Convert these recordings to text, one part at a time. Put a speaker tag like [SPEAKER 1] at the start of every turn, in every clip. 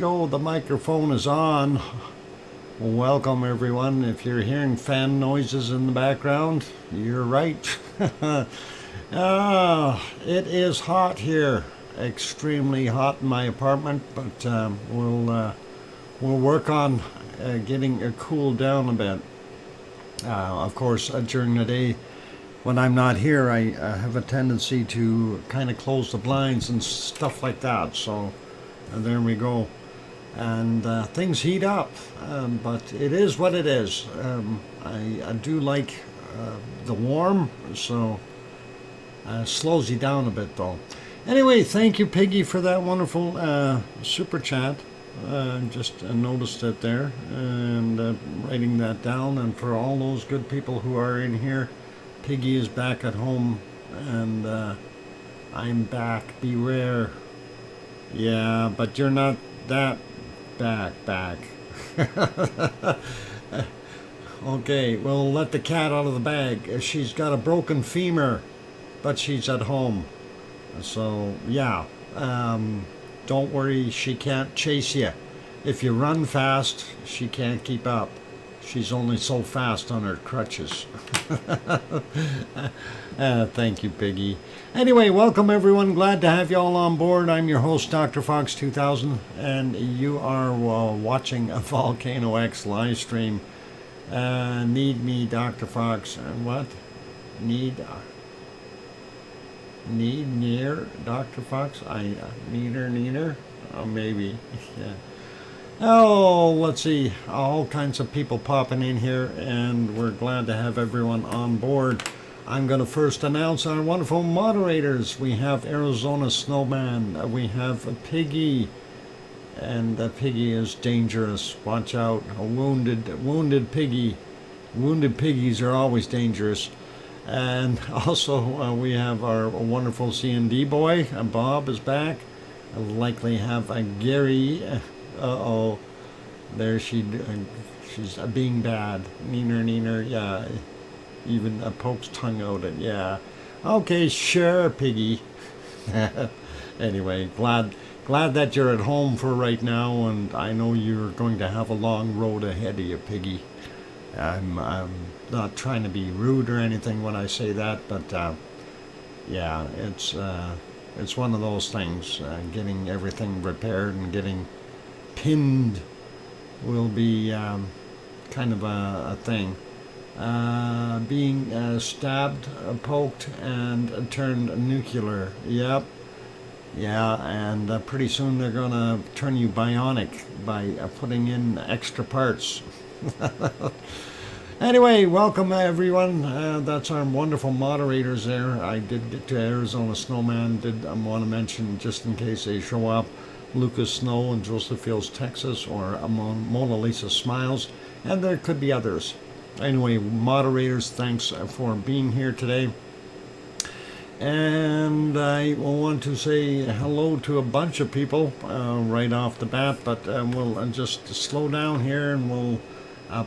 [SPEAKER 1] go. The microphone is on. Welcome, everyone. If you're hearing fan noises in the background, you're right. It is hot here. Extremely hot in my apartment, but we'll work on getting it cooled down a bit. Of course, during the day, when I'm not here, I have a tendency to kind of close the blinds and stuff like that. So there we go. And things heat up, but it is what it is. I do like the warm, so slows you down a bit though. Anyway, thank you, Piggy, for that wonderful super chat. Just noticed it there and writing that down. And for all those good people who are in here, Piggy is back at home, and I'm back. Beware. Yeah, but you're not that back. Okay, we'll let the cat out of the bag. She's got a broken femur, but she's at home. So, yeah. Don't worry, she can't chase you. If you run fast, she can't keep up. She's only so fast on her crutches. Thank you, Piggy. Anyway, welcome everyone. Glad to have you all on board. I'm your host, DrFox2000, and you are watching a VolcanoX live stream. Need me, Dr. Fox. What? Need near Dr. Fox? Neater? Oh, maybe. Yeah. Oh, let's see. All kinds of people popping in here, and we're glad to have everyone on board. I'm going to first announce our wonderful moderators. We have Arizona Snowman. We have Piggy, and Piggy is dangerous. Watch out. A wounded piggy. Wounded piggies are always dangerous. And also we have our wonderful C&D boy. Bob is back. I'll likely have Gary. Uh-oh. There she's being bad. Neener, yeah. Even pokes tongue out at, yeah. Okay, sure, Piggy. Anyway, glad that you're at home for right now, and I know you're going to have a long road ahead of you, Piggy. I'm not trying to be rude or anything when I say that, but yeah, it's one of those things. Getting everything repaired and getting pinned will be kind of a thing. Being stabbed, poked, and turned nuclear. Yep. Yeah, and pretty soon they're going to turn you bionic by putting in extra parts. Anyway, welcome everyone. That's our wonderful moderators there. I did get to Arizona Snowman. Did want to mention, just in case they show up, Lucas Snow in Joseph Fields, Texas, or Mona Lisa Smiles, and there could be others. Anyway, moderators, thanks for being here today. And I want to say hello to a bunch of people right off the bat, but we'll just slow down here and we'll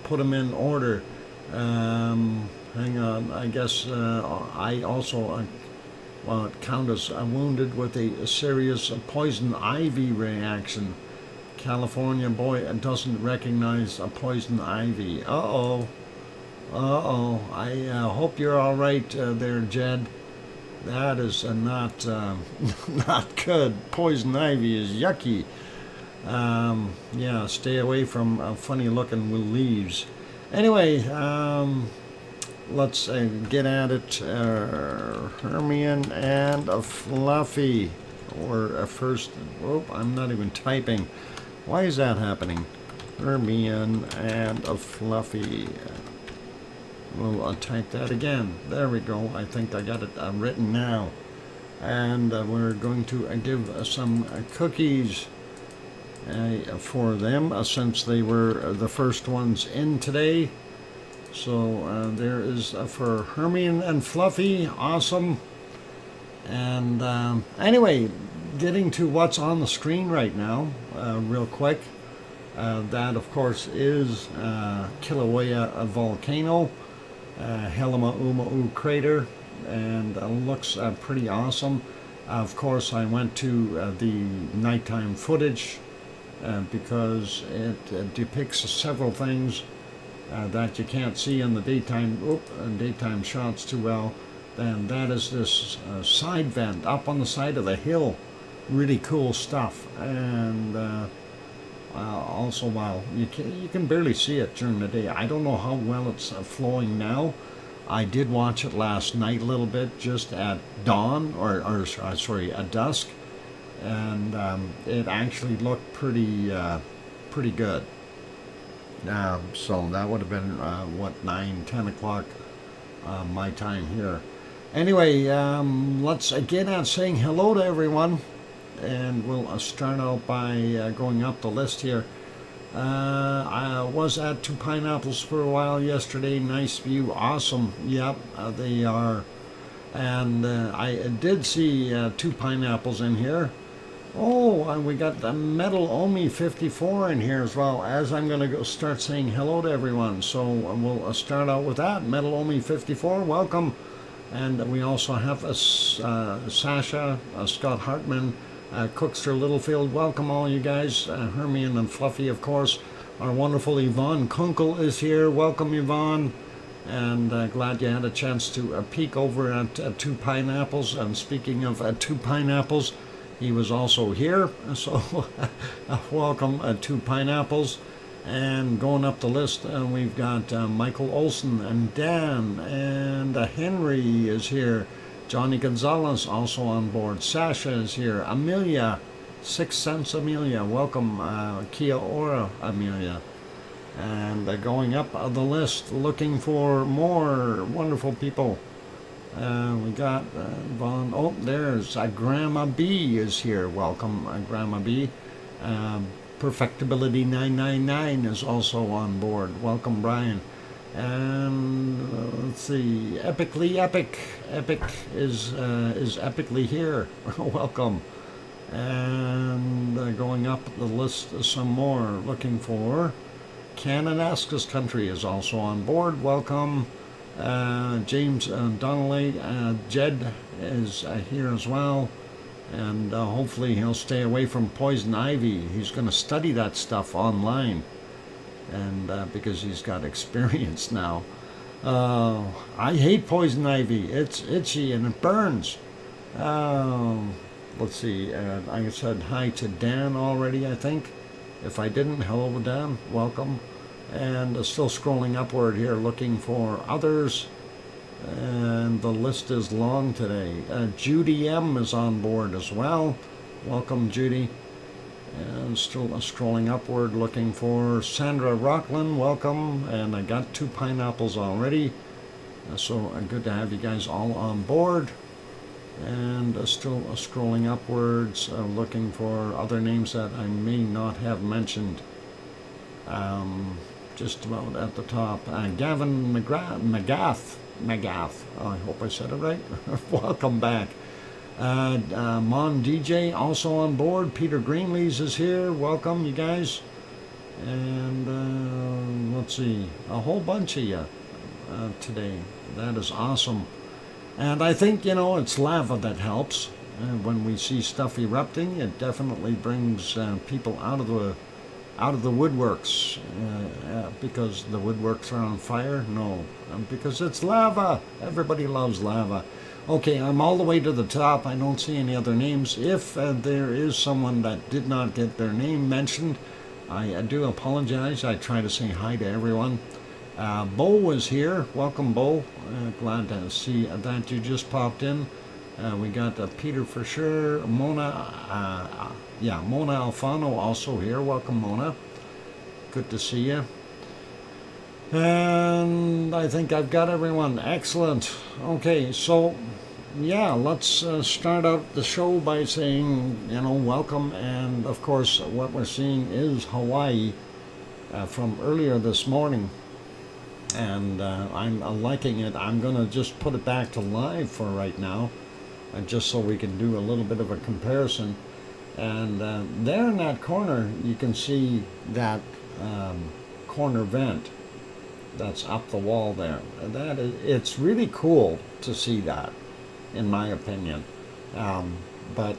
[SPEAKER 1] put them in order. Hang on, I guess I also count as wounded with a serious poison ivy reaction. California boy doesn't recognize a poison ivy. Uh-oh. I hope you're all right there, Jed. That is not not good. Poison ivy is yucky. Yeah, stay away from funny looking leaves. Anyway, let's get at it. Hermione and a Fluffy, or first. Oh, I'm not even typing. Why is that happening? Hermione and a Fluffy. We'll type that again. There we go. I think I got it written now. And we're going to give some cookies for them since they were the first ones in today. So there is for Hermione and Fluffy. Awesome. And anyway, getting to what's on the screen right now, real quick. That, of course, is Kilauea volcano. Helima crater, and looks pretty awesome. Of course, I went to the nighttime footage because it depicts several things that you can't see in the daytime shots too well. And that is this side vent up on the side of the hill. Really cool stuff. And also, well, you can barely see it during the day. I don't know how well it's flowing now. I did watch it last night a little bit, just at dawn, or sorry, at dusk, and it actually looked pretty good. So that would have been 9-10 o'clock my time here. Anyway, let's again saying hello to everyone, and we'll start out by going up the list here. I was at Two Pineapples for a while yesterday. Nice view, awesome. Yep, they are. And I did see Two Pineapples in here. Oh, and we got the Metal Omi 54 in here as well, as I'm going to go start saying hello to everyone. So we'll start out with that. Metal Omi 54, welcome. And we also have Sasha, Scott Hartman, Cookster Littlefield, welcome all you guys. Hermione and Fluffy, of course. Our wonderful Yvonne Kunkel is here. Welcome, Yvonne. And glad you had a chance to peek over at Two Pineapples. And speaking of Two Pineapples, he was also here. So welcome, Two Pineapples. And going up the list, we've got Michael Olson and Dan, and Henry is here. Johnny Gonzalez also on board. Sasha is here. Amelia, Sixth Sense Amelia. Welcome, Kilauea Amelia. And going up the list, looking for more wonderful people. We got Vaughn. Oh, there's Grandma B is here. Welcome, Grandma B. Perfectibility 999 is also on board. Welcome, Brian. And let's see, Epically Epic. Epic is epically here. Welcome. And going up the list some more, looking for Cananaskis Country is also on board. Welcome. James Donnelly. Jed is here as well. And hopefully he'll stay away from poison ivy. He's going to study that stuff online. And because he's got experience now. I hate poison ivy. It's itchy and it burns. Let's see. I said hi to Dan already, I think. If I didn't, hello Dan. Welcome. And still scrolling upward here, looking for others. And the list is long today. Judy M is on board as well. Welcome, Judy. And still scrolling upward, looking for Sandra Rockland. Welcome. And I got Two Pineapples already. So good to have you guys all on board. And still scrolling upwards, looking for other names that I may not have mentioned. Just about at the top. Gavin McGath. I hope I said it right. Welcome back. Mon DJ also on board. Peter Greenlees is here. Welcome, you guys. And let's see, a whole bunch of you today. That is awesome. And I think, it's lava that helps. When we see stuff erupting, it definitely brings people out of the woodworks. Because the woodworks are on fire? No, because it's lava. Everybody loves lava. Okay, I'm all the way to the top. I don't see any other names. If there is someone that did not get their name mentioned, I do apologize. I try to say hi to everyone. Bo is here. Welcome, Bo. Glad to see that you just popped in. We got Peter for sure. Mona, Mona Alfano also here. Welcome, Mona. Good to see you. And I think I've got everyone. Excellent. Okay, so let's start out the show by saying, welcome. And of course, what we're seeing is Hawaii from earlier this morning. And I'm liking it. I'm going to just put it back to live for right now, just so we can do a little bit of a comparison. And there in that corner, you can see that corner vent that's up the wall there. It's really cool to see that, in my opinion. But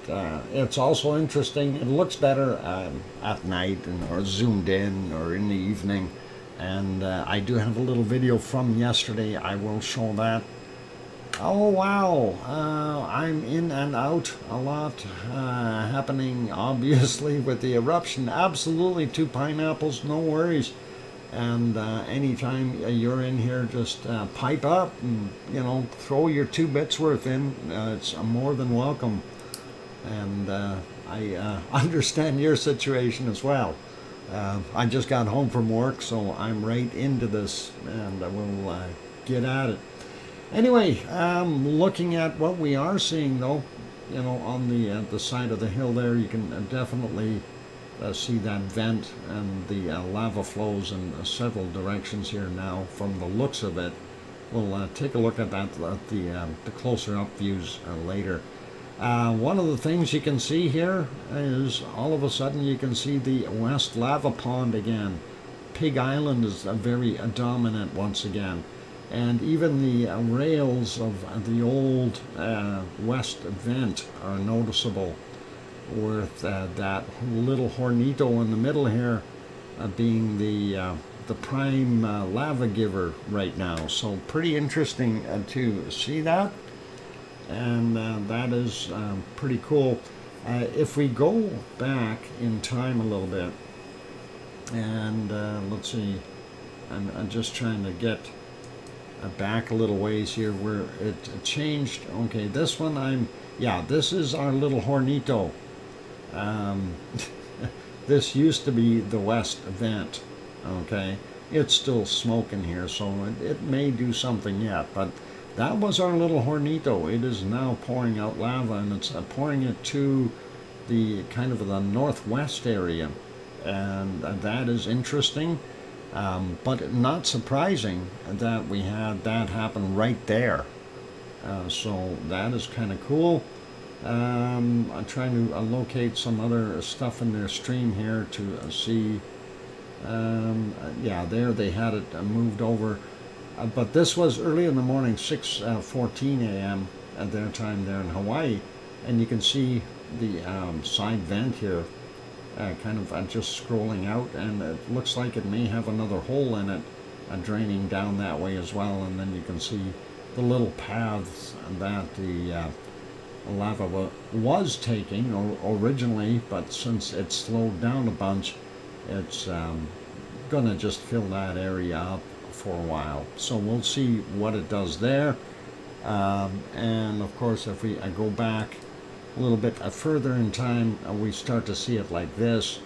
[SPEAKER 1] it's also interesting. It looks better at night or zoomed in or in the evening. And I do have a little video from yesterday. I will show that. Oh wow, I'm in and out a lot happening obviously with the eruption. Absolutely, 2 pineapples, no worries. And anytime you're in here, just pipe up and, you know, throw your 2 bits worth in. It's more than welcome. And I understand your situation as well. I just got home from work, so I'm right into this, and I will get at it. Anyway, looking at what we are seeing, though, you know, on the side of the hill there, you can definitely see that vent, and the lava flows in several directions here now from the looks of it. We'll take a look at that, the closer up views later. One of the things you can see here is all of a sudden you can see the West Lava Pond again. Pig Island is very dominant once again. And even the rails of the old west vent are noticeable, with that little hornito in the middle here being the prime lava giver right now. So pretty interesting to see that, and that is pretty cool. If we go back in time a little bit, and let's see, I'm just trying to get back a little ways here where it changed. Okay, this one this is our little hornito. This used to be the west vent. Okay, it's still smoking here, so it may do something yet, but that was our little hornito. It is now pouring out lava, and it's pouring it to the kind of the northwest area, and that is interesting. But not surprising that we had that happen right there. So that is kind of cool. I'm trying to locate some other stuff in their stream here to see. Yeah, there they had it moved over. But this was early in the morning, 6:14 a.m. at their time there in Hawaii. And you can see the side vent here. Kind of just scrolling out, and it looks like it may have another hole in it draining down that way as well. And then you can see the little paths that the lava was taking originally, but since it slowed down a bunch, it's gonna just fill that area up for a while. So we'll see what it does there. And of course, if we go back a little bit further in time, we start to see it like this.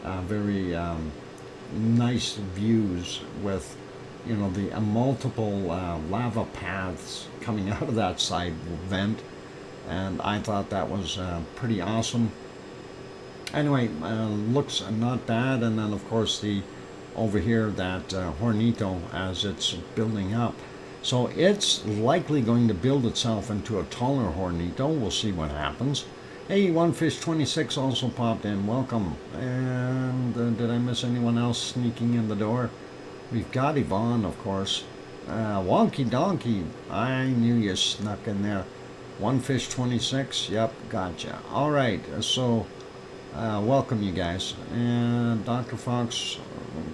[SPEAKER 1] Very nice views with, you know, the multiple lava paths coming out of that side vent, and I thought that was pretty awesome. Anyway, looks not bad. And then of course over here that hornito as it's building up. So it's likely going to build itself into a taller hornito. We'll see what happens. Hey, OneFish26 also popped in. Welcome. And did I miss anyone else sneaking in the door? We've got Yvonne, of course. Wonky Donkey. I knew you snuck in there. OneFish26. Yep, gotcha. All right. So welcome, you guys. And Dr. Fox.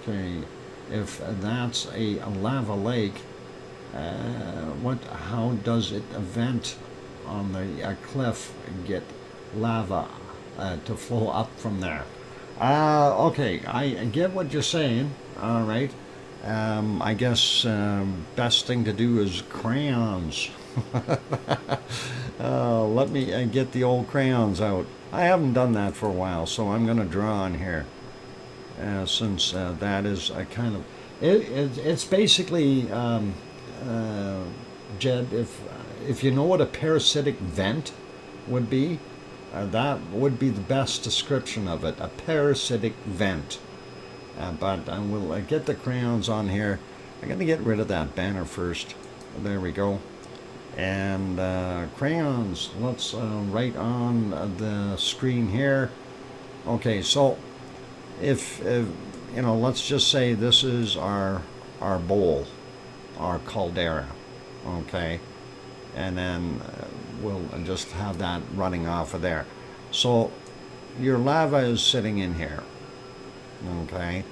[SPEAKER 1] Okay. If that's a lava lake, how does it vent on the cliff and get lava to flow up from there? Okay, I get what you're saying. All right. I guess best thing to do is crayons. Let me get the old crayons out. I haven't done that for a while, so I'm going to draw on here. Since that is a kind of... It's basically... Jed, if you know what a parasitic vent would be, that would be the best description of it, a parasitic vent. But I will get the crayons on here. I'm going to get rid of that banner first. There we go. And crayons, let's write on the screen here. Okay, so if you know, let's just say this is our bowl, our caldera. Okay, and then we'll just have that running off of there. So your lava is sitting in here, okay,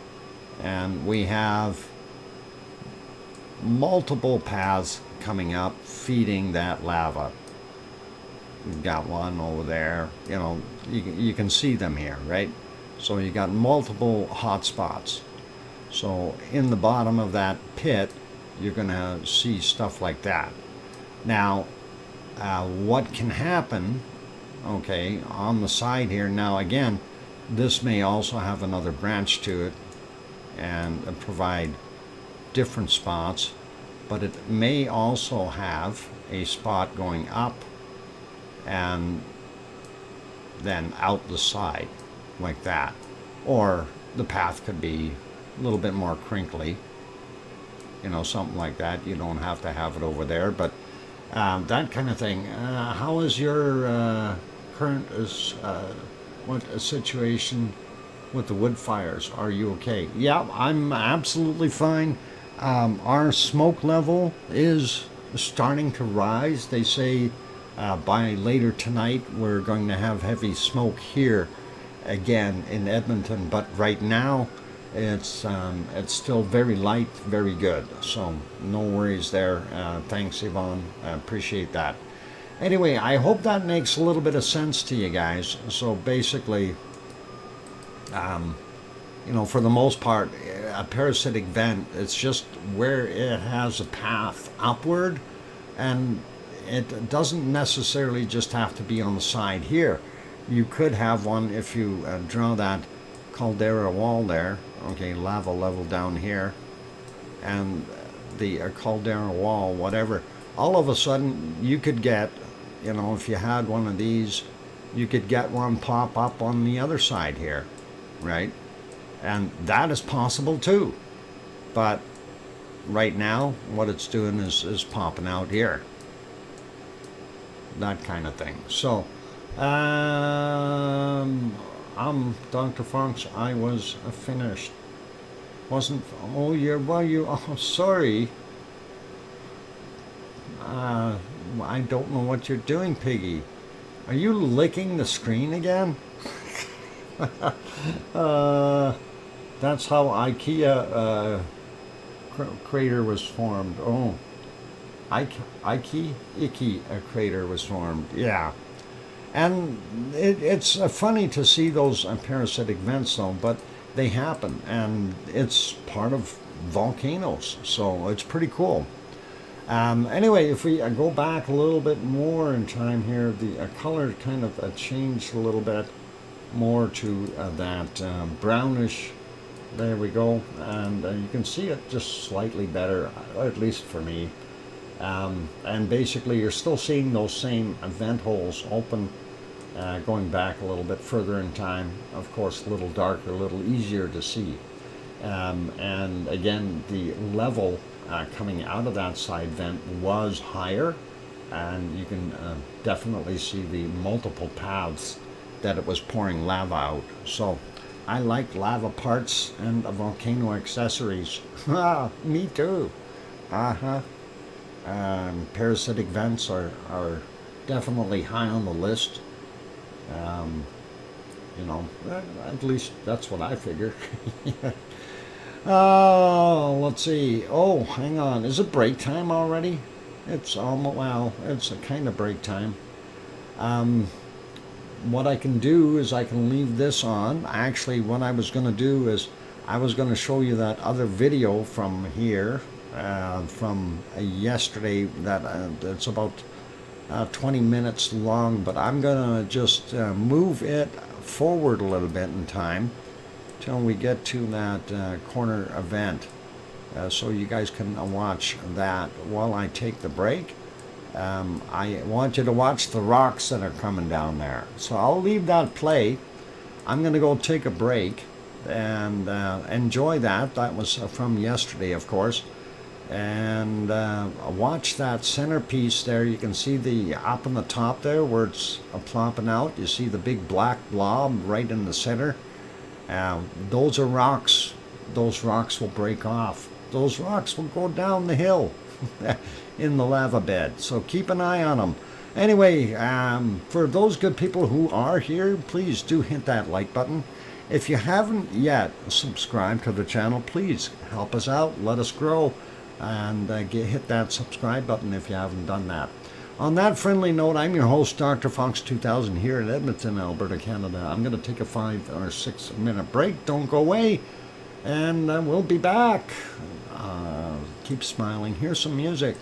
[SPEAKER 1] and we have multiple paths coming up feeding that lava. We've got one over there, you know, you can see them here, right? So you got multiple hot spots. So in the bottom of that pit, you're going to see stuff like that. Now, what can happen, okay, on the side here, now again, this may also have another branch to it and provide different spots, but it may also have a spot going up and then out the side like that. Or the path could be a little bit more crinkly, you know, something like that. You don't have to have it over there, but that kind of thing. How is your current situation with the wood fires? Are you okay? Yeah, I'm absolutely fine. Our smoke level is starting to rise. They say by later tonight we're going to have heavy smoke here again in Edmonton, but right now it's still very light, very good. So no worries there. Thanks, Yvonne. I appreciate that. Anyway, I hope that makes a little bit of sense to you guys. So basically, you know, for the most part, a parasitic vent, it's just where it has a path upward, and it doesn't necessarily just have to be on the side here. You could have one if you draw that caldera wall there, okay, lava level down here, and the caldera wall, whatever. All of a sudden, you could get, you know, if you had one of these, you could get one pop up on the other side here, right? And that is possible too. But right now, what it's doing is popping out here. That kind of thing. So, I'm Dr. Fox. I was finished. Wasn't, oh, oh, sorry. I don't know what you're doing, Piggy. Are you licking the screen again? That's how IKEA crater was formed. Oh, Iki crater was formed. Yeah, and it's funny to see those parasitic vents, though, but they happen, and it's part of volcanoes, so it's pretty cool. Anyway, if we go back a little bit more in time here, the color kind of changed a little bit more to that brownish. There we go, and you can see it just slightly better, at least for me. And basically you're still seeing those same vent holes open, going back a little bit further in time. Of course, a little darker, a little easier to see. And again, the level coming out of that side vent was higher, and you can definitely see the multiple paths that it was pouring lava out. So I like lava parts and volcano accessories. Me too. Parasitic vents are definitely high on the list. You know, at least that's what I figure. Oh, let's see. Oh, hang on. Is it break time already? It's almost, well, it's a kind of break time. What I can do is I can leave this on. Actually, what I was going to do is I was going to show you that other video from here, from yesterday, that it's about 20 minutes long, but I'm going to just move it forward a little bit in time till we get to that corner event, so you guys can watch that while I take the break. I want you to watch the rocks that are coming down there, so I'll leave that play. I'm going to go take a break and enjoy that. That was from yesterday, of course. And watch that centerpiece there. You can see the up on the top there where it's plopping out. You see the big black blob right in the center. Those are rocks. Those rocks will break off. Those rocks will go down the hill. in the lava bed. So keep an eye on them. Anyway, for those good people who are here, please do hit that like button. If you haven't yet subscribed to the channel, please help us out, let us grow, and hit that subscribe button if you haven't done that. On that friendly note, I'm your host, DrFox2000, here in Edmonton, Alberta, Canada. I'm going to take a 5 or 6 minute break. Don't go away, and we'll be back. Keep smiling. Here's some music.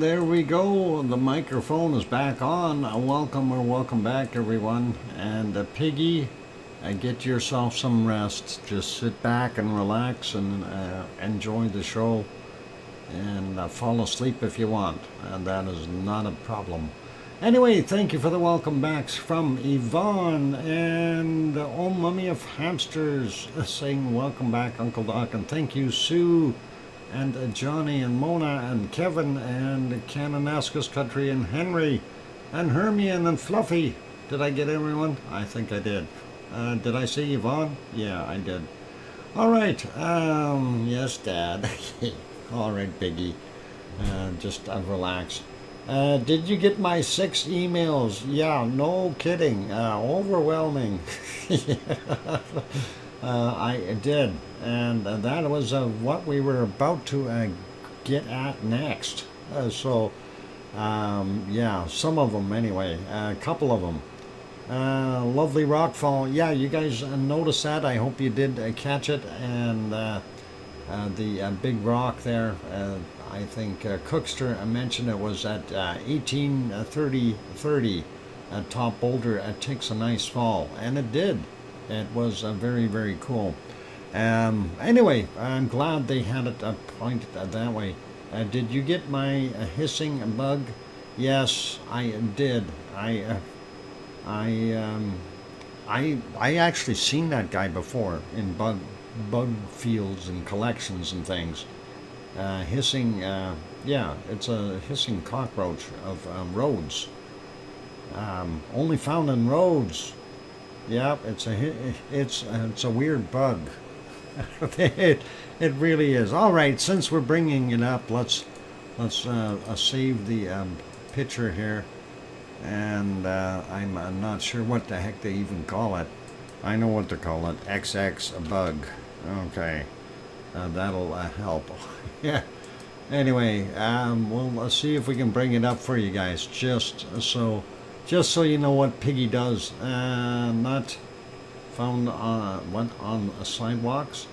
[SPEAKER 1] there we go. The microphone is back on. Welcome back, everyone. And Piggy, get yourself some rest. Just sit back and relax and enjoy the show. And fall asleep if you want. And that is not a problem. Anyway, thank you for the welcome backs from Yvonne and Old Mummy of Hamsters saying welcome back, Uncle Doc. And thank you, Sue. And Johnny and Mona and Kevin and Kananaskis Country and Henry and Hermione and Fluffy. Did I get everyone? I think I did. Did I say Yvonne? Yeah, I did. All right. Yes, Dad. All right, Biggie. Just relax. Did you get my 6 emails? Yeah, no kidding. Overwhelming. I did, and that was what we were about to get at next. Yeah, some of them anyway, a couple of them. Lovely rockfall. Yeah, you guys noticed that. I hope you did catch it. And the big rock there, I think Cookster mentioned it was at 1830 top boulder. It takes a nice fall, and it did. It was very, very cool. Anyway, I'm glad they had it pointed that way. Did you get my hissing bug? Yes, I did. I actually seen that guy before in bug fields and collections and things. Hissing, yeah, it's a hissing cockroach of Rhodes. Only found in Rhodes. Yep, it's a weird bug. it really is. All right, since we're bringing it up, let's save the picture here. And I'm not sure what the heck they even call it. I know what to call it. XX bug. Okay, that'll help. Yeah. Anyway, well, let's see if we can bring it up for you guys, just so you know what Piggy does. Not found on sidewalks.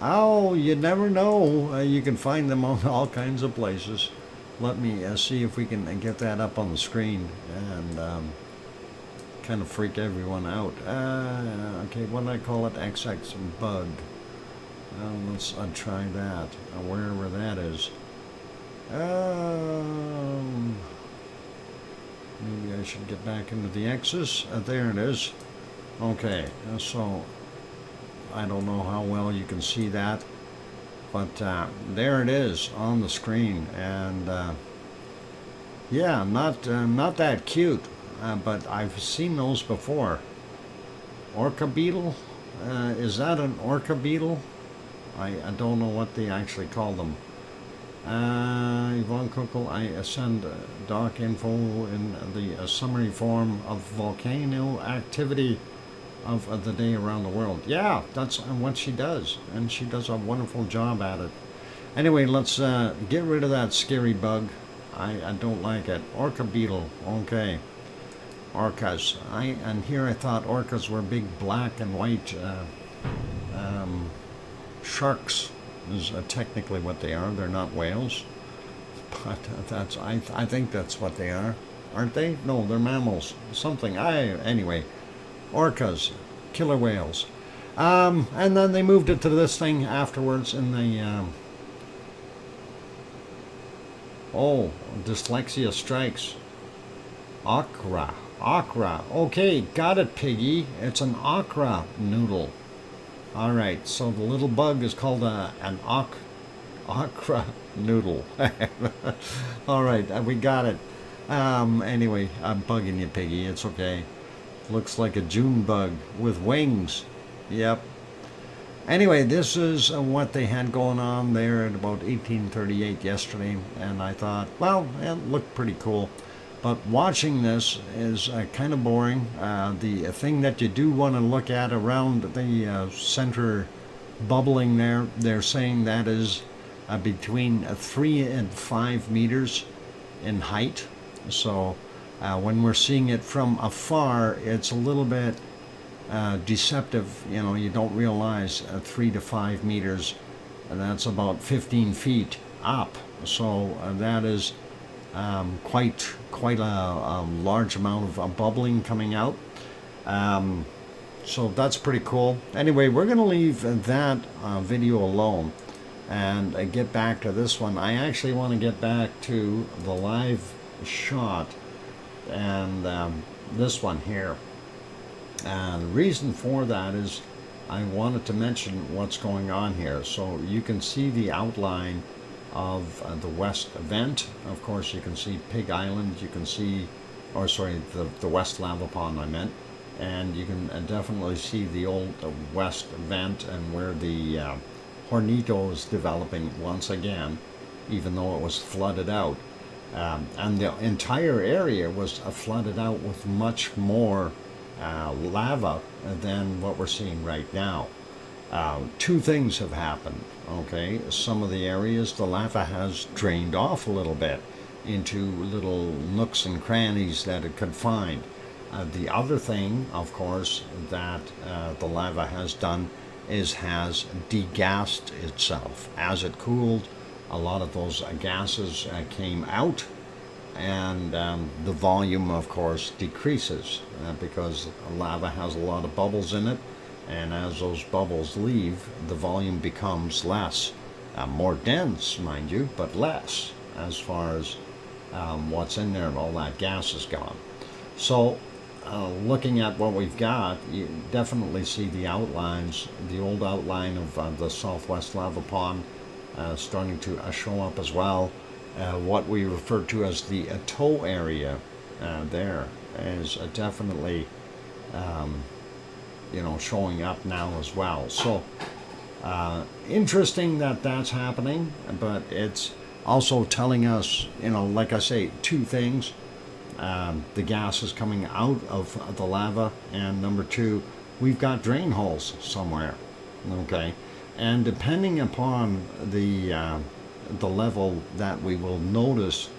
[SPEAKER 1] Oh, you never know. You can find them on all kinds of places. Let me see if we can get that up on the screen and kind of freak everyone out. Okay, what do I call it? XX bug. Let's try that, wherever that is. Maybe I should get back into the X's. There it is. Okay, so I don't know how well you can see that, but there it is on the screen. And yeah, not that cute, but I've seen those before. Orca beetle? Is that an orca beetle? I don't know what they actually call them. Yvonne Kuckel, I send doc info in the summary form of volcano activity of the day around the world. Yeah, that's what she does, and she does a wonderful job at it. Anyway, let's get rid of that scary bug. I don't like it. Orca beetle. Okay. Orcas. And here I thought orcas were big black and white sharks. Is technically what they are. They're not whales, but I think that's what they are, aren't they? No, they're mammals. Something. Anyway, orcas, killer whales, and then they moved it to this thing afterwards in the. Oh, dyslexia strikes. Okra. Okay, got it, Piggy. It's an okra noodle. All right, so the little bug is called an okra noodle. All right, we got it. Anyway, I'm bugging you, Piggy. It's okay. Looks like a June bug with wings. Yep. Anyway, this is what they had going on there at about 1838 yesterday, and I thought, well, it looked pretty cool. But watching this is kind of boring. The thing that you do want to look at around the center bubbling there, they're saying that is between 3 and 5 meters in height. So when we're seeing it from afar, it's a little bit deceptive. You know, you don't realize 3 to 5 meters, and that's about 15 feet up. So that is quite a large amount of bubbling coming out. So that's pretty cool. Anyway, we're going to leave that video alone and get back to this one. I actually want to get back to the live shot and this one here. And the reason for that is I wanted to mention what's going on here. So you can see the outline of the west vent. Of course, you can see Pig Island. You can see, or sorry, the west lava pond I meant. And you can definitely see the old west vent and where the Hornito is developing once again, even though it was flooded out. And the entire area was flooded out with much more lava than what we're seeing right now. Two things have happened, okay? Some of the areas, the lava has drained off a little bit into little nooks and crannies that it could find. The other thing, of course, that the lava has done is has degassed itself. As it cooled, a lot of those gases came out, and the volume, of course, decreases because lava has a lot of bubbles in it, and as those bubbles leave, the volume becomes less. More dense, mind you, but less as far as what's in there, and all that gas is gone. So looking at what we've got, you definitely see the outlines, the old outline of the southwest lava pond starting to show up as well. What we refer to as the toe area there is definitely showing up now as well. So interesting that that's happening, but it's also telling us, like I say, two things. The gas is coming out of the lava, and number two, we've got drain holes somewhere, okay? And depending upon the level that we will notice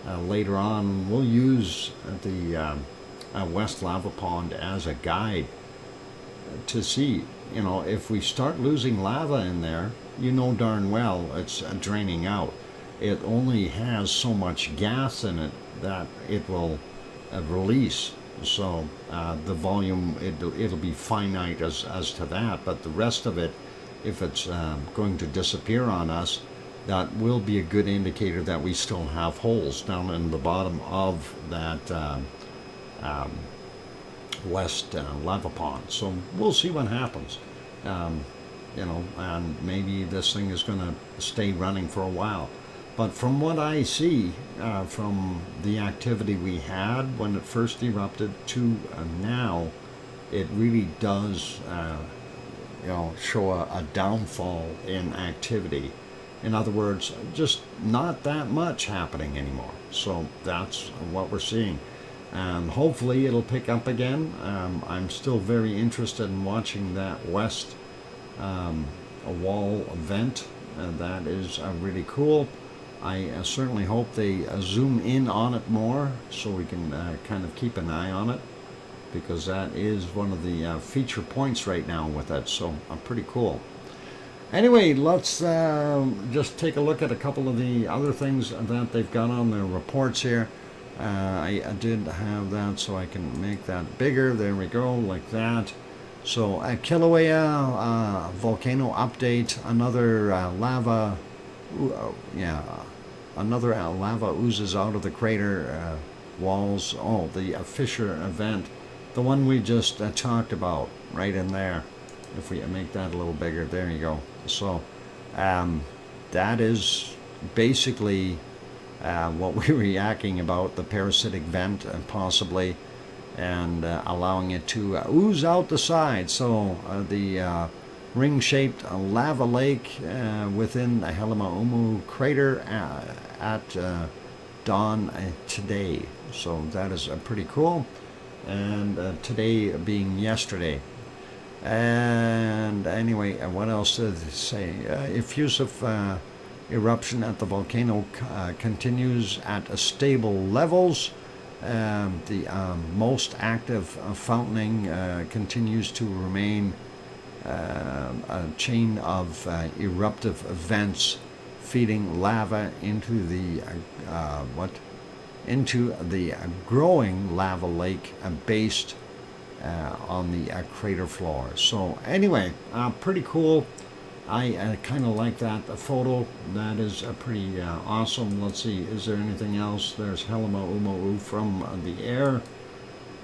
[SPEAKER 1] later on, we'll use the West Lava Pond as a guide to see, if we start losing lava in there, darn well it's draining out. It only has so much gas in it that it will release. So the volume, it'll be finite as to that, but the rest of it, if it's going to disappear on us, that will be a good indicator that we still have holes down in the bottom of that west lava pond. So we'll see what happens. And maybe this thing is going to stay running for a while. But from what I see, from the activity we had when it first erupted to now, it really does, show a downfall in activity. In other words, just not that much happening anymore. So that's what we're seeing. And hopefully it'll pick up again. I'm still very interested in watching that west wall vent. That is really cool. I certainly hope they zoom in on it more so we can kind of keep an eye on it, because that is one of the feature points right now with it. So pretty cool. Anyway, let's just take a look at a couple of the other things that they've got on their reports here. I did have that, so I can make that bigger. There we go, like that. So Kilauea volcano update. Another lava. Another lava oozes out of the crater walls. Oh, the fissure event, the one we just talked about, right in there. If we make that a little bigger, there you go. So that is basically what we were yakking about, the parasitic vent possibly, and allowing it to ooze out the side. So the ring-shaped lava lake within the Helmaumu crater at dawn today. So that is pretty cool. And today being yesterday. And anyway, what else did it say? Effusive eruption at the volcano continues at stable levels. The most active fountaining continues to remain a chain of eruptive events feeding lava into the into the growing lava lake based on the crater floor. So anyway, pretty cool. I kind of like that photo. That is pretty awesome. Let's see, is there anything else? There's Helima Uma'u from the air,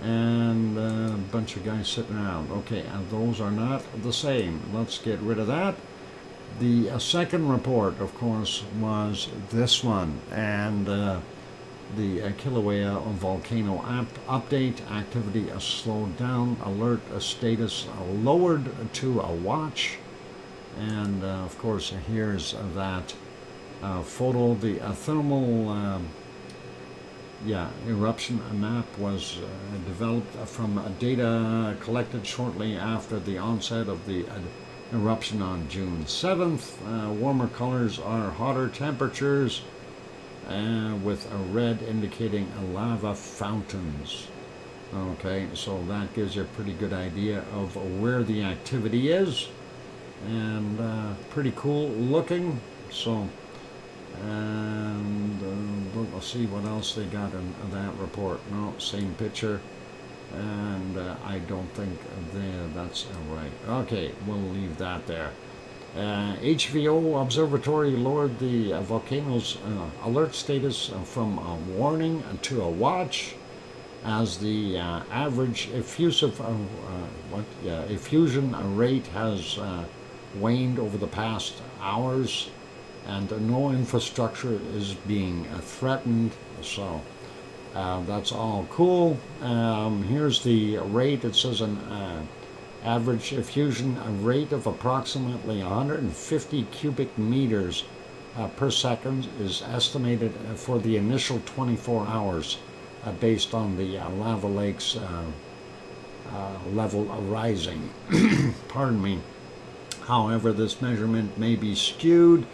[SPEAKER 1] and a bunch of guys sitting around. Okay, those are not the same. Let's get rid of that. The second report, of course, was this one, and the Kilauea volcano update. Activity slowed down. Alert status lowered to a watch. And of course, here's that photo. The thermal eruption map was developed from data collected shortly after the onset of the eruption on June 7th. Warmer colors are hotter temperatures, with a red indicating lava fountains. Okay, so that gives you a pretty good idea of where the activity is. And pretty cool looking. So, and let's see what else they got in that report. No, same picture, and I don't think that's right. Okay, we'll leave that there. HVO Observatory lowered the volcano's alert status from a warning to a watch, as the average effusion rate has waned over the past hours, and no infrastructure is being threatened. So that's all cool. Here's the rate. It says an average effusion rate of approximately 150 cubic meters per second is estimated for the initial 24 hours, based on the lava lake's level rising. Pardon me. However, this measurement may be skewed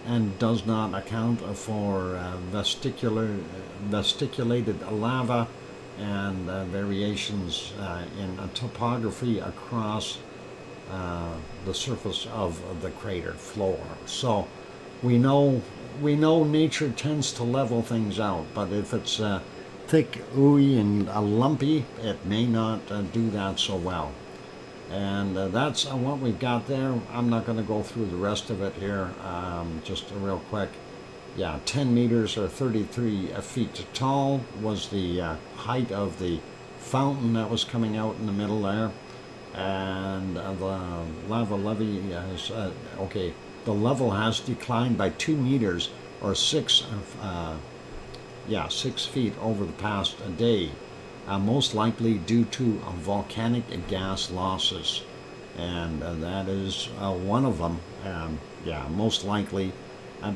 [SPEAKER 1] and does not account for vesiculated lava and variations in topography across the surface of the crater floor. So we know nature tends to level things out, but if it's thick, ooey, and lumpy, it may not do that so well. And that's what we've got there. I'm not going to go through the rest of it here. Just real quick. Yeah, 10 meters or 33 feet tall was the height of the fountain that was coming out in the middle there. And the lava levee has, the level has declined by 2 meters or 6 feet over the past day. Most likely due to volcanic gas losses, and that is one of them. Most likely,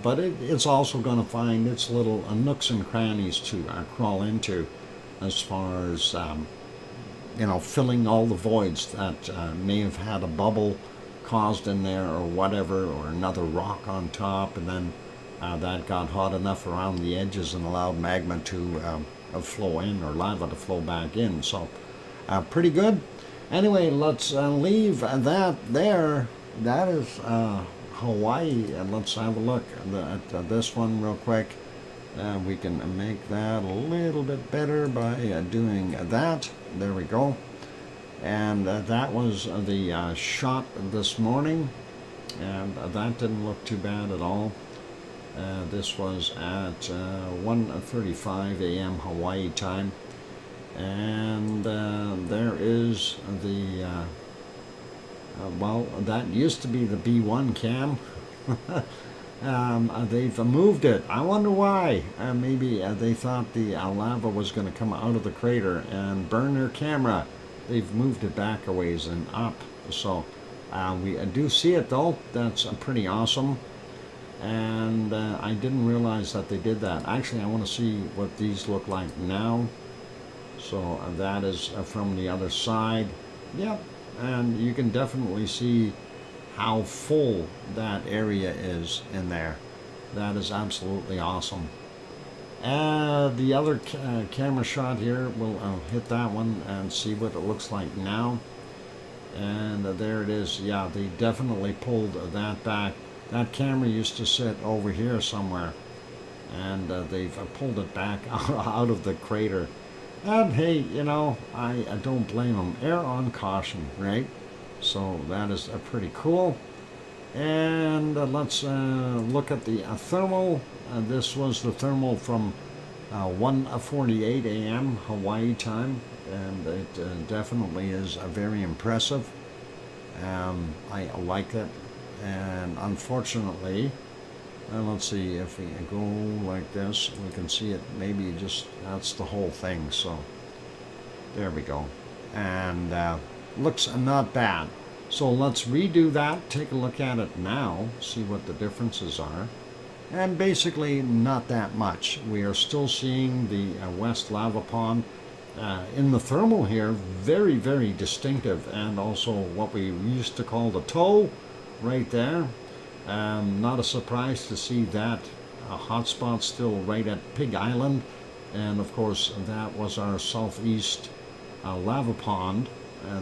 [SPEAKER 1] but it's also going to find its little nooks and crannies to crawl into, as far as filling all the voids that may have had a bubble caused in there or whatever, or another rock on top, and then that got hot enough around the edges and allowed magma to flow in, or lava to flow back in. So pretty good. Anyway, let's leave that there. That is Hawaii, and let's have a look at this one real quick. We can make that a little bit better by doing that. There we go. And that was the shot this morning, and that didn't look too bad at all. This was at 1:35 a.m. Hawaii time, and there is the that used to be the B1 cam. They've moved it. I wonder why. Maybe they thought the lava was going to come out of the crater and burn their camera. They've moved it back a ways and up. So we do see it though. That's pretty awesome. And I didn't realize that they did that. Actually, I want to see what these look like now. So that is from the other side. Yep, and you can definitely see how full that area is in there. That is absolutely awesome. The other camera shot here, we'll hit that one and see what it looks like now. And there it is. Yeah, they definitely pulled that back. That camera used to sit over here somewhere, and they've pulled it back out of the crater. And hey, I don't blame them. Err on caution, right? So that is pretty cool. And let's look at the thermal. This was the thermal from 1:48 a.m. Hawaii time, and it definitely is very impressive. I like it, and unfortunately, let's see, if we go like this, we can see it, maybe just, that's the whole thing, so there we go. And looks not bad. So let's redo that, take a look at it now, see what the differences are. And basically not that much. We are still seeing the West Lava Pond in the thermal here, very, very distinctive, and also what we used to call the toe right there. Not a surprise to see that hotspot still right at Pig Island, and of course that was our southeast lava pond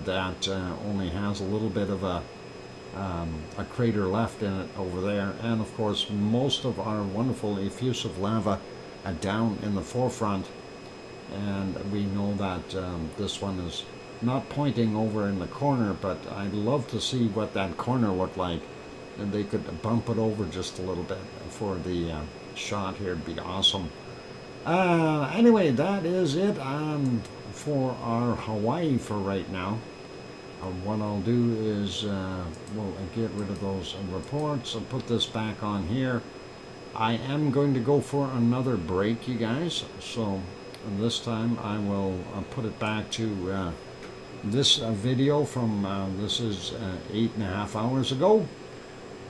[SPEAKER 1] that only has a little bit of a crater left in it over there, and of course most of our wonderful effusive lava down in the forefront. And we know that this one is not pointing over in the corner, but I'd love to see what that corner looked like, and they could bump it over just a little bit for the shot here. It'd be awesome. Anyway, that is it for our Hawaii for right now. What I'll do is we'll get rid of those reports and put this back on here. I am going to go for another break, you guys, so this time I will put it back to this video from this is 8.5 hours ago.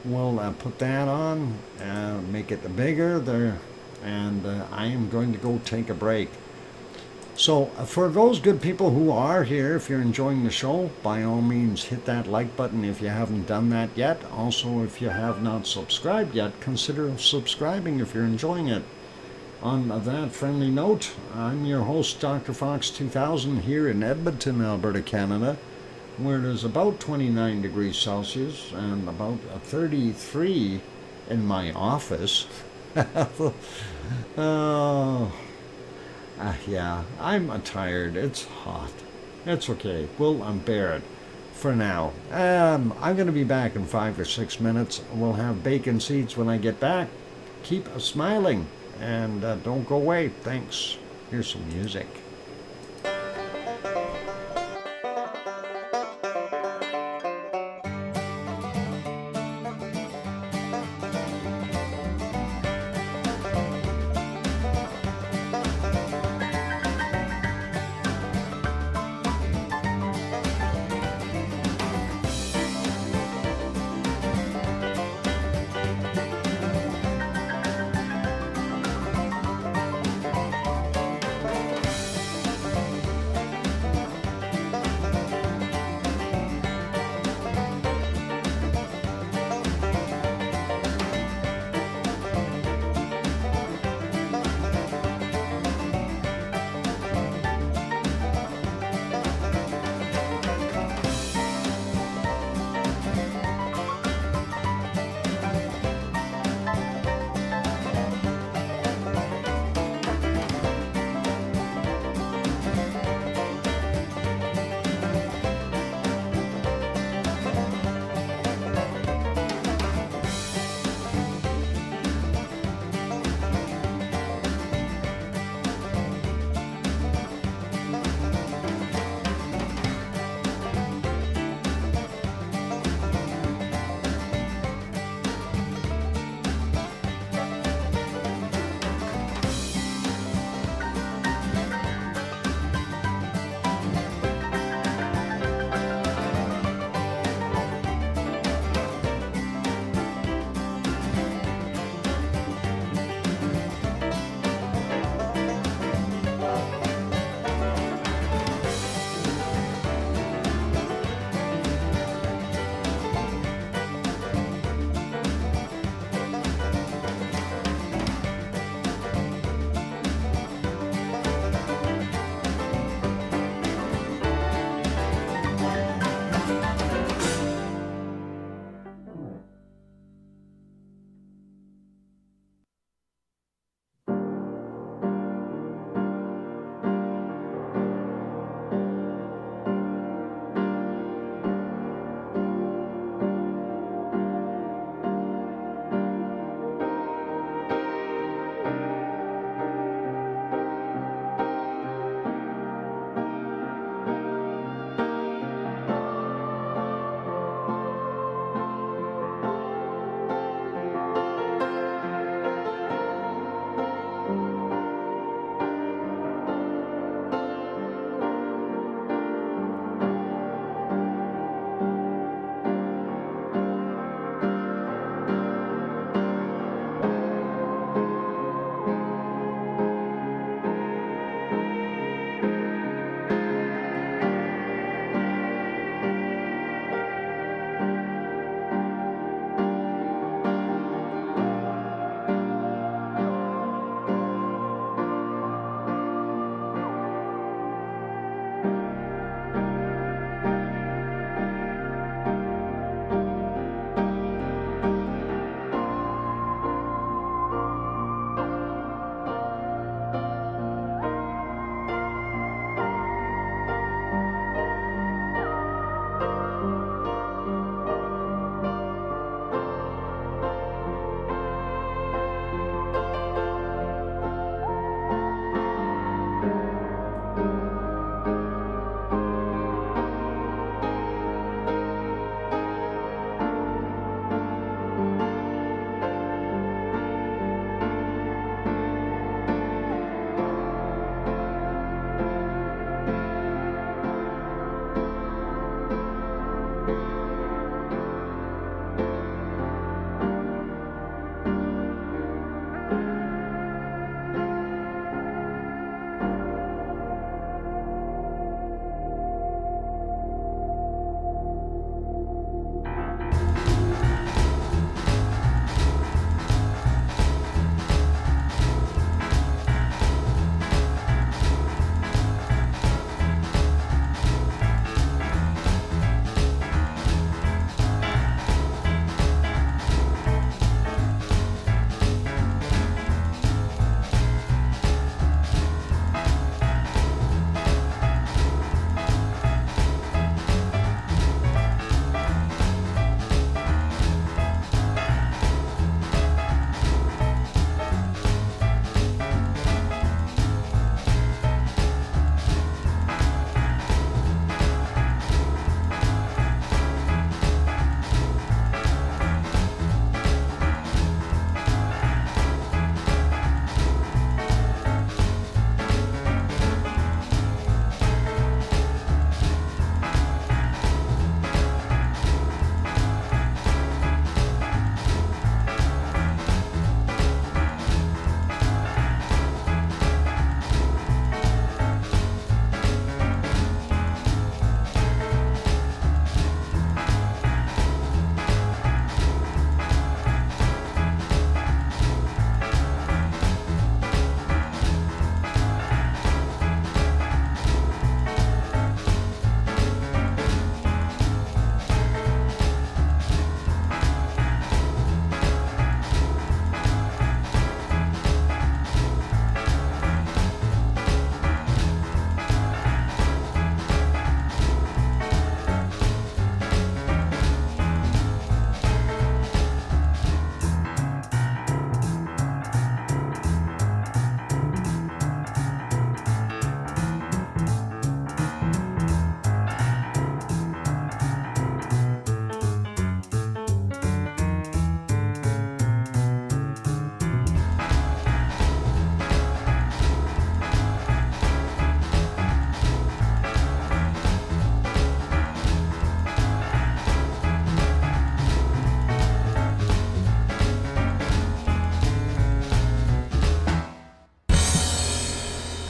[SPEAKER 1] We'll put that on, make it bigger there, and I am going to go take a break. So for those good people who are here, if you're enjoying the show, by all means hit that like button if you haven't done that yet. Also, if you have not subscribed yet, consider subscribing if you're enjoying it. On that friendly note, I'm your host, DrFox2000, here in Edmonton, Alberta, Canada, where it is about 29 degrees Celsius and about 33 in my office. Yeah, I'm tired. It's hot. It's okay. We'll bear it for now. I'm going to be back in 5 or 6 minutes. We'll have bacon seeds when I get back. Keep smiling and don't go away. Thanks. Here's some music.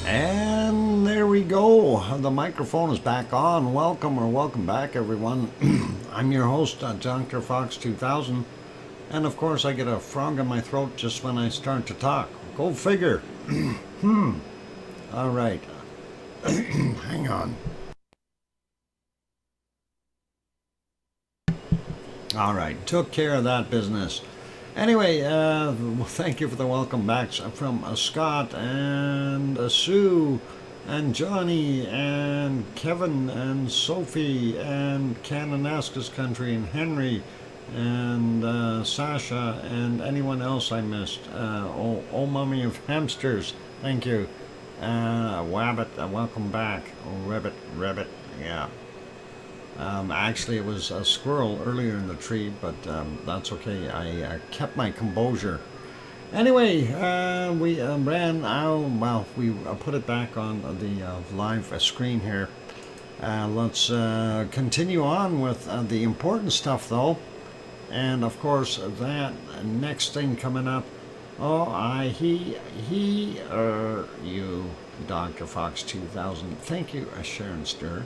[SPEAKER 1] And there we go. The microphone is back on. Welcome or welcome back, everyone. I'm your host, DrFox2000. And of course, I get a frog in my throat just when I start to talk. Go figure. All right. Hang on. All right. Took care of that business. Anyway, thank you for the welcome backs from Scott and Sue and Johnny and Kevin and Sophie and Kananaskis Country and Henry and Sasha and anyone else I missed. Oh, mummy of hamsters, thank you. Wabbit, welcome back. Oh, Rabbit, yeah. Actually, it was a squirrel earlier in the tree, but that's okay. I kept my composure. Anyway, we ran out. Well, we put it back on the live screen here. Let's continue on with the important stuff, though. And of course, that next thing coming up. Oh, you, Dr. Fox 2000. Thank you, Sharon Stewart.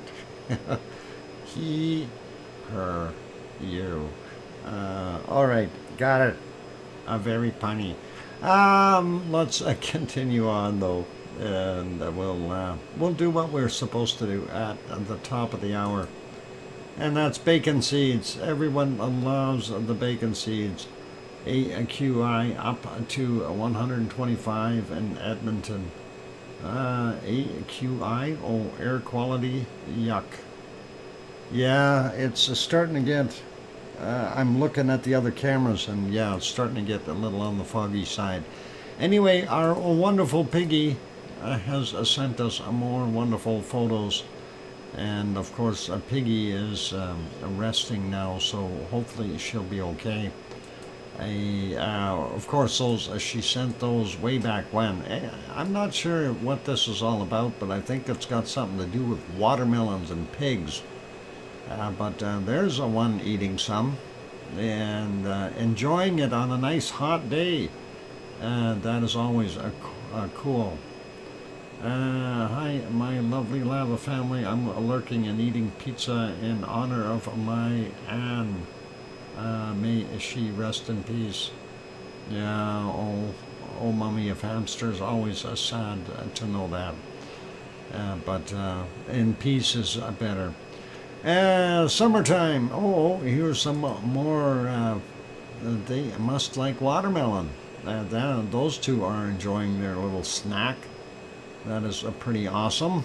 [SPEAKER 1] He, her, you. All right, got it. Very funny. Let's continue on though, and we'll do what we're supposed to do at the top of the hour, and that's bacon seeds. Everyone loves the bacon seeds. AQI up to 125 in Edmonton. AQI, oh, air quality, yuck. Yeah, it's starting to get, I'm looking at the other cameras and yeah, it's starting to get a little on the foggy side. Anyway, our wonderful Piggy has sent us more wonderful photos. And of course, Piggy is resting now, so hopefully she'll be okay. Of course, those she sent those way back when. I'm not sure what this is all about, but I think it's got something to do with watermelons and pigs. But there's a one eating some and enjoying it on a nice hot day. That is always cool. Hi, my lovely lava family. I'm lurking and eating pizza in honor of my Anne. May she rest in peace. Yeah, oh, mummy of hamsters. Always sad to know that. But in peace is better. Summertime. Oh, here's some more. They must like watermelon. Those two are enjoying their little snack. That is pretty awesome.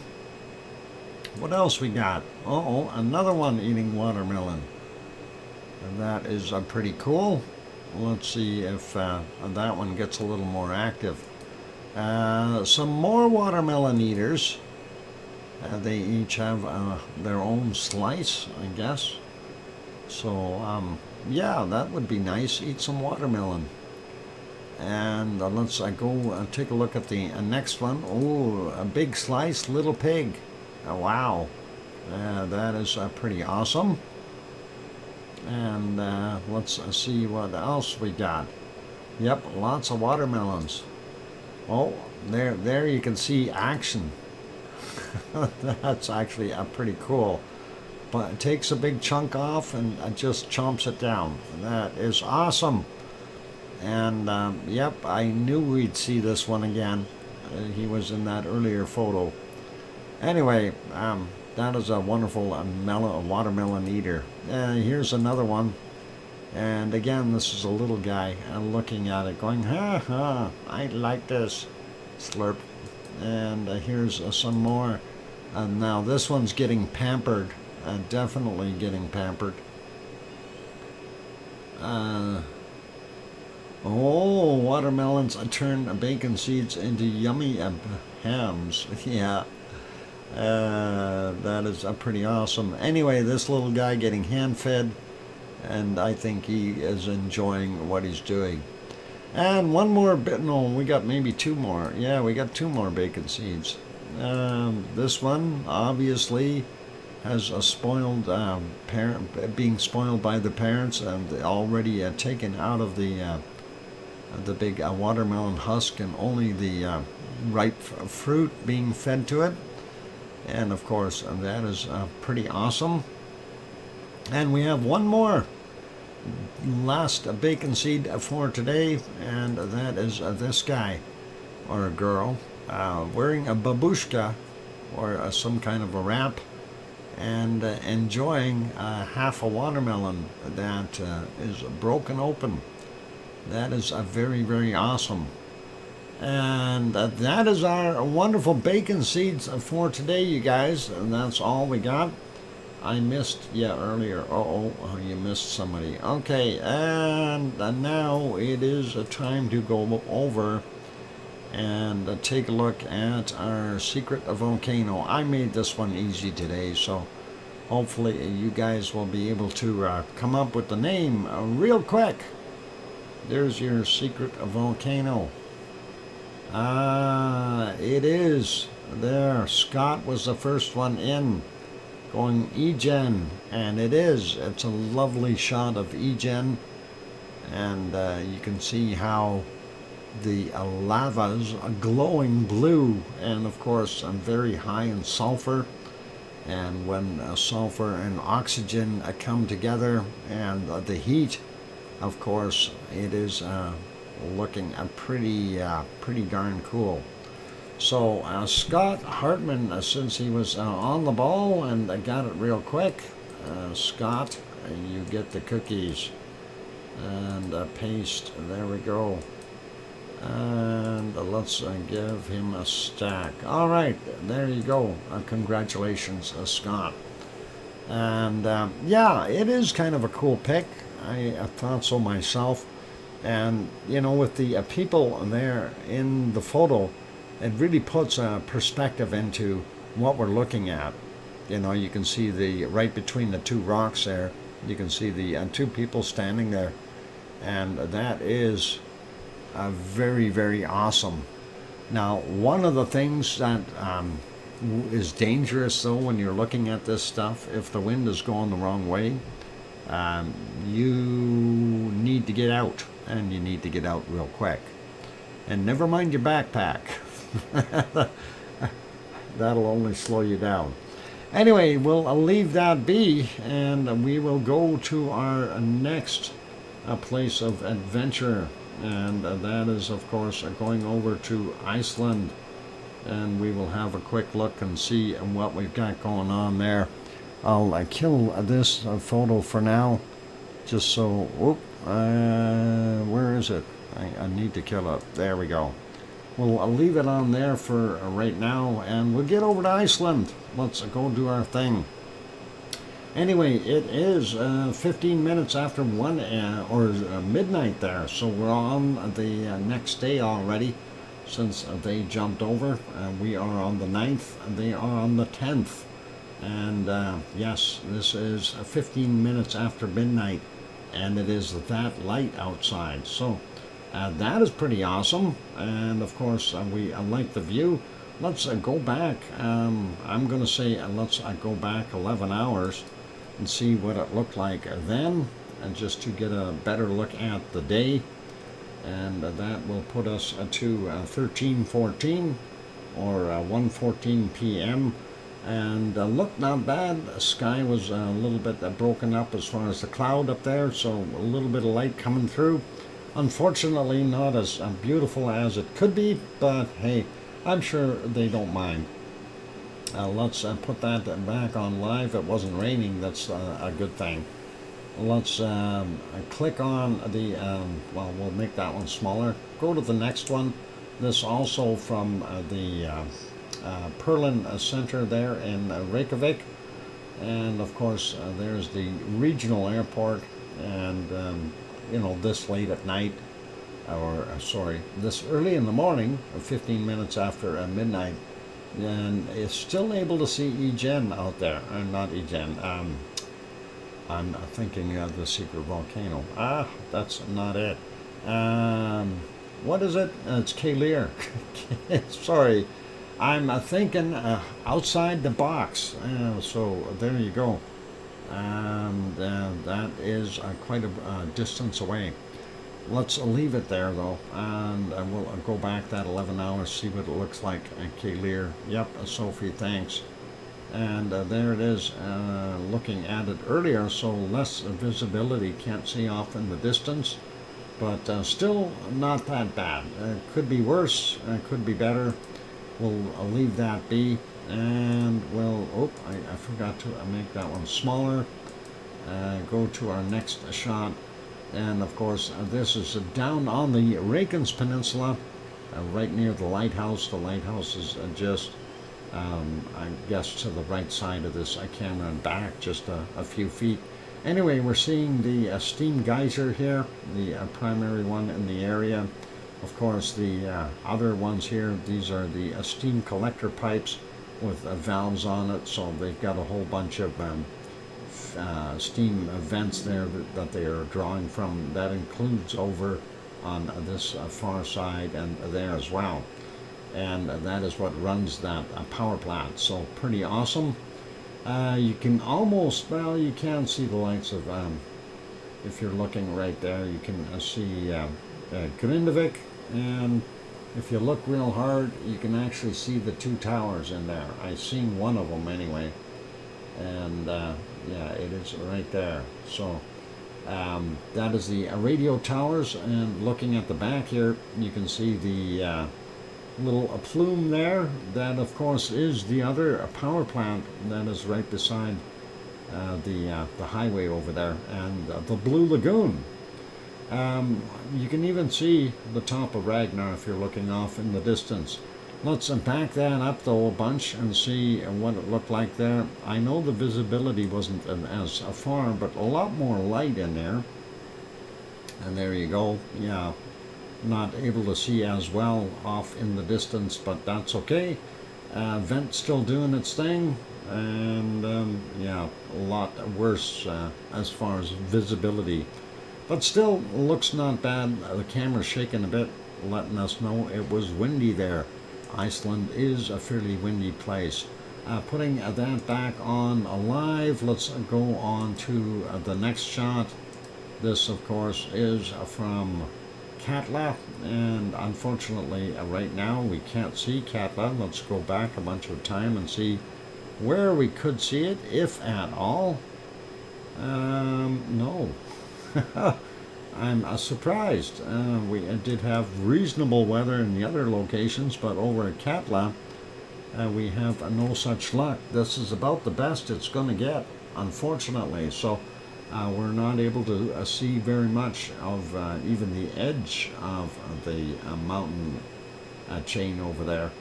[SPEAKER 1] What else we got? Oh, another one eating watermelon. That is pretty cool. Let's see if that one gets a little more active. Some more watermelon eaters. They each have their own slice, I guess. So, yeah, that would be nice. Eat some watermelon. And let's go take a look at the next one. Oh, a big slice, little pig. Wow. That is pretty awesome. And let's see what else we got. Yep, lots of watermelons. Oh, there you can see action. That's actually pretty cool. But it takes a big chunk off and just chomps it down. That is awesome. And yep, I knew we'd see this one again. He was in that earlier photo. Anyway, that is a wonderful watermelon eater. Here's another one. And again, this is a little guy looking at it going, ha ha, I like this. Slurp. And here's some more. Now this one's getting pampered. Definitely getting pampered. Oh, watermelons turn bacon seeds into yummy hams. Yeah. That is pretty awesome. Anyway, this little guy getting hand-fed, and I think he is enjoying what he's doing. And one more bit. No, we got maybe two more. Yeah, we got two more bacon seeds. This one obviously has a spoiled parent, being spoiled by the parents, and already taken out of the big watermelon husk, and only the ripe fruit being fed to it. And of course, that is pretty awesome. And we have one more last bacon seed for today, and that is this guy or a girl wearing a babushka or some kind of a wrap and enjoying half a watermelon that is broken open. That is very, very awesome. And that is our wonderful bacon seeds for today, you guys. And that's all we got. I missed, earlier. Oh, you missed somebody. Okay, and now it is a time to go over and take a look at our secret volcano. I made this one easy today, so hopefully you guys will be able to come up with the name real quick. There's your secret volcano. It is there. Scott was the first one in, going Egen, and it's a lovely shot of Egen, and you can see how the lava's glowing blue, and of course very high in sulfur. And when sulfur and oxygen come together, and the heat, of course, it is looking pretty darn cool. So Scott Hartman, since he was on the ball and got it real quick, Scott, you get the cookies and paste. There we go. And let's give him a stack. All right, there you go. Congratulations, Scott. And it is kind of a cool pick. I thought so myself. And with the people there in the photo, it really puts a perspective into what we're looking at. You can see right between the two rocks there, you can see the two people standing there, and that is very, very awesome. Now, one of the things that is dangerous, though, when you're looking at this stuff, if the wind is going the wrong way, you need to get out, and you need to get out real quick. And never mind your backpack. That'll only slow you down. Anyway, we'll leave that be, and we will go to our next place of adventure. And that is, of course, going over to Iceland. And we will have a quick look and see what we've got going on there. I'll kill this photo for now, just so, where is it? I need to kill it. There we go. I'll leave it on there for right now, and we'll get over to Iceland. Let's go do our thing. Anyway, it is 15 minutes after 1 or midnight there, so we're on the next day already, since they jumped over. We are on the 9th, and they are on the 10th. And yes, this is 15 minutes after midnight, and it is that light outside. So that is pretty awesome, and of course we like the view. Let's go back. I'm going to say let's go back 11 hours and see what it looked like then, and just to get a better look at the day. And that will put us to 13:14 or 1:14 p.m. And look, not bad. The sky was a little bit broken up as far as the cloud up there, so a little bit of light coming through. Unfortunately, not as beautiful as it could be, but hey, I'm sure they don't mind. Let's put that back on live. It wasn't raining. That's a good thing. Let's click on the, we'll make that one smaller. Go to the next one. This also from the Perlin Center there in Reykjavik. And of course, there's the regional airport. And, this late at night, or this early in the morning, 15 minutes after midnight, and it's still able to see Egen out there. Not Egen. I'm thinking of the secret volcano. That's not it. What is it? It's Kilauea. Sorry. I'm thinking outside the box. So there you go. And that is quite a distance away. let's leave it there though, and we'll go back that 11 hours, see what it looks like at Kilauea. Yep, Sophie, thanks. And there it is, looking at it earlier, so less visibility, can't see off in the distance, but still not that bad. Could be worse, could be better. We'll leave that be, and we'll, oh, I forgot to make that one smaller. Go to our next shot, and of course this is down on the Reykjanes Peninsula, right near the lighthouse. The lighthouse is just I guess to the right side of this camera and back just a few feet. Anyway, we're seeing the steam geyser here, the primary one in the area. Of course, the other ones here, these are the steam collector pipes with valves on it, so they've got a whole bunch of steam vents there that they are drawing from. That includes over on this far side and there as well. And that is what runs that power plant, so pretty awesome. You can almost, well, you can see the lights of, if you're looking right there, you can see Grindavik, and if you look real hard, you can actually see the two towers in there. I've seen one of them anyway, and yeah, it is right there. So that is the radio towers, and looking at the back here, you can see the little plume there. That of course is the other power plant that is right beside the highway over there, and the Blue Lagoon. You can even see the top of Ragnar if you're looking off in the distance. Let's back that up though a bunch and see what it looked like there. I know the visibility wasn't as far, but a lot more light in there. And there you go. Yeah, not able to see as well off in the distance, but that's okay. Vent still doing its thing, and yeah, a lot worse as far as visibility, but still looks not bad. The camera's shaking a bit, letting us know it was windy there. Iceland is a fairly windy place. Putting that back on alive, let's go on to the next shot. This of course is from Katla, and unfortunately right now we can't see Katla. Let's go back a bunch of time and see where we could see it, if at all. No. I'm surprised. We did have reasonable weather in the other locations, but over at Katla we have no such luck. This is about the best it's going to get, unfortunately. So we're not able to see very much of even the edge of the mountain chain over there.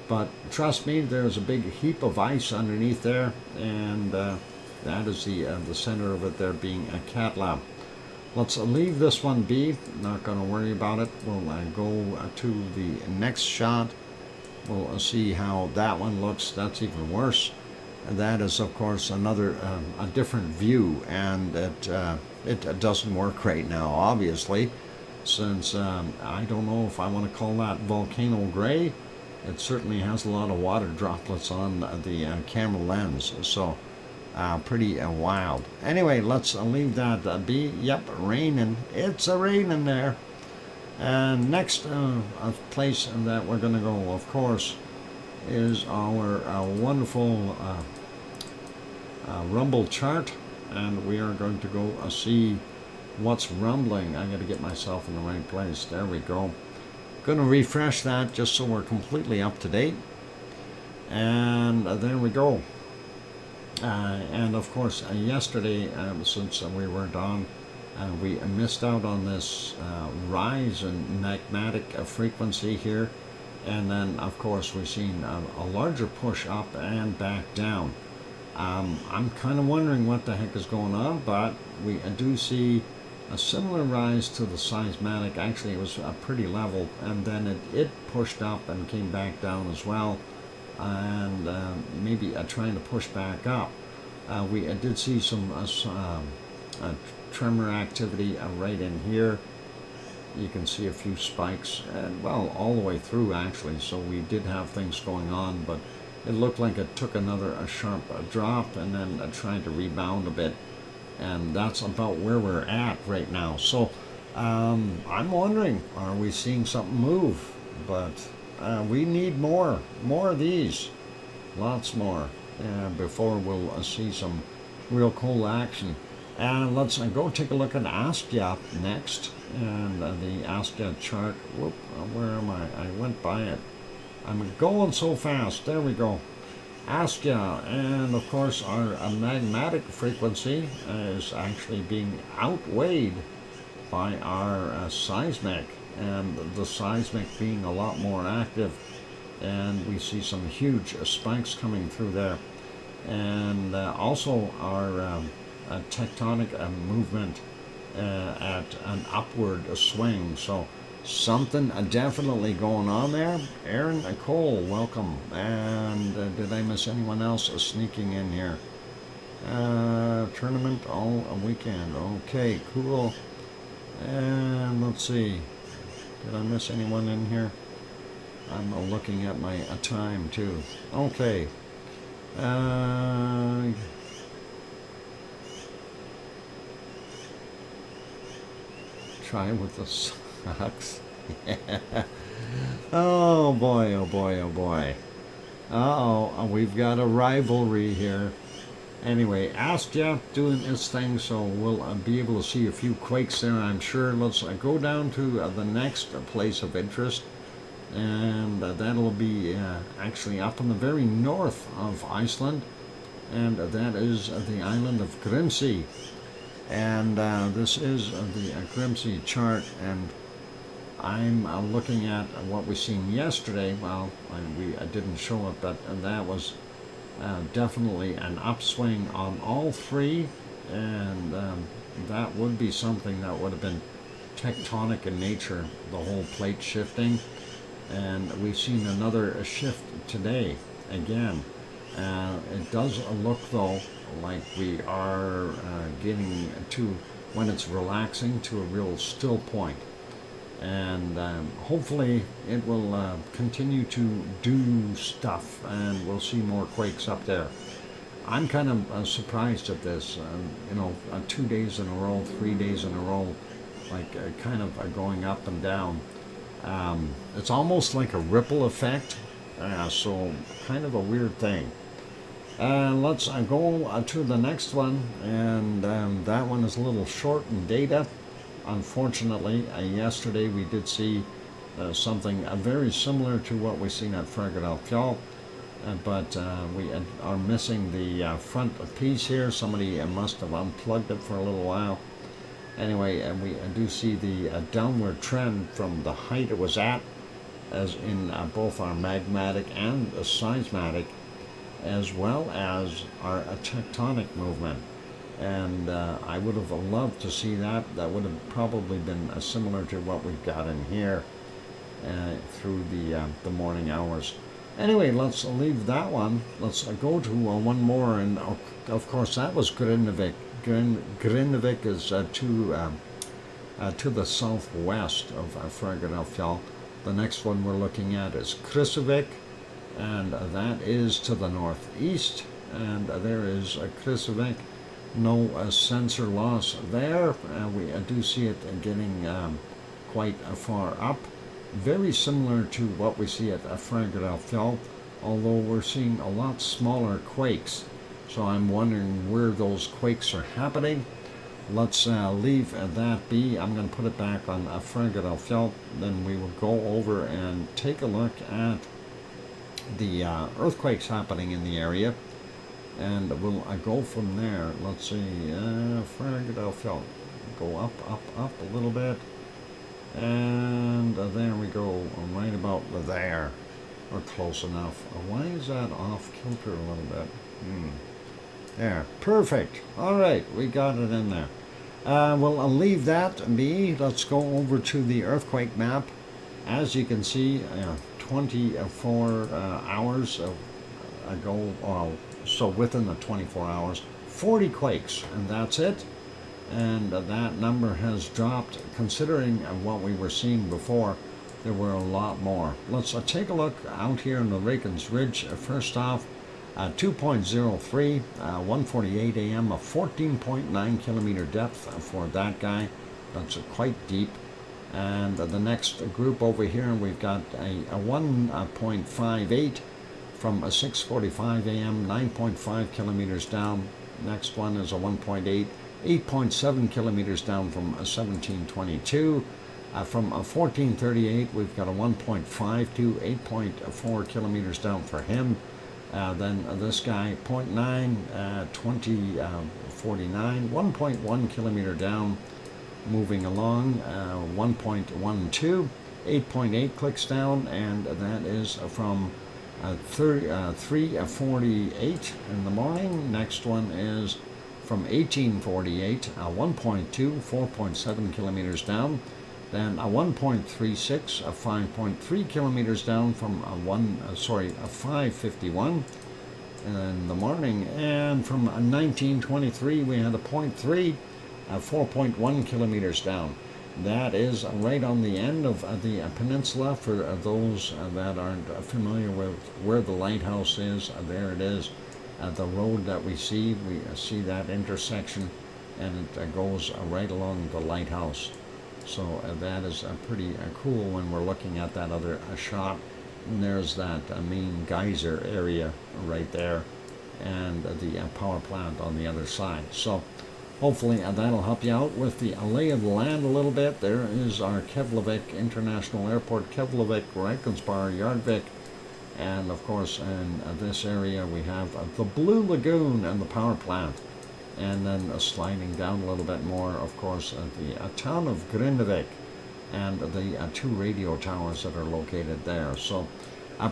[SPEAKER 1] But trust me, there's a big heap of ice underneath there, and that is the center of it there being a Katla. Let's leave this one be, not going to worry about it. We'll go to the next shot. We'll see how that one looks. That's even worse. And that is, of course, another a different view, and it doesn't work right now, obviously, since I don't know if I want to call that volcano gray. It certainly has a lot of water droplets on the camera lens, so pretty wild. Anyway, let's leave that be. Yep, raining. It's a raining there. And next place that we're going to go, of course, is our wonderful rumble chart, and we are going to go see what's rumbling. I got to get myself in the right place. There we go. Going to refresh that just so we're completely up to date, and there we go. And of course yesterday, since we weren't on, we missed out on this rise in magmatic frequency here, and then of course we've seen a larger push up and back down. I'm kind of wondering what the heck is going on, but we do see a similar rise to the seismic. Actually, it was pretty level, and then it pushed up and came back down as well, and maybe trying to push back up. We did see some tremor activity right in here. You can see a few spikes, and well, all the way through actually, so we did have things going on, but it looked like it took another sharp drop and then tried to rebound a bit, and that's about where we're at right now. So I'm wondering, are we seeing something move? But we need more of these, lots more, before we'll see some real cool action. And let's go take a look at ASCIA next, and the ASCIA chart. Whoop, where am I? I went by it. I'm going so fast. There we go. ASCIA, and of course our magmatic frequency is actually being outweighed by our seismic, and the seismic being a lot more active, and we see some huge spikes coming through there, and also our tectonic movement at an upward swing. So something definitely going on there. Aaron Cole, welcome. And did I miss anyone else sneaking in here? Tournament all weekend. Okay, cool. And let's see. Did I miss anyone in here? I'm looking at my time too. Okay. Try with the socks. Oh boy, oh boy, oh boy. Uh-oh, we've got a rivalry here. Anyway, ASCIA doing its thing, so we'll be able to see a few quakes there, I'm sure. Let's go down to the next place of interest, and that'll be actually up in the very north of Iceland, and that is the island of Grimsey. And this is the Grimsey chart, and I'm looking at what we seen yesterday. Well, we didn't show it, but that was definitely an upswing on all three, and that would be something that would have been tectonic in nature, the whole plate shifting. And we've seen another shift today again. It does look though like we are getting to, when it's relaxing, to a real still point, and hopefully it will continue to do stuff, and we'll see more quakes up there. I'm kind of surprised at this, 2 days in a row, 3 days in a row, like kind of going up and down. It's almost like a ripple effect, so kind of a weird thing. Let's go to the next one, and that one is a little short in data. Unfortunately, yesterday we did see something very similar to what we seen at Eruption, but we are missing the front piece here. Somebody must have unplugged it for a little while. Anyway, we do see the downward trend from the height it was at, as in both our magmatic and seismatic, as well as our tectonic movement. And I would have loved to see that. That would have probably been similar to what we've got in here through the morning hours. Anyway, let's leave that one. Let's go to one more, and of course that was Grindavik. Grindavik is to the southwest of Eruption. The next one we're looking at is Krusavik, and that is to the northeast, and there is Krusavik. No sensor loss there. We do see it getting quite far up, very similar to what we see at Eruption, although we're seeing a lot smaller quakes. So I'm wondering where those quakes are happening. Let's leave that be. I'm going to put it back on Eruption. Then we will go over and take a look at the earthquakes happening in the area, and we'll go from there. Let's see, Eruption. Go up a little bit, and there we go, right about there, or close enough. Why is that off kilter a little bit? There, perfect. All right, we got it in there. Well, I'll leave that be. Let's go over to the earthquake map. As you can see, 24 hours ago, so within the 24 hours, 40 quakes, and that's it. And that number has dropped, considering what we were seeing before. There were a lot more. Let's take a look out here in the Rakens Ridge. First off, 2.03, 1:48 a.m., a 14.9 kilometer depth for that guy. That's quite deep. And the next group over here, we've got a 1.58 from 6:45 a.m., 9.5 kilometers down. Next one is a 1.8, 8.7 kilometers down from 1722. From 1438, we've got a 1.52, 8.4 kilometers down for him. Then this guy, 0.9, 2049, 1.1 kilometer down. Moving along, 1.12, 8.8 clicks down, and that is from 3:48 in the morning. Next one is from 1848, 1.2, 4.7 kilometers down. Then a 1.36, 5.3 kilometers down from 5:51 in the morning. And from 1923, we had a 0.3. 4.1 kilometers down. That is right on the end of the peninsula. For those that aren't familiar with where the lighthouse is, there it is. The road that we see that intersection, and it goes right along the lighthouse. So that is pretty cool when we're looking at that other shot. And there's that main geyser area right there, and the power plant on the other side. So hopefully that'll help you out with the lay of the land a little bit. There is our Keflavik International Airport, Keflavik, Raikonsbar, Yarvik, and of course in this area we have the Blue Lagoon and the power plant. And then sliding down a little bit more, of course, the town of Grindavik and the 2 radio towers that are located there. So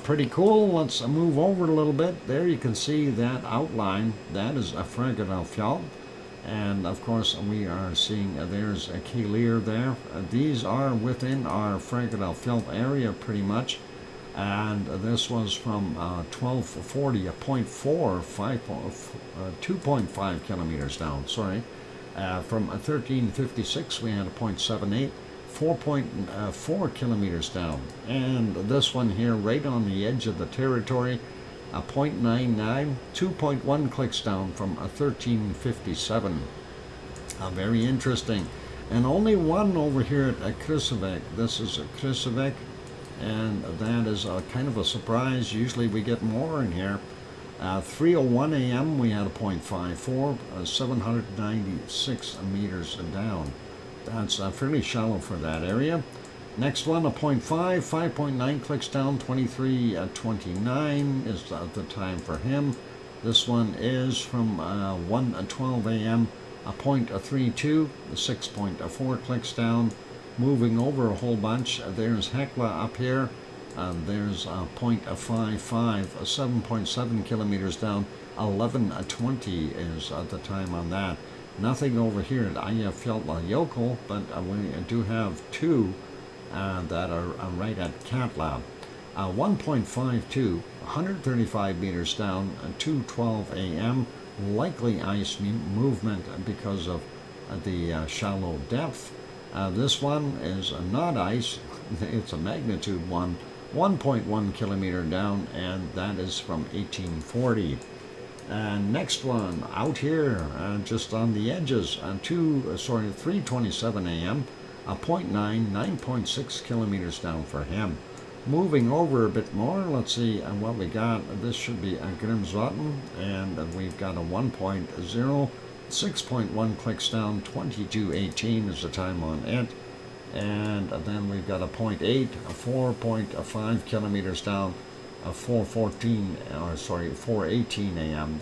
[SPEAKER 1] pretty cool. Let's move over a little bit. There you can see that outline. That is a Fregadalfjall. And of course we are seeing there's a Kilauea there. These are within our Fregadalfjall area pretty much. And this was from 1240, a 2.5 kilometers down, sorry. From 1356 we had a 0.78, 4.4 kilometers down. And this one here right on the edge of the territory, a 0.99, 2.1 clicks down from 1357. Very interesting. And only one over here at Krusavik. This is Krusavik, and that is kind of a surprise. Usually we get more in here. 3:01 a.m. we had a 0.54, 796 meters down. That's fairly shallow for that area. Next one, a 0.5, 5.9 clicks down, 23:29 is the time for him. This one is from 1:12 a.m., a 0.32, 6.4 clicks down. Moving over a whole bunch, there's Hekla up here. There's 0.55, 7.7 kilometers down, 11:20 is the time on that. Nothing over here at Eyjafjallajökull, but we do have 2 that are right at Katla. 1.52, 135 meters down, 2:12 a.m. Likely ice movement because of the shallow depth. This one is not ice, it's a magnitude 1, 1.1 kilometer down, and that is from 1840. And next one, out here, just on the edges, 3:27 a.m., a 0.9, 9.6 kilometers down for him. Moving over a bit more, let's see what we got. This should be a Grimsvatn, and we've got a 1.0, 6.1 clicks down, 22:18 is the time on it. And then we've got a 0.8, a 4.5 kilometers down, a 4:18 a.m.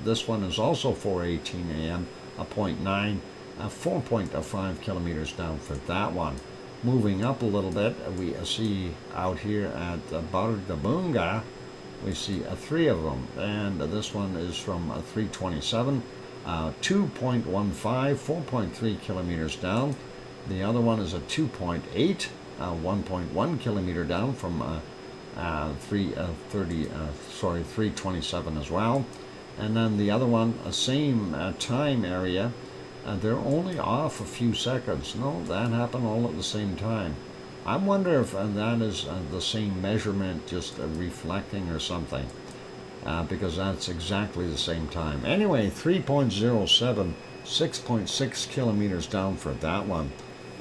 [SPEAKER 1] This one is also 4:18 a.m., a 0.9, 4.5 kilometers down for that one. Moving up a little bit, we see out here at Bardabunga, we see 3 of them, and this one is from 3:27, 2.15, 4.3 kilometers down. The other one is a 2.8, 1.1 kilometer down from 3:27 as well. And then the other one, same time area. They're only off a few seconds. No, that happened all at the same time. I wonder if that is the same measurement, just reflecting or something, because that's exactly the same time. Anyway, 3.07, 6.6 kilometers down for that one.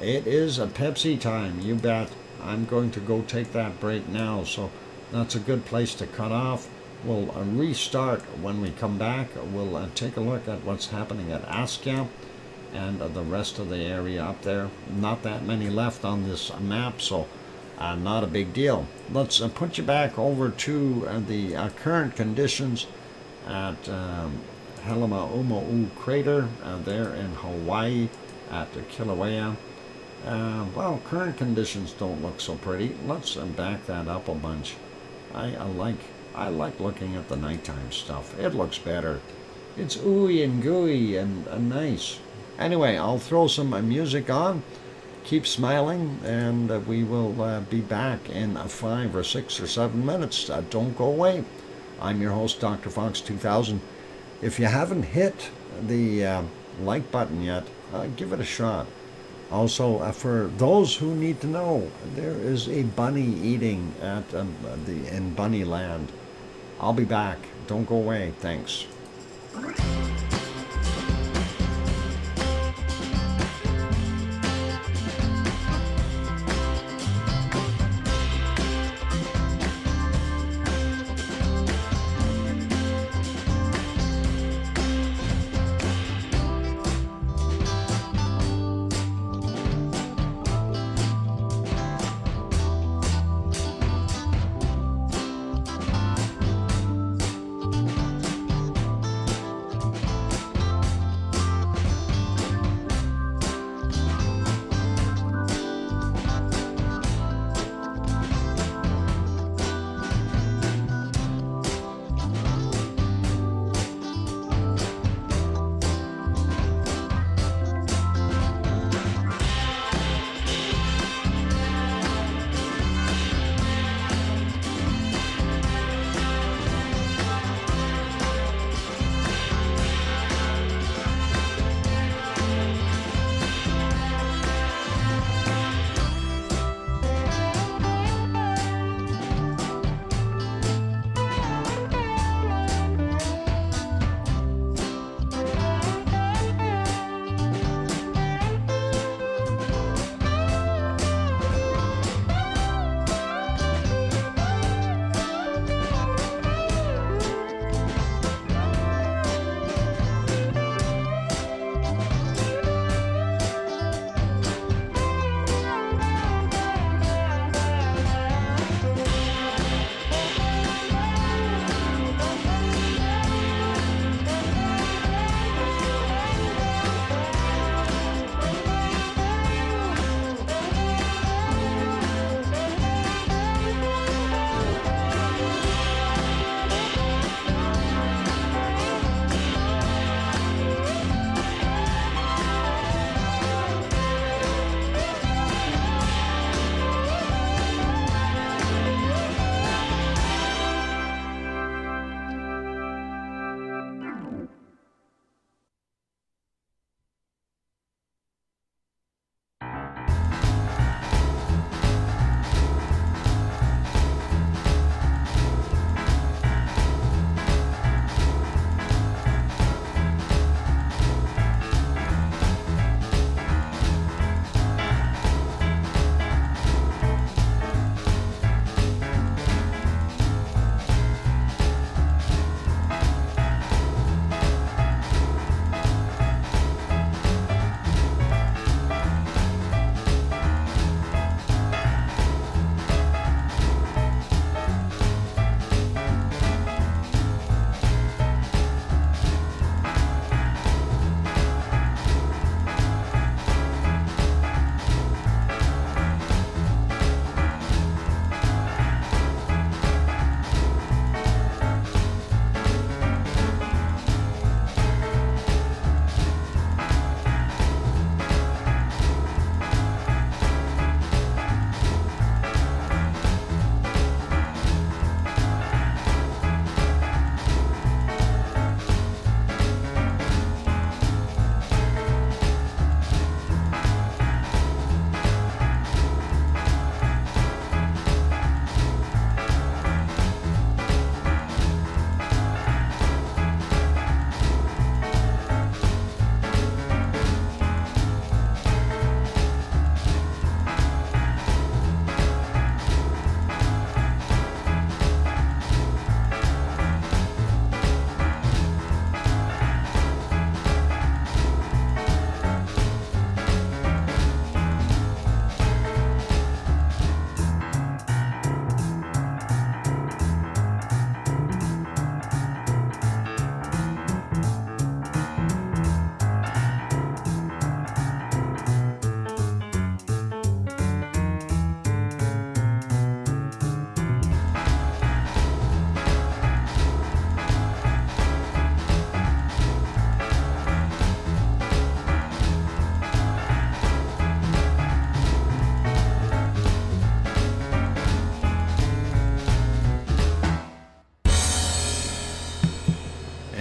[SPEAKER 1] It is a Pepsi time, you bet. I'm going to go take that break now, so that's a good place to cut off. We'll restart when we come back. We'll take a look at what's happening at Askia and the rest of the area up there. Not that many left on this map, so not a big deal. Let's put you back over to the current conditions at Halemaumau crater there in Hawaii at Kilauea. Well, current conditions don't look so pretty. Let's back that up a bunch. I like looking at the nighttime stuff. It looks better. It's ooey and gooey and nice. Anyway, I'll throw some music on. Keep smiling, and we will be back in 5 or 6 or 7 minutes. Don't go away. I'm your host, DrFox2000. If you haven't hit the like button yet, give it a shot. Also, for those who need to know, there is a bunny eating at in Bunny Land. I'll be back. Don't go away. Thanks.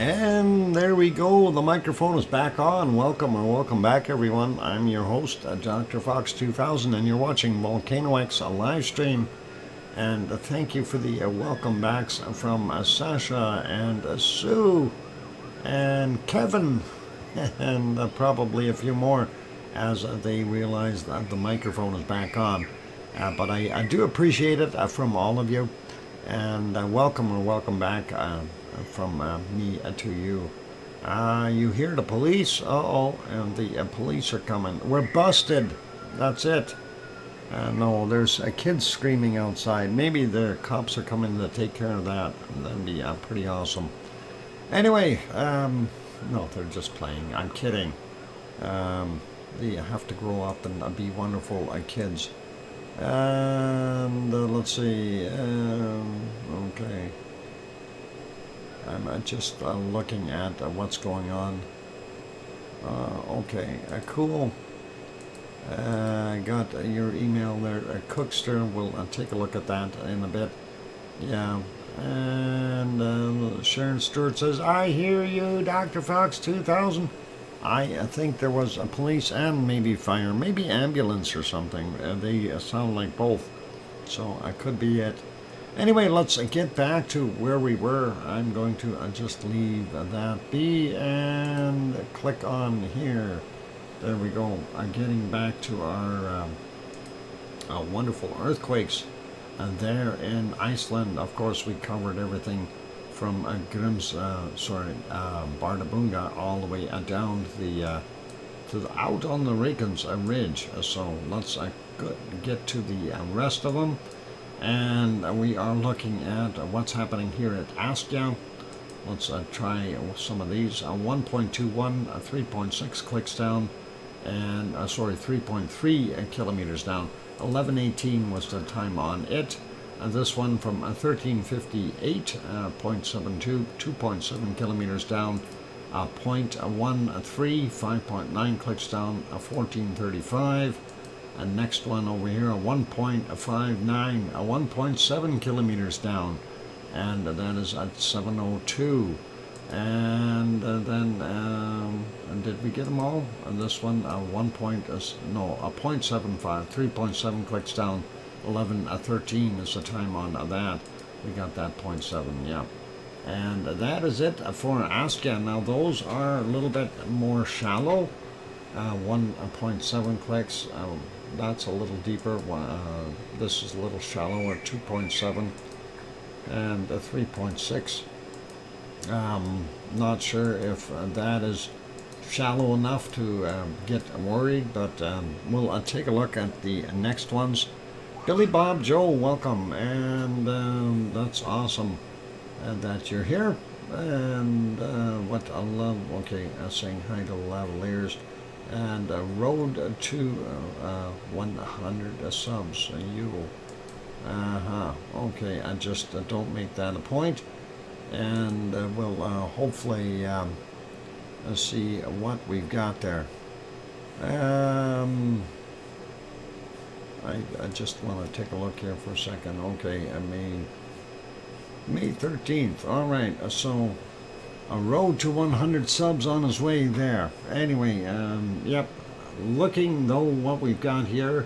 [SPEAKER 1] And there we go. The microphone is back on. Welcome or welcome back, everyone. I'm your host, DrFox2000, and you're watching VolcanoX, a live stream. And thank you for the welcome backs from Sasha and Sue and Kevin and probably a few more as they realize that the microphone is back on. But I do appreciate it from all of you. And welcome or welcome back from me to you. You hear the police? Uh-oh, and the police are coming. We're busted. That's it. No, there's kids screaming outside. Maybe the cops are coming to take care of that. That'd be pretty awesome. Anyway, no, they're just playing. I'm kidding. They have to grow up and be wonderful kids. And let's see. Okay. I'm just looking at what's going on. Okay, cool. I got your email there, Cookster. We'll take a look at that in a bit. Yeah. And Sharon Stewart says, I hear you, Dr. Fox 2000. I think there was a police and maybe fire, maybe ambulance or something. They sound like both. So I could be it. Anyway, let's get back to where we were. I'm going to just leave that be and click on here. There we go. I'm getting back to our wonderful earthquakes there in Iceland. Of course, we covered everything from Bardabunga all the way down to the out on the Reykjans Ridge. So let's get to the rest of them. And we are looking at what's happening here at Askja. Let's try some of these. 1.21, 3.6 clicks down, and 3.3 kilometers down. 11:18 was the time on it. This one from 1358, 0.72, 2.7 kilometers down. 0.13, 5.9 clicks down. 1435. And next one over here, 1.59, 1.7 kilometers down, and that is at 7:02. And then, did we get them all? And this one, 0.75, 3.7 clicks down, 11:13 is the time on that. We got that 0.7, yeah. And that is it for Askja. Now those are a little bit more shallow. 1.7 clicks. That's a little deeper. This is a little shallower, 2.7 and 3.6. Not sure if that is shallow enough to get worried, but we'll take a look at the next ones. Billy Bob Joe, welcome, and that's awesome that you're here. And what I love, okay, saying hi to Lavaliers. And road to 100 subs. Okay, I just don't make that a point. And we'll hopefully see what we've got there. I just want to take a look here for a second. Okay, May 13th. All right, so a road to 100 subs on his way there. Anyway, yep. Looking though what we've got here,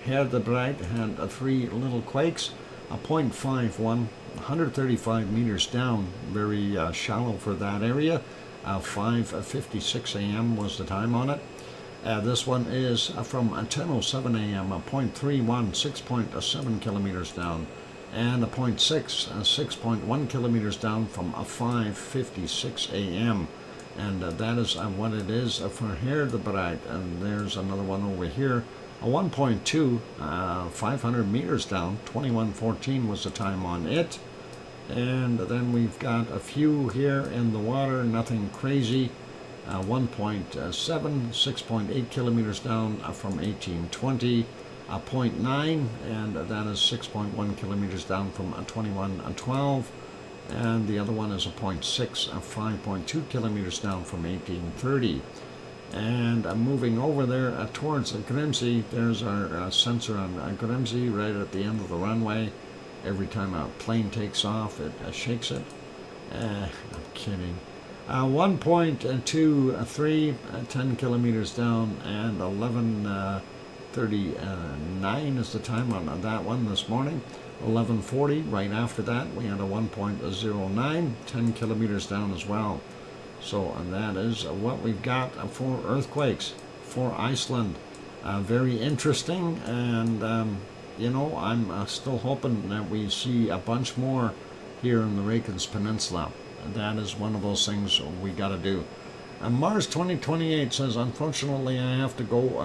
[SPEAKER 1] Herdebreit had 3 little quakes, a 0.51, 135 meters down, very shallow for that area. 5:56 a.m. was the time on it. This one is from 10:07 a.m. a 0.31, 6.7 kilometers down. And a 6.1 kilometers down from 5:56 a.m. And that is what it is for Herdebreit. And there's another one over here, a 1.2, 500 meters down, 21:14 was the time on it. And then we've got a few here in the water, nothing crazy. 1.7, 6.8 kilometers down from 1820. 0.9, and that is 6.1 kilometers down from 2112. And the other one is a 0.6, 5.2 kilometers down from 1830. And moving over there towards Grimsey, there's our sensor on Grimsey right at the end of the runway. Every time a plane takes off, it shakes it. I'm kidding. 1.23, 10 kilometers down, and 11:39 is the time on that one this morning. 11:40, right after that, we had a 1.09, 10 kilometers down as well. So that is what we've got for earthquakes for Iceland. Very interesting, and you know, I'm still hoping that we see a bunch more here in the Reykjanes Peninsula. That is one of those things we got to do. Mars 2028 says, unfortunately, I have to go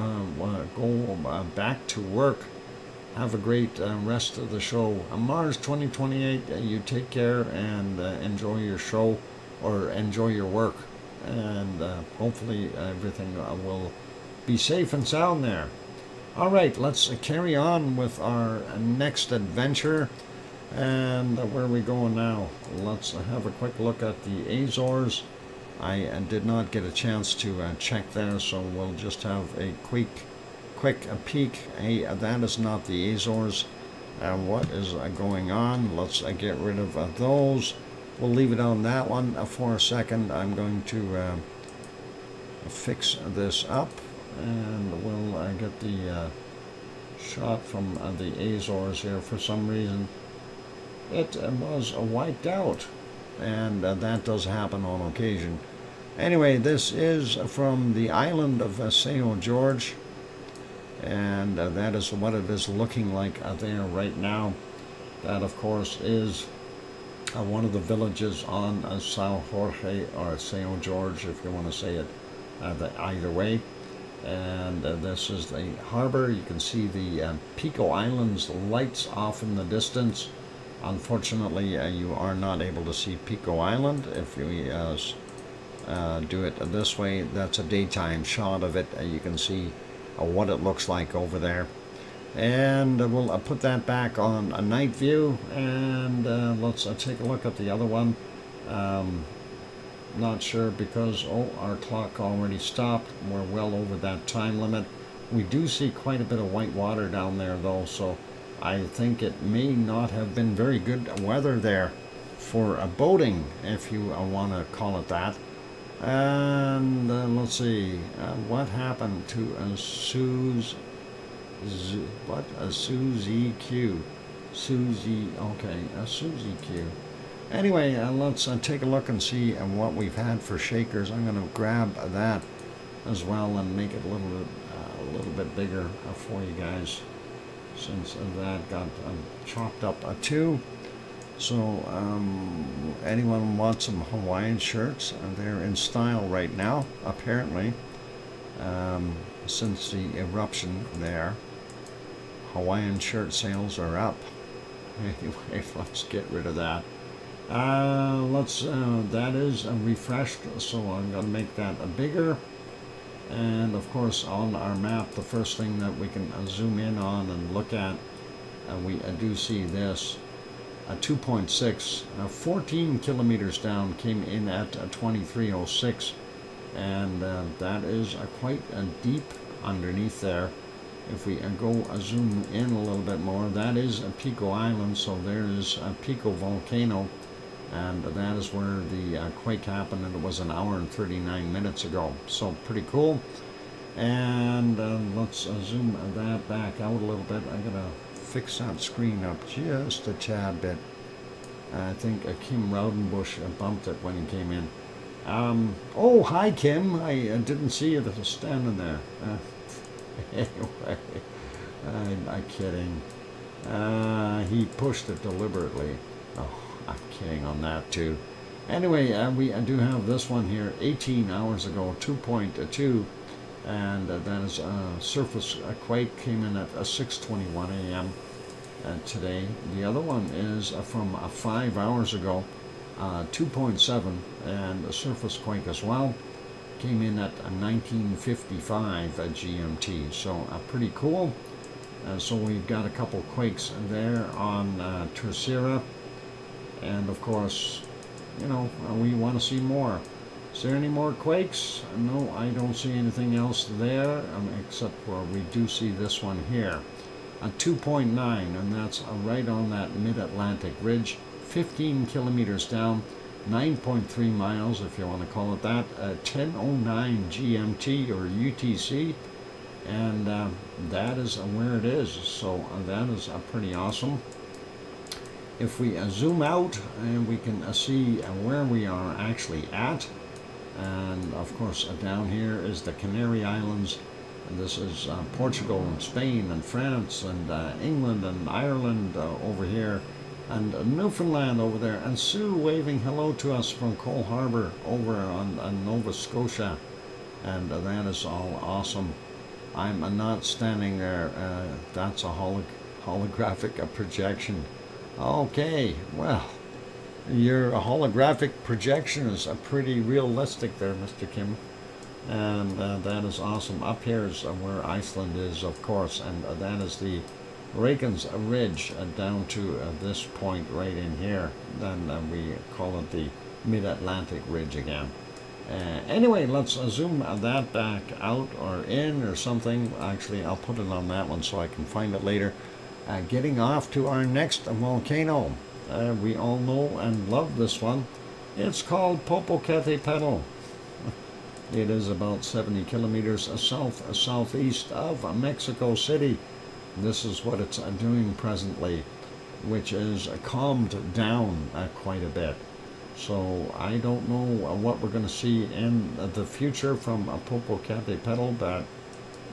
[SPEAKER 1] back to work. Have a great rest of the show. Mars 2028, you take care and enjoy your show, or enjoy your work, and hopefully everything will be safe and sound there. All right, let's carry on with our next adventure. And where are we going now? Let's have a quick look at the Azores. I did not get a chance to check there, so we'll just have a quick peek. Hey, that is not the Azores. What is going on? Let's get rid of those. We'll leave it on that one for a second. I'm going to fix this up, and we'll get the shot from the Azores here. For some reason it was wiped out, and that does happen on occasion. Anyway, this is from the island of St. George, and that is what it is looking like there right now. That, of course, is one of the villages on São Jorge, or St. George, if you want to say it either way. And this is the harbor. You can see the Pico Islands lights off in the distance. Unfortunately, you are not able to see Pico Island if you do it this way. That's a daytime shot of it. You can see what it looks like over there. And we'll put that back on a night view, and let's take a look at the other one. Not sure because, our clock already stopped. We're well over that time limit. We do see quite a bit of white water down there though, so I think it may not have been very good weather there for boating, if you want to call it that. And let's see, what happened to Susie Q? Susie Q. Anyway, let's take a look and see what we've had for shakers. I'm going to grab that as well and make it a little bit bigger for you guys, since that got chopped up too. So anyone wants some Hawaiian shirts? They're in style right now, apparently, since the eruption there. Hawaiian shirt sales are up. Anyway, let's get rid of that. That is refreshed, so I'm going to make that bigger. And of course, on our map, the first thing that we can zoom in on and look at, we do see this. 2.6, 14 kilometers down, came in at 2306, and that is quite deep underneath there. If we go zoom in a little bit more, that is Pico Island, so there is Pico Volcano, and that is where the quake happened, and it was an hour and 39 minutes ago, so pretty cool. And let's zoom that back out a little bit. I'm gonna fix that screen up just a tad bit. I think Kim Raudenbush bumped it when he came in. Oh, hi Kim, I didn't see you standing there. Anyway, I'm kidding. He pushed it deliberately. Oh, I'm kidding on that too. Anyway, we do have this one here, 18 hours ago, 2.2, and that is surface quake, came in at 6:21 a.m. Today. The other one is from 5 hours ago, 2.7, and a surface quake as well, came in at 1955 GMT, so pretty cool. So we've got a couple quakes there on Terceira, and of course, you know, we want to see more. Is there any more quakes? No, I don't see anything else there, except for we do see this one here, a 2.9, and that's right on that mid-Atlantic ridge, 15 kilometers down, 9.3 miles, if you want to call it that, 10:09 GMT or UTC, and that is where it is. So that is pretty awesome. If we zoom out, and we can see where we are actually at, and of course down here is the Canary Islands, and this is Portugal and Spain and France and England and Ireland over here, and Newfoundland over there, and Sue waving hello to us from Cole Harbour over on Nova Scotia, and that is all awesome. I'm not standing there, that's a holographic projection. Okay, well, your holographic projection is pretty realistic there, Mr. Kim, and that is awesome. Up here is where Iceland is, of course, and that is the Reykjanes Ridge down to this point right in here. Then we call it the Mid-Atlantic Ridge again. Anyway, let's zoom that back out or in or something. Actually, I'll put it on that one so I can find it later. Getting off to our next volcano. We all know and love this one. It's called Popocatépetl. It is about 70 kilometers southeast of Mexico City. This is what it's doing presently, which is calmed down quite a bit. So I don't know what we're going to see in the future from Popocatépetl, but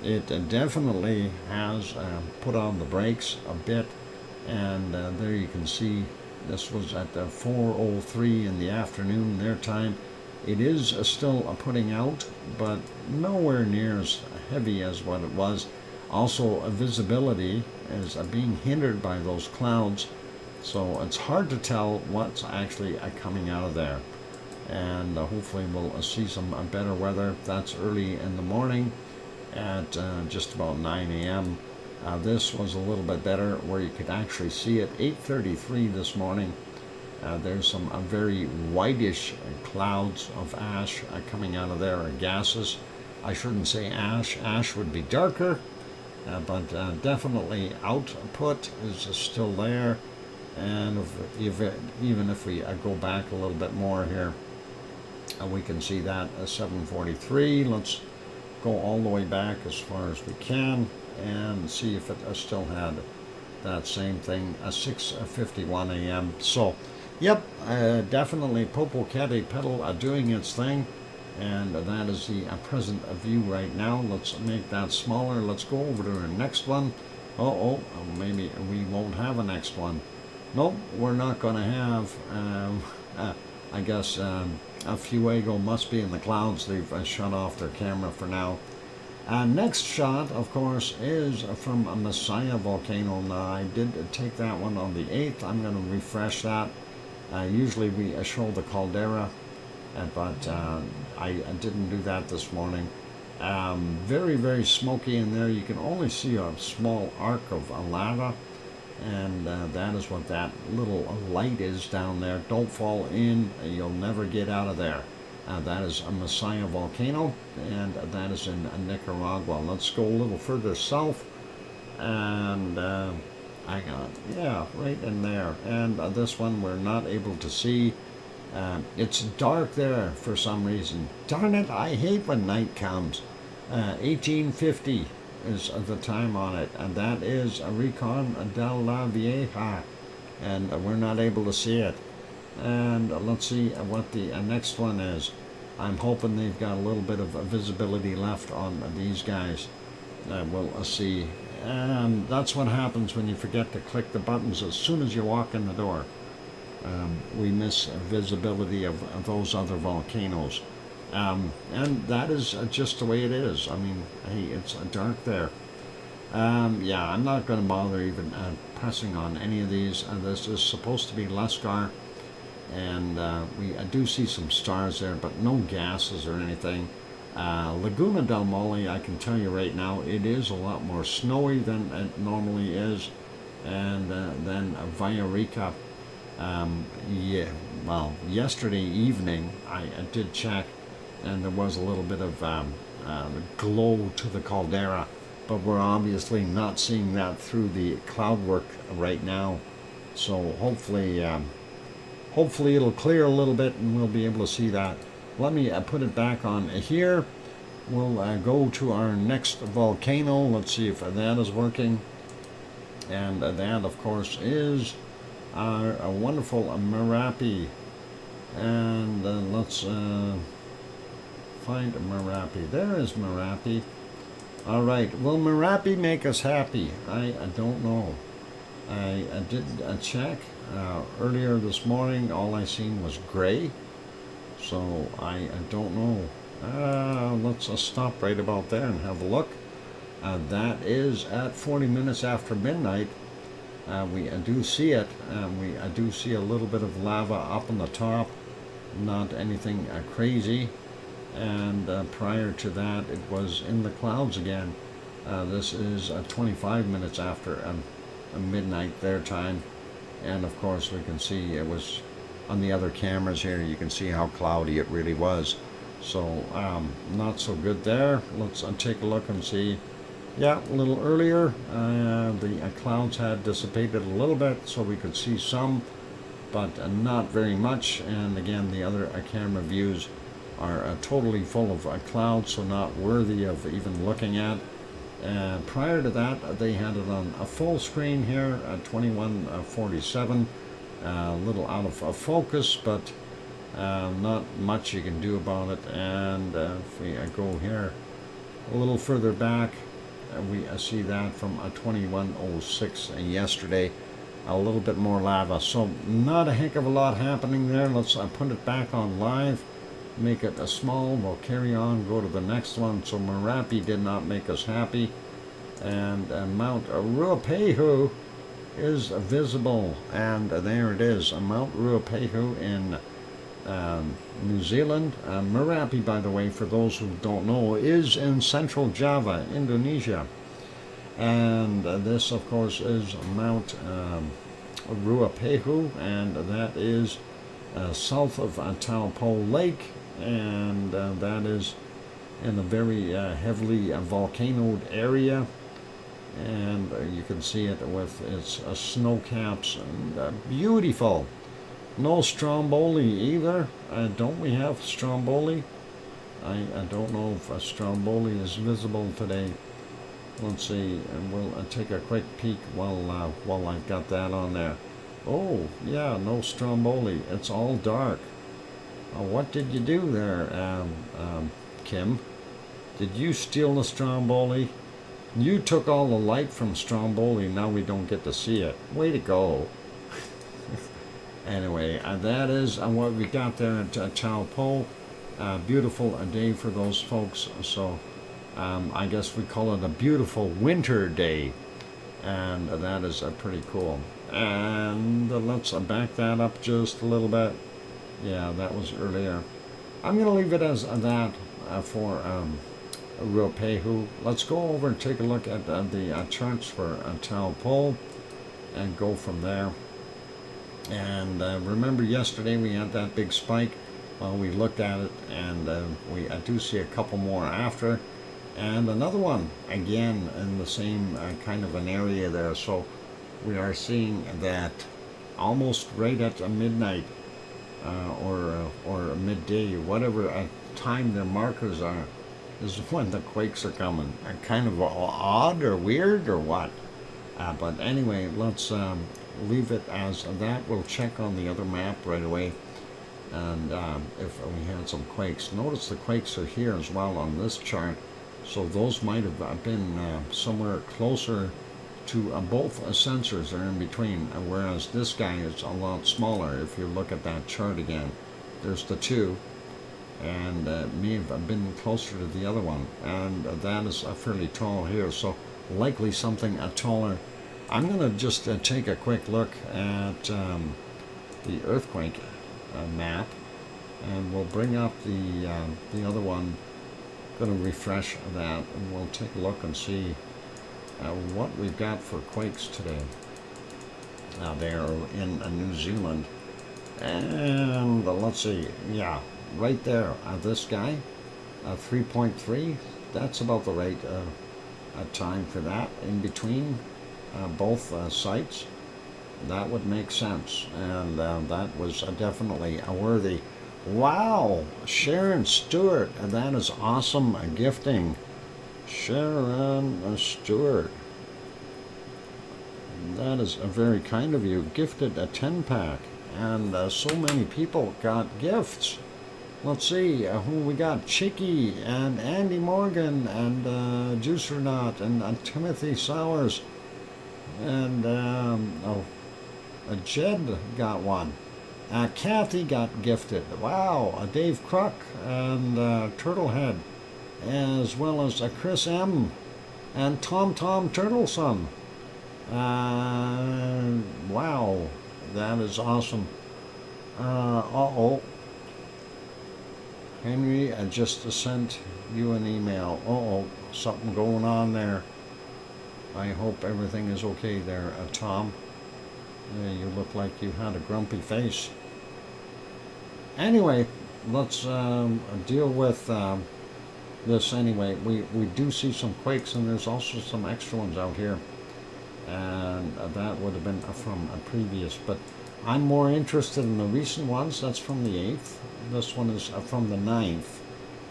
[SPEAKER 1] it definitely has put on the brakes a bit. And there you can see this was at 4:03 in the afternoon their time. It is still putting out, but nowhere near as heavy as what it was. Also, visibility is being hindered by those clouds, so it's hard to tell what's actually coming out of there. And hopefully we'll see some better weather. That's early in the morning at just about 9 a.m. This was a little bit better where you could actually see it. 8:33 this morning. There's some very whitish clouds of ash coming out of there, or gases. I shouldn't say ash. Ash would be darker. But definitely output is still there, and even if we go back a little bit more here, we can see that 7:43. Let's go all the way back as far as we can and see if it still had that same thing, 6:51 a.m. So, yep, definitely Popocatépetl doing its thing. And that is the present view right now. Let's make that smaller. Let's go over to our next one. Maybe we won't have a next one. Nope, we're not going to have. I guess Fuego must be in the clouds. They've shut off their camera for now. Next shot, of course, is from a Messiah volcano. Now, I did take that one on the 8th. I'm going to refresh that. Usually we show the caldera, but I didn't do that this morning. Very, very smoky in there. You can only see a small arc of lava, and that is what that little light is down there. Don't fall in. You'll never get out of there. That is a Messiah volcano, and that is in Nicaragua. Let's go a little further south, and yeah, right in there. And this one we're not able to see. It's dark there for some reason. Darn it, I hate when night comes. 1850 is the time on it, and that is a Rincon de la Vieja, and we're not able to see it. And let's see what the next one is. I'm hoping they've got a little bit of visibility left on these guys. We'll see. And that's what happens when you forget to click the buttons as soon as you walk in the door. We miss visibility of those other volcanoes. And that is just the way it is. I mean, hey, it's dark there. Yeah, I'm not going to bother even pressing on any of these. This is supposed to be Lascar, and we do see some stars there, but no gases or anything. Laguna del Mole, I can tell you right now, it is a lot more snowy than it normally is. And then Villarrica, yeah, well, yesterday evening I did check, and there was a little bit of glow to the caldera, but we're obviously not seeing that through the cloud work right now. So hopefully hopefully it'll clear a little bit and we'll be able to see that. Let me put it back on here. We'll go to our next volcano. Let's see if that is working. And that, of course, is our wonderful Merapi. And let's find Merapi. There is Merapi. All right. Will Merapi make us happy? I don't know. I did check earlier this morning. All I seen was gray. So I don't know. Let's stop right about there and have a look. That is at 40 minutes after midnight. We do see it. We do see a little bit of lava up on the top. Not anything crazy. And prior to that, it was in the clouds again. This is 25 minutes after midnight their time. And of course, we can see it was on the other cameras here. You can see how cloudy it really was. So not so good there. Let's take a look and see. Yeah, a little earlier the clouds had dissipated a little bit, so we could see some, but not very much. And again, the other camera views are totally full of clouds, so not worthy of even looking at. Prior to that, they had it on a full screen here at 2147. A little out of focus, but not much you can do about it. And if we go here a little further back, we see that from 2106 yesterday, a little bit more lava. So not a heck of a lot happening there. Let's put it back on live, make it small. We'll carry on, go to the next one. So Merapi did not make us happy. And Mount Ruapehu is visible, and there it is, Mount Ruapehu in New Zealand. Merapi, by the way, for those who don't know, is in central Java, Indonesia. And this, of course, is Mount Ruapehu, and that is south of Taupo Lake, and that is in a very heavily volcanoed area. And you can see it with its snow caps, and beautiful. No Stromboli either. Don't we have Stromboli? I don't know if Stromboli is visible today. Let's see, and we'll take a quick peek while I've got that on there. Oh, yeah, no Stromboli. It's all dark. What did you do there, Kim? Did you steal the Stromboli? You took all the light from Stromboli, now we don't get to see it. Way to go. Anyway, that is what we got there at Taupo. Beautiful day for those folks. So I guess we call it a beautiful winter day. And that is pretty cool. And let's back that up just a little bit. Yeah, that was earlier. I'm going to leave it as that for Ruapehu. Let's go over and take a look at the charts for Taupo and go from there. And remember yesterday we had that big spike. Well, we looked at it, and we do see a couple more after, and another one again in the same kind of an area there. So we are seeing that almost right at midnight or midday, whatever time their markers are, is when the quakes are coming. Kind of odd or weird or what? But anyway, let's leave it as that. We'll check on the other map right away, and if we had some quakes. Notice the quakes are here as well on this chart, so those might have been somewhere closer to both sensors are in between, whereas this guy is a lot smaller. If you look at that chart again, there's the two, and may have been closer to the other one, and that is fairly tall here, so likely something taller. I'm going to just take a quick look at the earthquake map, and we'll bring up the other one. Going to refresh that, and we'll take a look and see what we've got for quakes today. They are in New Zealand, and let's see, yeah, right there, this guy, 3.3, that's about the right time for that, in between both sites. That would make sense, and that was definitely a worthy. Wow, Sharon Stewart, that is awesome gifting. Sharon Stewart, that is very kind of you. Gifted a 10-pack, and so many people got gifts. Let's see who we got. Chicky and Andy Morgan and Juicer Knot and Timothy Sowers and Jed got one. Kathy got gifted. Wow, Dave Kruk and Turtlehead, as well as Chris M and Tom Turtleson. Wow, that is awesome. Uh-oh. Henry, I just sent you an email. Uh-oh, something going on there. I hope everything is okay there, Tom. You look like you had a grumpy face. Anyway, let's deal with this anyway. We do see some quakes, and there's also some extra ones out here. And that would have been from a previous, but I'm more interested in the recent ones. That's from the 8th. This one is from the 9th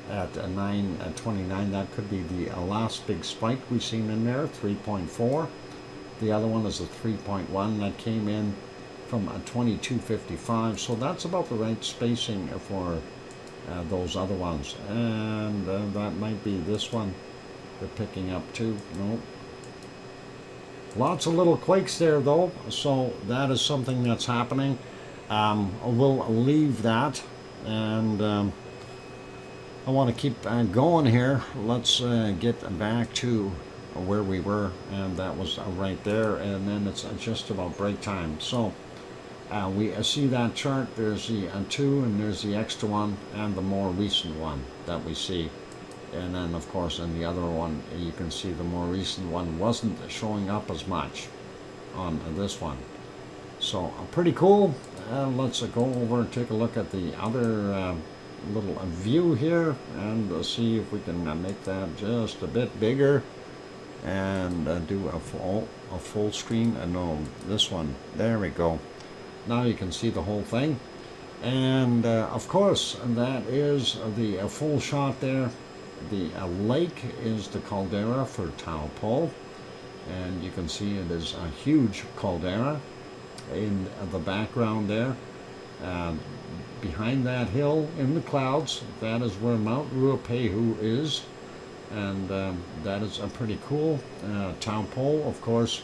[SPEAKER 1] at 9:29. That could be the last big spike we've seen in there, 3.4. The other one is a 3.1 that came in from 22:55. So that's about the right spacing for those other ones. And that might be this one they're picking up too. No. Lots of little quakes there though, so that is something that's happening. We'll leave that, and I want to keep going here. Let's get back to where we were, and that was right there, and then it's just about break time. So we see that chart. There's the 2, and there's the extra one, and the more recent one that we see. And then, of course, in the other one, you can see the more recent one wasn't showing up as much on this one. So, pretty cool. Let's go over and take a look at the other little view here and see if we can make that just a bit bigger and do a full screen. No, this one. There we go. Now you can see the whole thing. And, of course, that is the full shot there. The lake is the caldera for Taupo, and you can see it is a huge caldera in the background there. Behind that hill in the clouds, that is where Mount Ruapehu is, and that is pretty cool. Taupo, of course,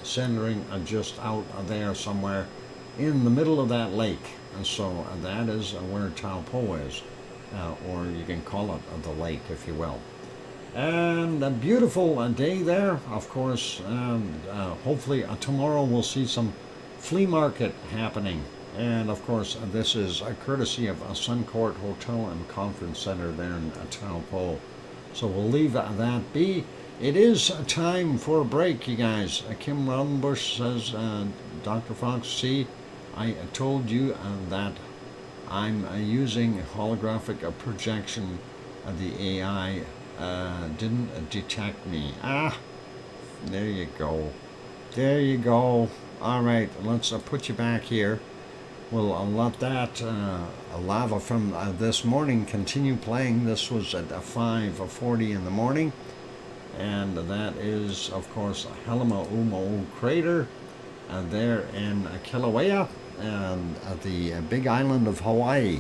[SPEAKER 1] centering just out there somewhere in the middle of that lake, and so that is where Taupo is. Or you can call it the lake, if you will. And a beautiful day there, of course. Hopefully tomorrow we'll see some flea market happening. And of course, this is a courtesy of Suncourt Hotel and Conference Center there in Taupo. So we'll leave that be. It is time for a break, you guys. Kim Rodenbush says, Dr. Fox, see, I told you that I'm using holographic projection. The AI didn't detect me. There you go. There you go. All right, let's put you back here. We'll let that lava from this morning continue playing. This was at 5:40 in the morning. And that is, of course, Helima Umo crater there in Kilauea, and the big island of Hawaii.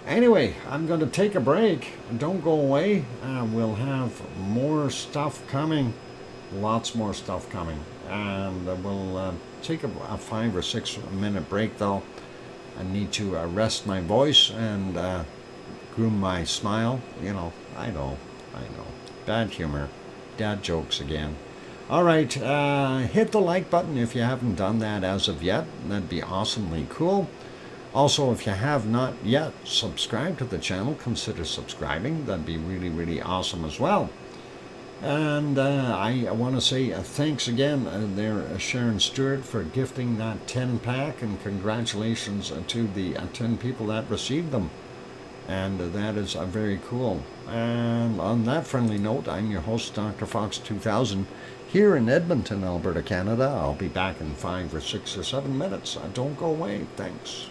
[SPEAKER 1] Anyway, I'm going to take a break. Don't go away. We'll have more stuff coming. Lots more stuff coming. And we'll take a 5 or 6 minute break though. I need to rest my voice and groom my smile. You know, I know. Bad humor. Dad jokes again. Alright, hit the like button if you haven't done that as of yet. That'd be awesomely cool. Also, if you have not yet subscribed to the channel, consider subscribing. That'd be really, really awesome as well. And I want to say thanks again there, Sharon Stewart, for gifting that 10-pack, and congratulations to the 10 people that received them. And that is very cool. And on that friendly note, I'm your host, DrFox2000. here in Edmonton, Alberta, Canada. I'll be back in 5 or 6 or 7 minutes. Don't go away. Thanks.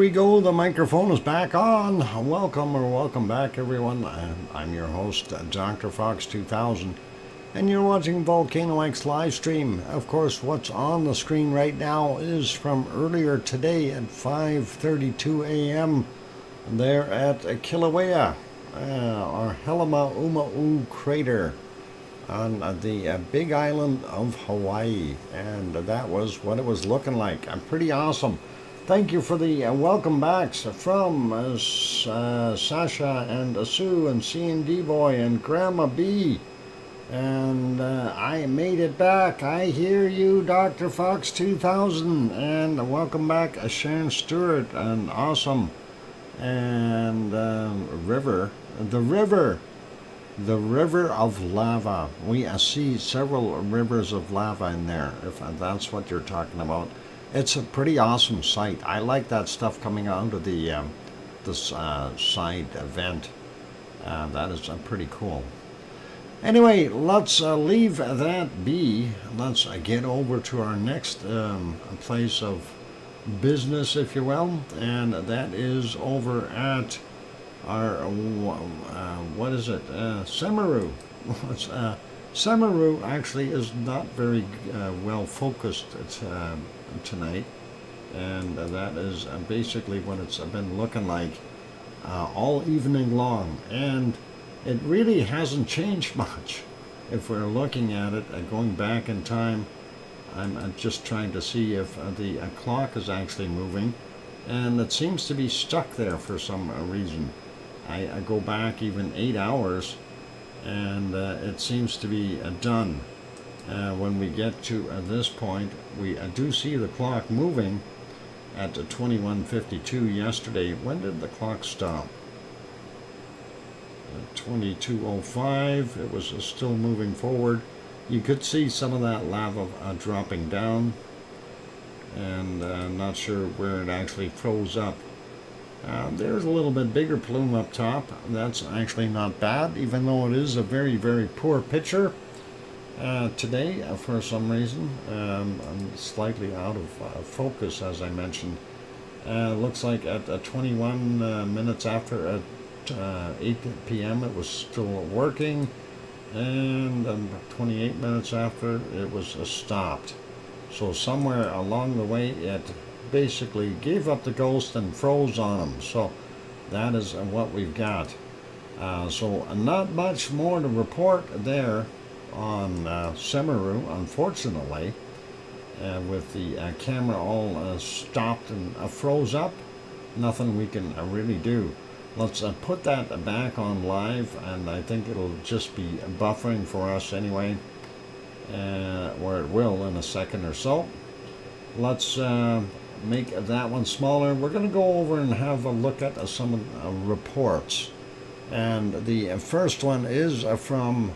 [SPEAKER 1] we go. The microphone is back on. Welcome back, everyone. I'm your host, DrFox2000, and you're watching VolcanoX live stream. Of course, what's on the screen right now is from earlier today at 5:32 a.m. there at Kilauea, or Helema crater on the big island of Hawaii, and that was what it was looking like. Pretty awesome. Thank you for the welcome backs from Sasha and Sue and C&D Boy and Grandma B. And I made it back. I hear you, Dr. Fox 2000. And welcome back, Sharon Stewart. And awesome. And River. The river of lava. We see several rivers of lava in there, if that's what you're talking about. It's a pretty awesome sight. I like that stuff coming out of the side vent. That is pretty cool. Anyway, let's leave that be. Let's get over to our next place of business, if you will, and that is over at our what is it? Semeru. Semeru actually is not very well focused tonight, and that is basically what it's been looking like all evening long, and it really hasn't changed much. If we're looking at it going back in time, I'm just trying to see if the clock is actually moving, and it seems to be stuck there for some reason. I go back even 8 hours, and it seems to be done. When we get to this point, we do see the clock moving at 21:52 yesterday. When did the clock stop? 22:05. It was still moving forward. You could see some of that lava dropping down, and I'm not sure where it actually froze up. There's a little bit bigger plume up top. That's actually not bad, even though it is a very, very poor picture. Today, for some reason, I'm slightly out of focus, as I mentioned. Looks like at 21 minutes after 8 p.m. it was still working, and 28 minutes after it was stopped. So somewhere along the way it basically gave up the ghost and froze on them. So that is what we've got. So not much more to report there on Semeru, unfortunately, with the camera all stopped and froze up. Nothing we can really do. Let's put that back on live, and I think it'll just be buffering for us anyway, or it will in a second or so. Let's make that one smaller. We're going to go over and have a look at some reports, and the first one is from,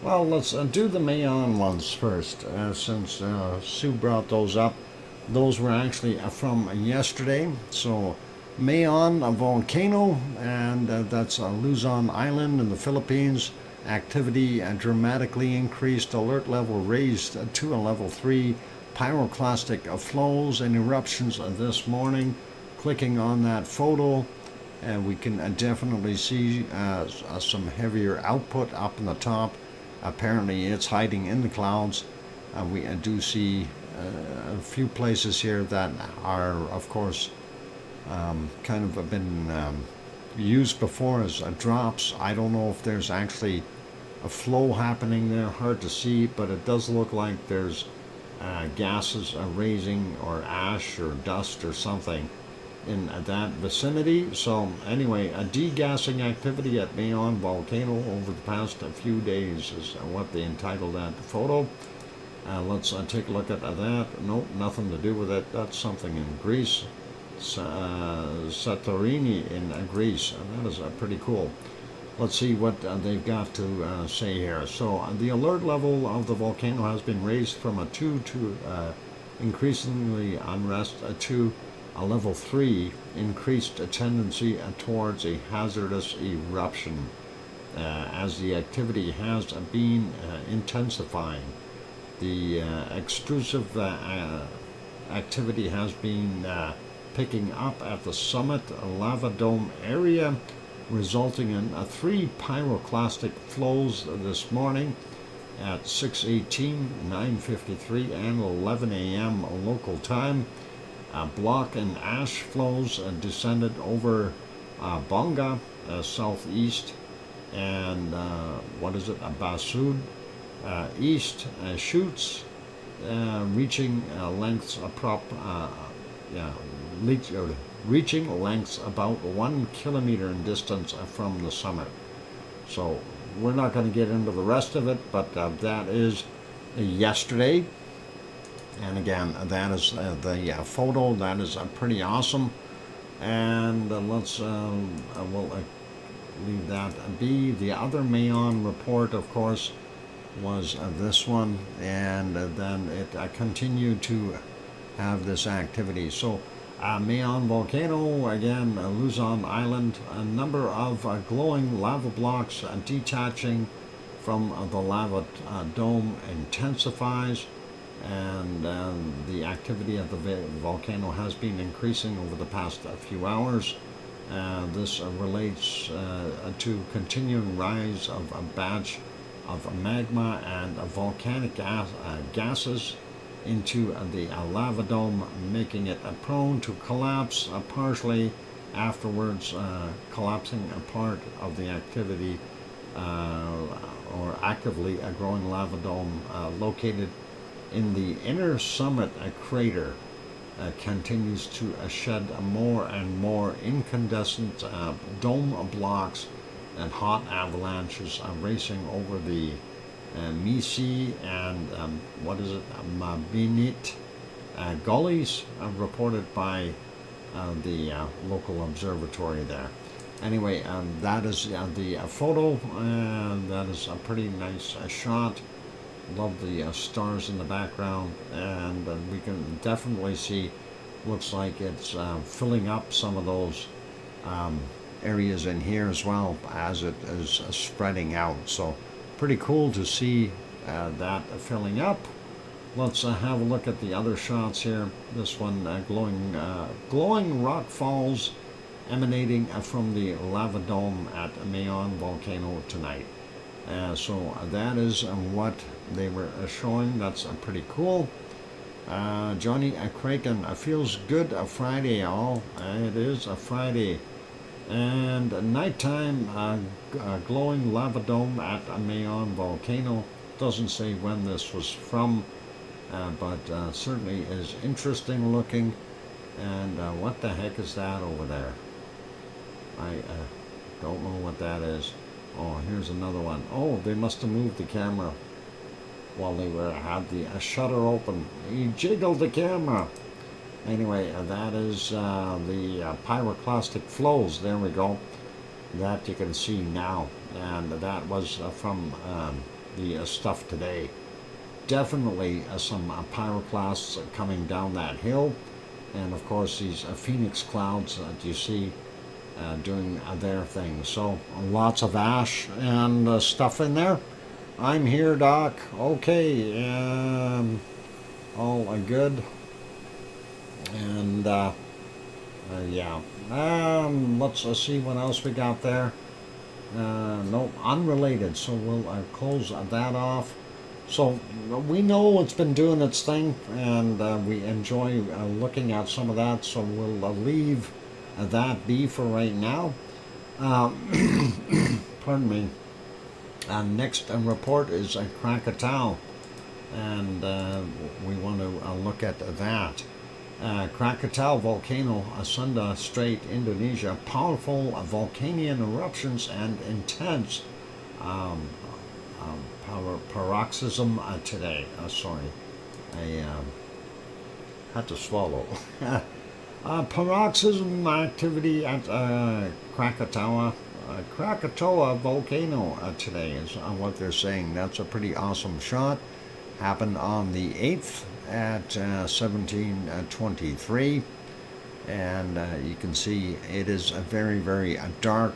[SPEAKER 1] well, let's do the Mayon ones first, since Sue brought those up. Those were actually from yesterday. So Mayon, a volcano, and that's Luzon Island in the Philippines. Activity dramatically increased, alert level raised to a level 3. Pyroclastic flows and eruptions this morning. Clicking on that photo, and we can definitely see some heavier output up in the top. Apparently it's hiding in the clouds. We do see a few places here that are, of course, kind of been used before as drops. I don't know if there's actually a flow happening there, hard to see, but it does look like there's gases raising, or ash or dust or something in that vicinity. So anyway, a degassing activity at Mayon volcano over the past few days is what they entitled that photo. Let's take a look at that. Nope, nothing to do with it. That's something in Greece. Santorini in Greece. And that is pretty cool. Let's see what they've got to say here. So the alert level of the volcano has been raised from a 2 to increasingly unrest to a level 3, increased tendency towards a hazardous eruption, as the activity has been intensifying. The extrusive activity has been picking up at the summit lava dome area, resulting in 3 pyroclastic flows this morning at 6:18, 9:53, and 11 a.m. local time. Block and ash flows descended over Bonga, southeast, and Basud, east shoots, reaching reaching lengths about 1 kilometer in distance from the summit. So we're not going to get into the rest of it, but that is yesterday. And again, that is the photo. That is pretty awesome. And we'll leave that be. The other Mayon report, of course, was this one, and then it continued to have this activity. So Mayon volcano, again, Luzon Island, a number of glowing lava blocks detaching from the lava dome intensifies, and the activity of the volcano has been increasing over the past few hours. This relates to continuing rise of a batch of magma and volcanic gases into the lava dome, making it prone to collapse partially afterwards, collapsing a part of the activity or actively growing lava dome located in the inner summit. Crater continues to shed more and more incandescent dome blocks, and hot avalanches racing over the Misi and Mabinit gullies, reported by the local observatory there. Anyway, that is the photo, and that is a pretty nice shot. Love the stars in the background, and we can definitely see, looks like it's filling up some of those areas in here as well as it is spreading out. So pretty cool to see that filling up. Let's have a look at the other shots here. This one, glowing rock falls emanating from the lava dome at Mayon volcano tonight. So that is what they were showing. That's pretty cool. Johnny Kraken, feels good Friday, all. It is a Friday. And nighttime, glowing lava dome at Mayon volcano. Doesn't say when this was from, but certainly is interesting looking. And what the heck is that over there? I don't know what that is. Oh, here's another one. Oh, they must have moved the camera while they had the shutter open. He jiggled the camera. Anyway, that is the pyroclastic flows. There we go. That you can see now. And that was from the stuff today. Definitely some pyroclasts coming down that hill. And of course, these phoenix clouds that you see doing their thing. So lots of ash and stuff in there. I'm here, Doc. Okay, all good. And yeah, let's see what else we got there. No, unrelated. So we'll close that off. So we know it's been doing its thing, and we enjoy looking at some of that. So we'll leave that be for right now. Pardon me. Next report is Krakatau, and we want to look at that. Krakatau volcano, Sunda Strait, Indonesia. Powerful volcanic eruptions and intense paroxysm today. Sorry, I had to swallow. Paroxysm activity at Krakatoa volcano today is what they're saying. That's a pretty awesome shot. Happened on the 8th at 17:23, and you can see it is a very, very dark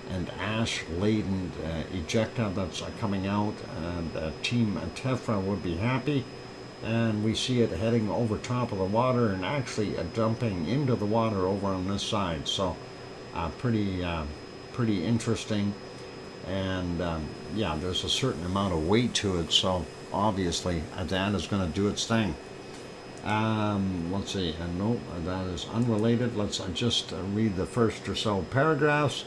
[SPEAKER 1] and ash-laden ejecta that's coming out, and Team Tefra would be happy. and we see it heading over top of the water and actually dumping into the water over on this side. So pretty interesting. And yeah, there's a certain amount of weight to it, so obviously that is going to do its thing. Let's see, no, that is unrelated. Let's just read the first or so paragraphs.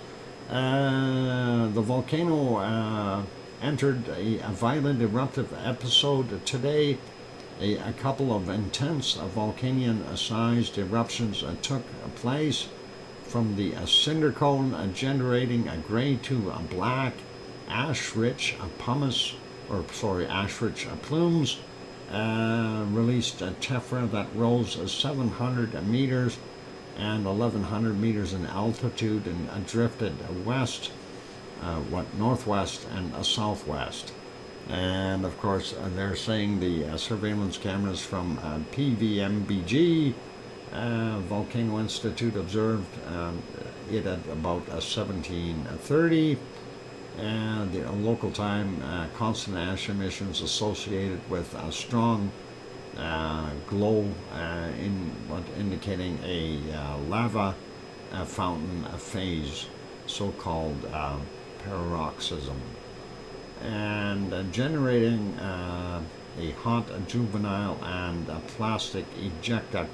[SPEAKER 1] The volcano entered a violent eruptive episode today. A couple of intense volcanic-sized eruptions took place from the cinder cone, generating a gray to a black ash-rich pumice, ash-rich plumes. Released a tephra that rose 700 meters and 1,100 meters in altitude and drifted west, northwest and southwest. And of course, they're saying the surveillance cameras from PVMBG, Volcano Institute, observed it at about 1730. And the local time, constant ash emissions associated with a strong glow, indicating a lava fountain phase, so-called paroxysm, and generating a hot juvenile and plastic ejecta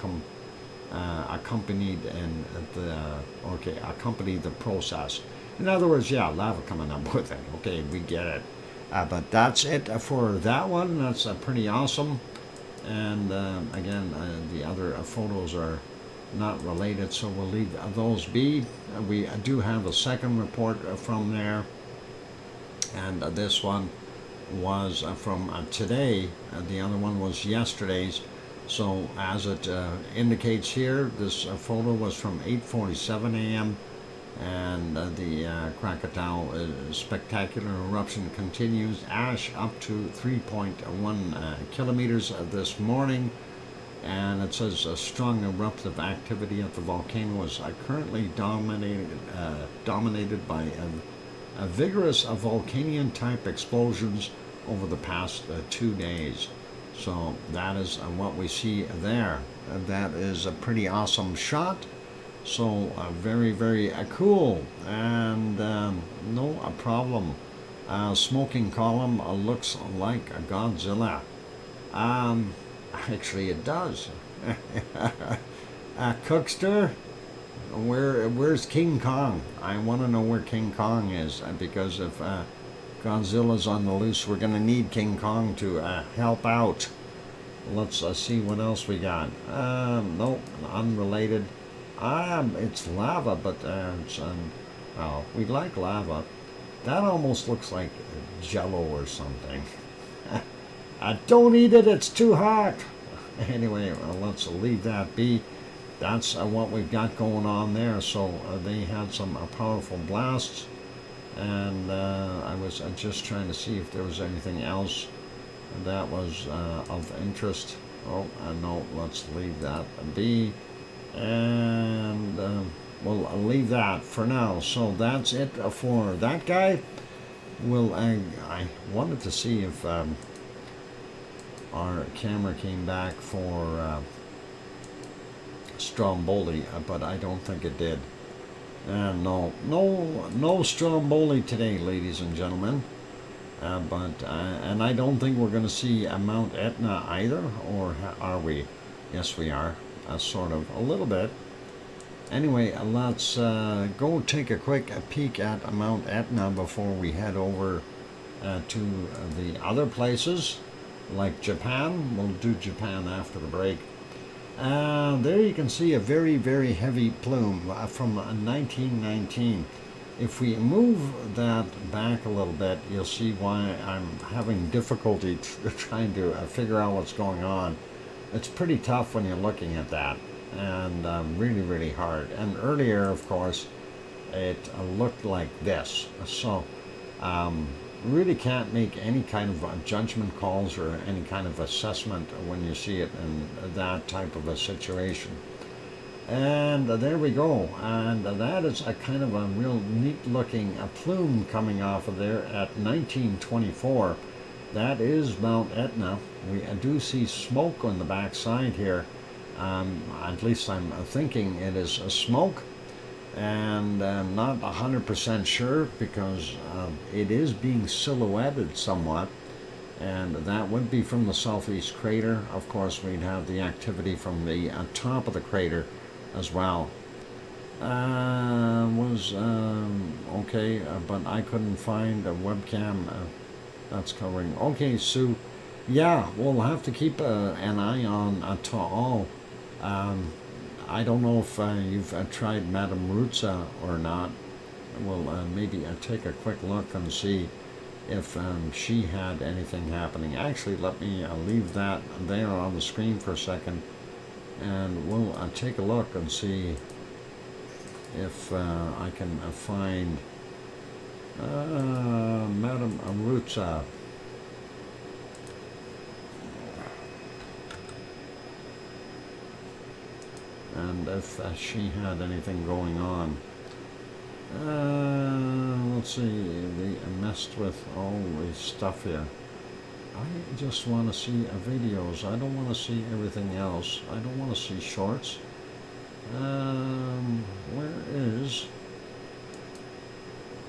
[SPEAKER 1] accompanied the process. In other words, yeah, lava coming up with it. Okay, we get it. But that's it for that one. That's pretty awesome. And again, the other photos are not related, so we'll leave those be. We do have a second report from there. And this one was from today. The other one was yesterday's. So as it indicates here, this photo was from 8:47 a.m. And the Krakatau spectacular eruption continues. Ash up to 3.1 kilometers this morning, and it says strong eruptive activity at the volcano is currently dominated by a vigorous Vulcanian type explosions over the past 2 days. So that is what we see there. That is a pretty awesome shot. So very, very cool, and no problem. Smoking column looks like a Godzilla. Actually, it does. Cookster, where's King Kong? I want to know where King Kong is, because if Godzilla's on the loose, we're going to need King Kong to help out. Let's see what else we got. No, unrelated. It's lava, but well, we like lava. That almost looks like Jello or something. Don't eat it, it's too hot. Anyway, let's leave that be. That's what we've got going on there. So they had some powerful blasts, and I was just trying to see if there was anything else that was of interest. Oh, no, let's leave that be. And we'll leave that for now. So that's it for that guy. I wanted to see if our camera came back for Stromboli, but I don't think it did. No Stromboli today, ladies and gentlemen. And I don't think we're going to see Mount Etna either, or are we? Yes, we are. Sort of, a little bit. Anyway, let's go take a quick peek at Mount Etna before we head over to the other places, like Japan. We'll do Japan after the break. There you can see a very, very heavy plume from 1919. If we move that back a little bit, you'll see why I'm having difficulty trying to figure out what's going on. It's pretty tough when you're looking at that, and really, really hard. And earlier, of course, it looked like this. So really can't make any kind of judgment calls or any kind of assessment when you see it in that type of a situation. And there we go. And that is a kind of a real neat looking plume coming off of there at 1924. that is Mount Etna. We do see smoke on the backside here. At least I'm thinking it is a smoke, and I'm not 100% sure because it is being silhouetted somewhat, and that would be from the southeast crater. Of course, we'd have the activity from the top of the crater as well. Was okay, but I couldn't find a webcam that's covering. Okay, so yeah, we'll have to keep an eye on Taal. I don't know if you've tried Madame Rutsa or not. We'll maybe take a quick look and see if she had anything happening. Actually, let me leave that there on the screen for a second, and we'll take a look and see if I can find Madame Rutsa. And if she had anything going on. Let's see, they messed with all the stuff here. I just want to see videos. I don't want to see everything else. I don't want to see shorts. Where is...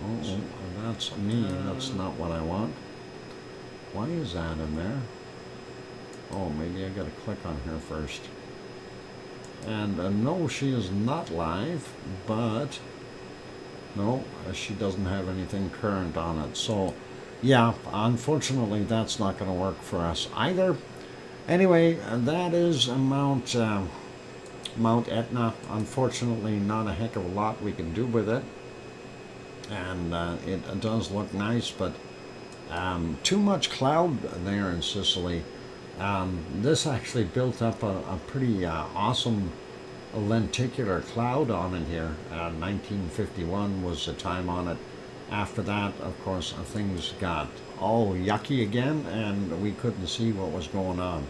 [SPEAKER 1] Oh, that's me. That's not what I want. Why is that in there? Oh, maybe I gotta click on her first. And no, she is not live, but no, she doesn't have anything current on it. So, yeah, unfortunately, that's not going to work for us either. Anyway, that is Mount Etna. Unfortunately, not a heck of a lot we can do with it. And it does look nice, but too much cloud there in Sicily. This actually built up a pretty awesome lenticular cloud on it here. 1951 was the time on it. After that, of course, things got all yucky again, and we couldn't see what was going on.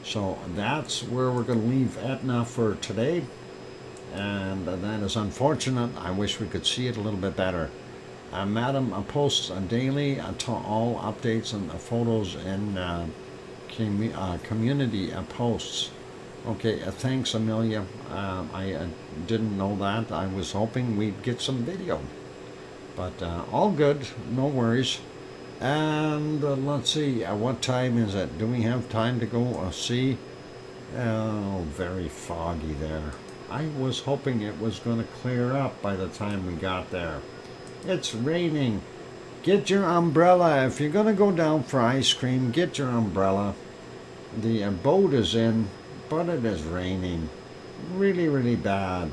[SPEAKER 1] So that's where we're going to leave Etna for today, and that is unfortunate. I wish we could see it a little bit better. Madam posts daily to all updates and photos in community posts. Okay, thanks Amelia. I didn't know that. I was hoping we'd get some video, but all good, no worries. And let's see, what time is it? Do we have time to go see? Oh, very foggy there. I was hoping it was going to clear up by the time we got there. It's raining. Get your umbrella. If you're going to go down for ice cream, get your umbrella. The boat is in, but it is raining. Really, really bad.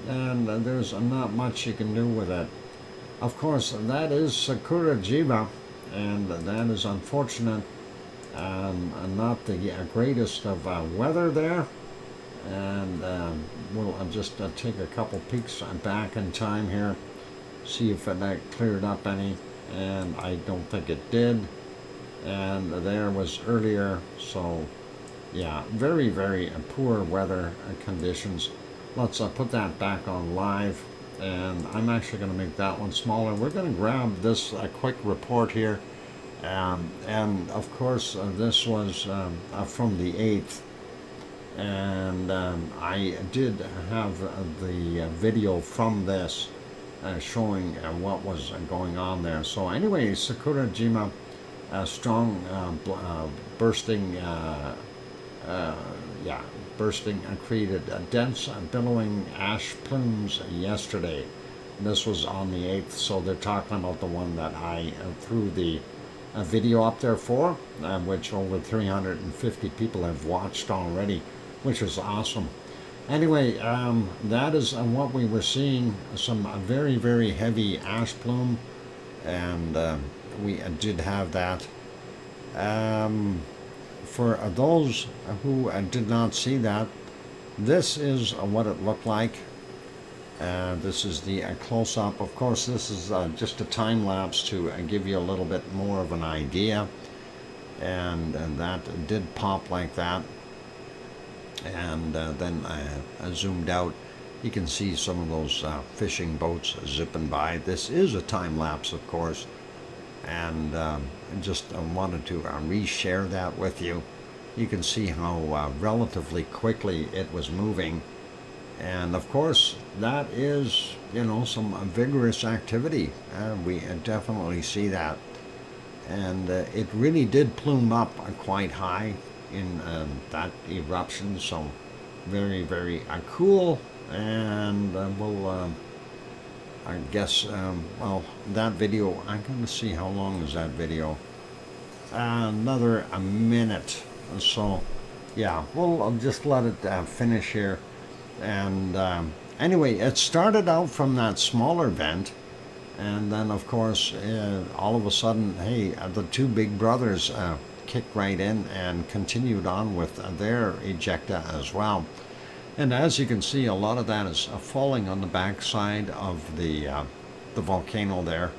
[SPEAKER 1] And there's not much you can do with it. Of course, that is Sakurajima, and that is unfortunate. Not the greatest of weather there. And we'll just take a couple peeks back in time here, see if it cleared up any, and I don't think it did. And there was earlier, so yeah, very, very poor weather conditions. Let's put that back on live, and I'm actually going to make that one smaller. We're going to grab this quick report here, and of course this was from the 8th, and I did have the video from this showing what was going on there. So anyway, Sakurajima, strong bursting, bursting created dense billowing ash plumes yesterday. This was on the 8th, so they're talking about the one that I threw the video up there for, which over 350 people have watched already, which is awesome. Anyway, that is what we were seeing, some very, very heavy ash plume, and we did have that. For those who did not see that, this is what it looked like. This is the close-up. Of course, this is just a time lapse to give you a little bit more of an idea, and that did pop like that. And then I zoomed out. You can see some of those fishing boats zipping by. This is a time lapse, of course. and just wanted to reshare that with you. You can see how relatively quickly it was moving, and of course that is, you know, some vigorous activity. We definitely see that, and it really did plume up quite high in that eruption. So very, very cool, and we'll I guess well, that video, I'm going to see how long is that video. Another a minute. So yeah, I'll just let it finish here. And anyway, it started out from that smaller vent, and then of course all of a sudden, hey, the two big brothers kicked right in and continued on with their ejecta as well. And as you can see, a lot of that is falling on the backside of the volcano there,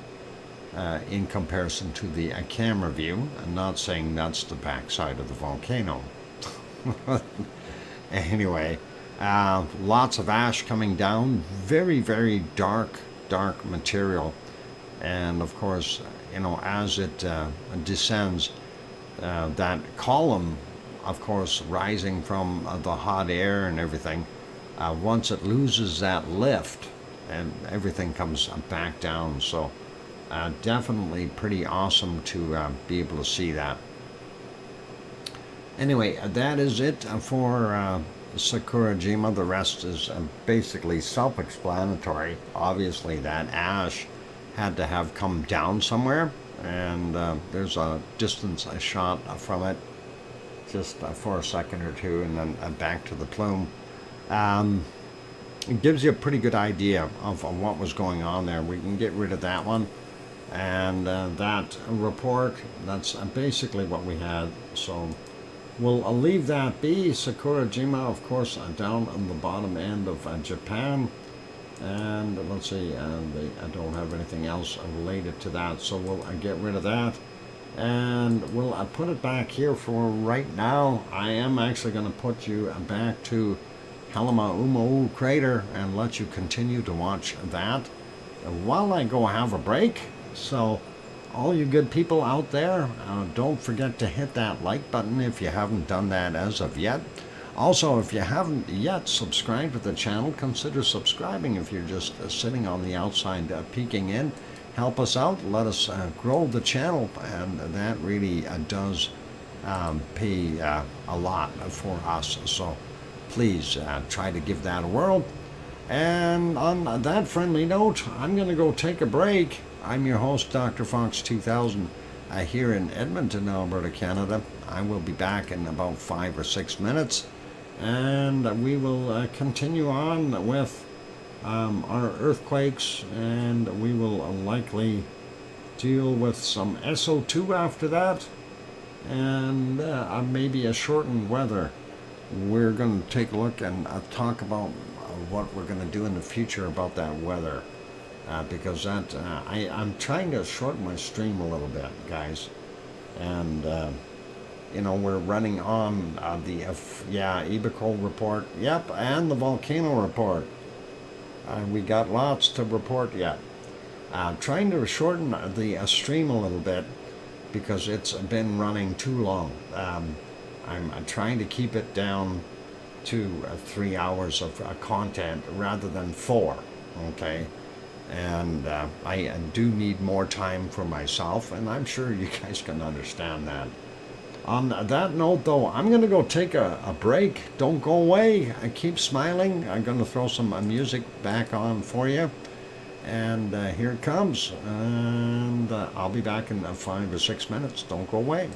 [SPEAKER 1] in comparison to the camera view. I'm not saying that's the backside of the volcano. Anyway, lots of ash coming down, very, very dark material. And of course, you know, as it descends, that column, of course, rising from the hot air and everything, once it loses that lift, and everything comes back down. So definitely pretty awesome to be able to see that. Anyway, that is it for Sakurajima. The rest is basically self-explanatory. Obviously that ash had to have come down somewhere, and there's a distance shot from it, just for a second or two, and then back to the plume. It gives you a pretty good idea of what was going on there. We can get rid of that one, and that report, that's basically what we had. So we'll leave that be. Sakurajima, of course, down on the bottom end of Japan, and let's see, I don't have anything else related to that, so we'll get rid of that. And we'll put it back here for right now. I am actually going to put you back to Halama crater and let you continue to watch that while I go have a break. So all you good people out there, don't forget to hit that like button if you haven't done that as of yet. Also, if you haven't yet subscribed to the channel, consider subscribing if you're just sitting on the outside peeking in. Help us out, let us grow the channel, and that really does pay a lot for us. So please try to give that a whirl. And on that friendly note, I'm going to go take a break. I'm your host, DrFox2000, here in Edmonton, Alberta, Canada. I will be back in about 5 or 6 minutes, and we will continue on with our earthquakes, and we will likely deal with some SO2 after that, and maybe a shortened weather. We're going to take a look and talk about what we're going to do in the future about that weather, because that I'm trying to shorten my stream a little bit, guys, and you know, we're running on the EBICO report, yep, and the volcano report. We got lots to report yet. Trying to shorten the stream a little bit because it's been running too long. I'm trying to keep it down to 3 hours of content rather than 4, okay? And I do need more time for myself, and I'm sure you guys can understand that. On that note, though, I'm going to go take a break. Don't go away. I keep smiling. I'm going to throw some music back on for you. And here it comes. And I'll be back in 5 or 6 minutes. Don't go away.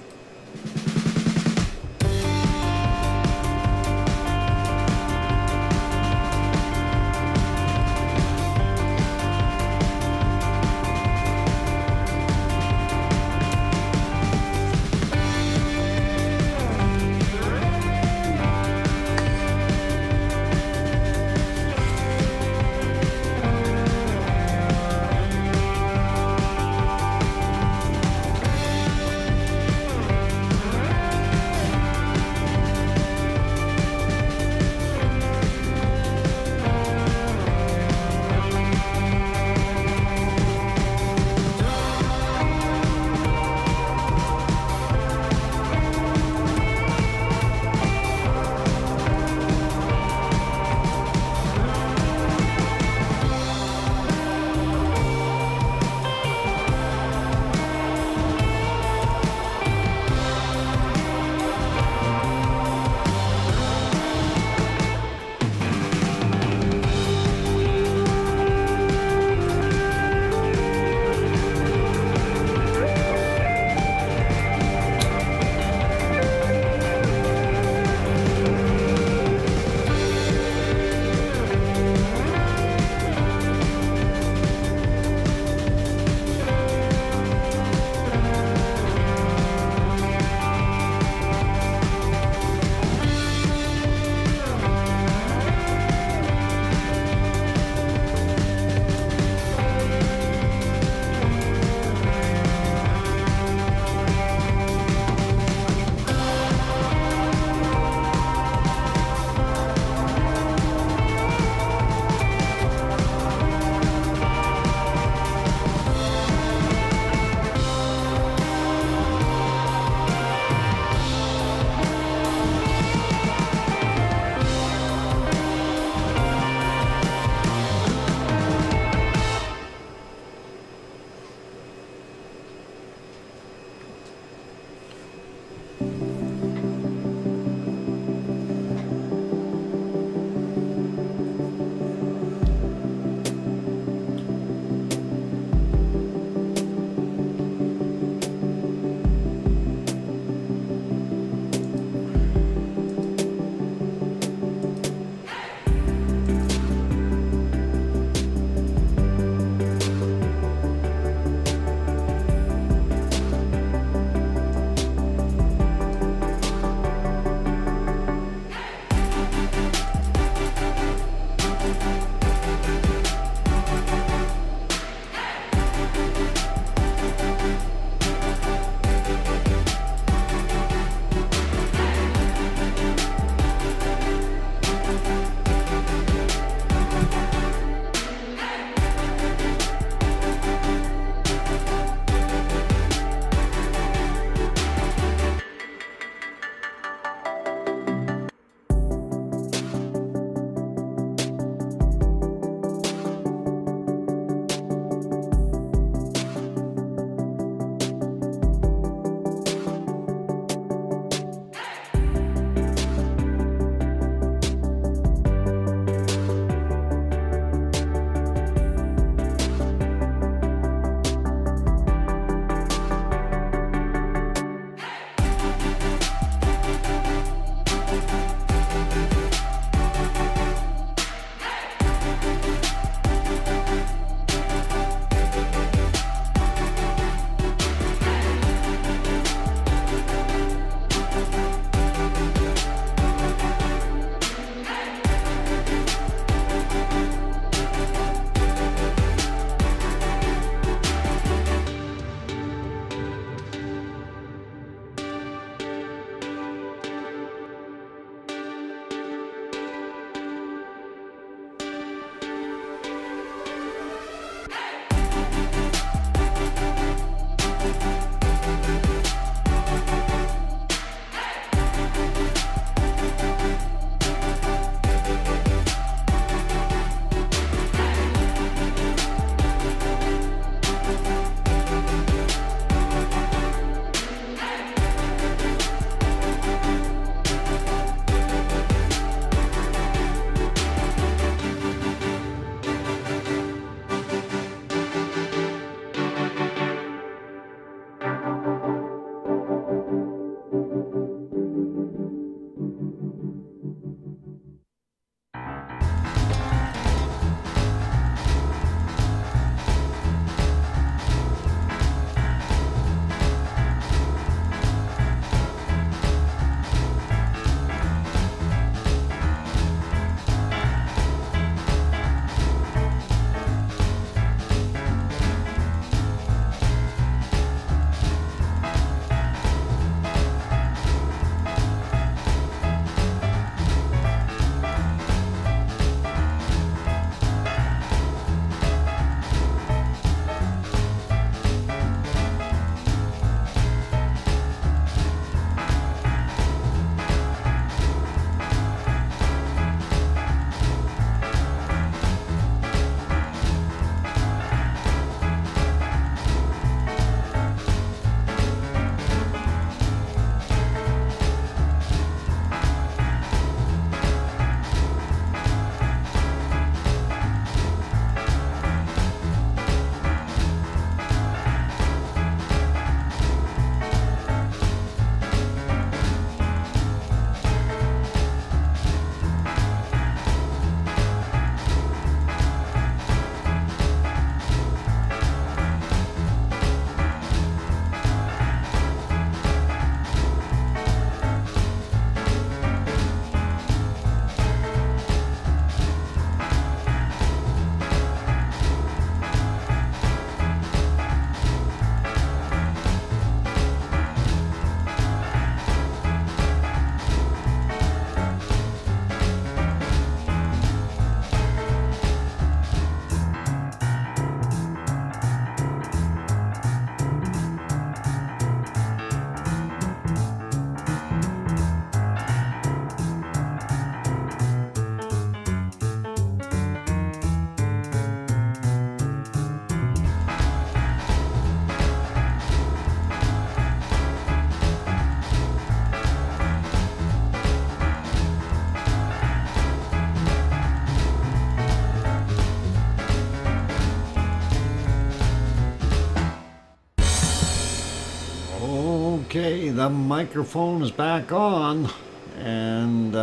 [SPEAKER 1] Okay, the microphone is back on, and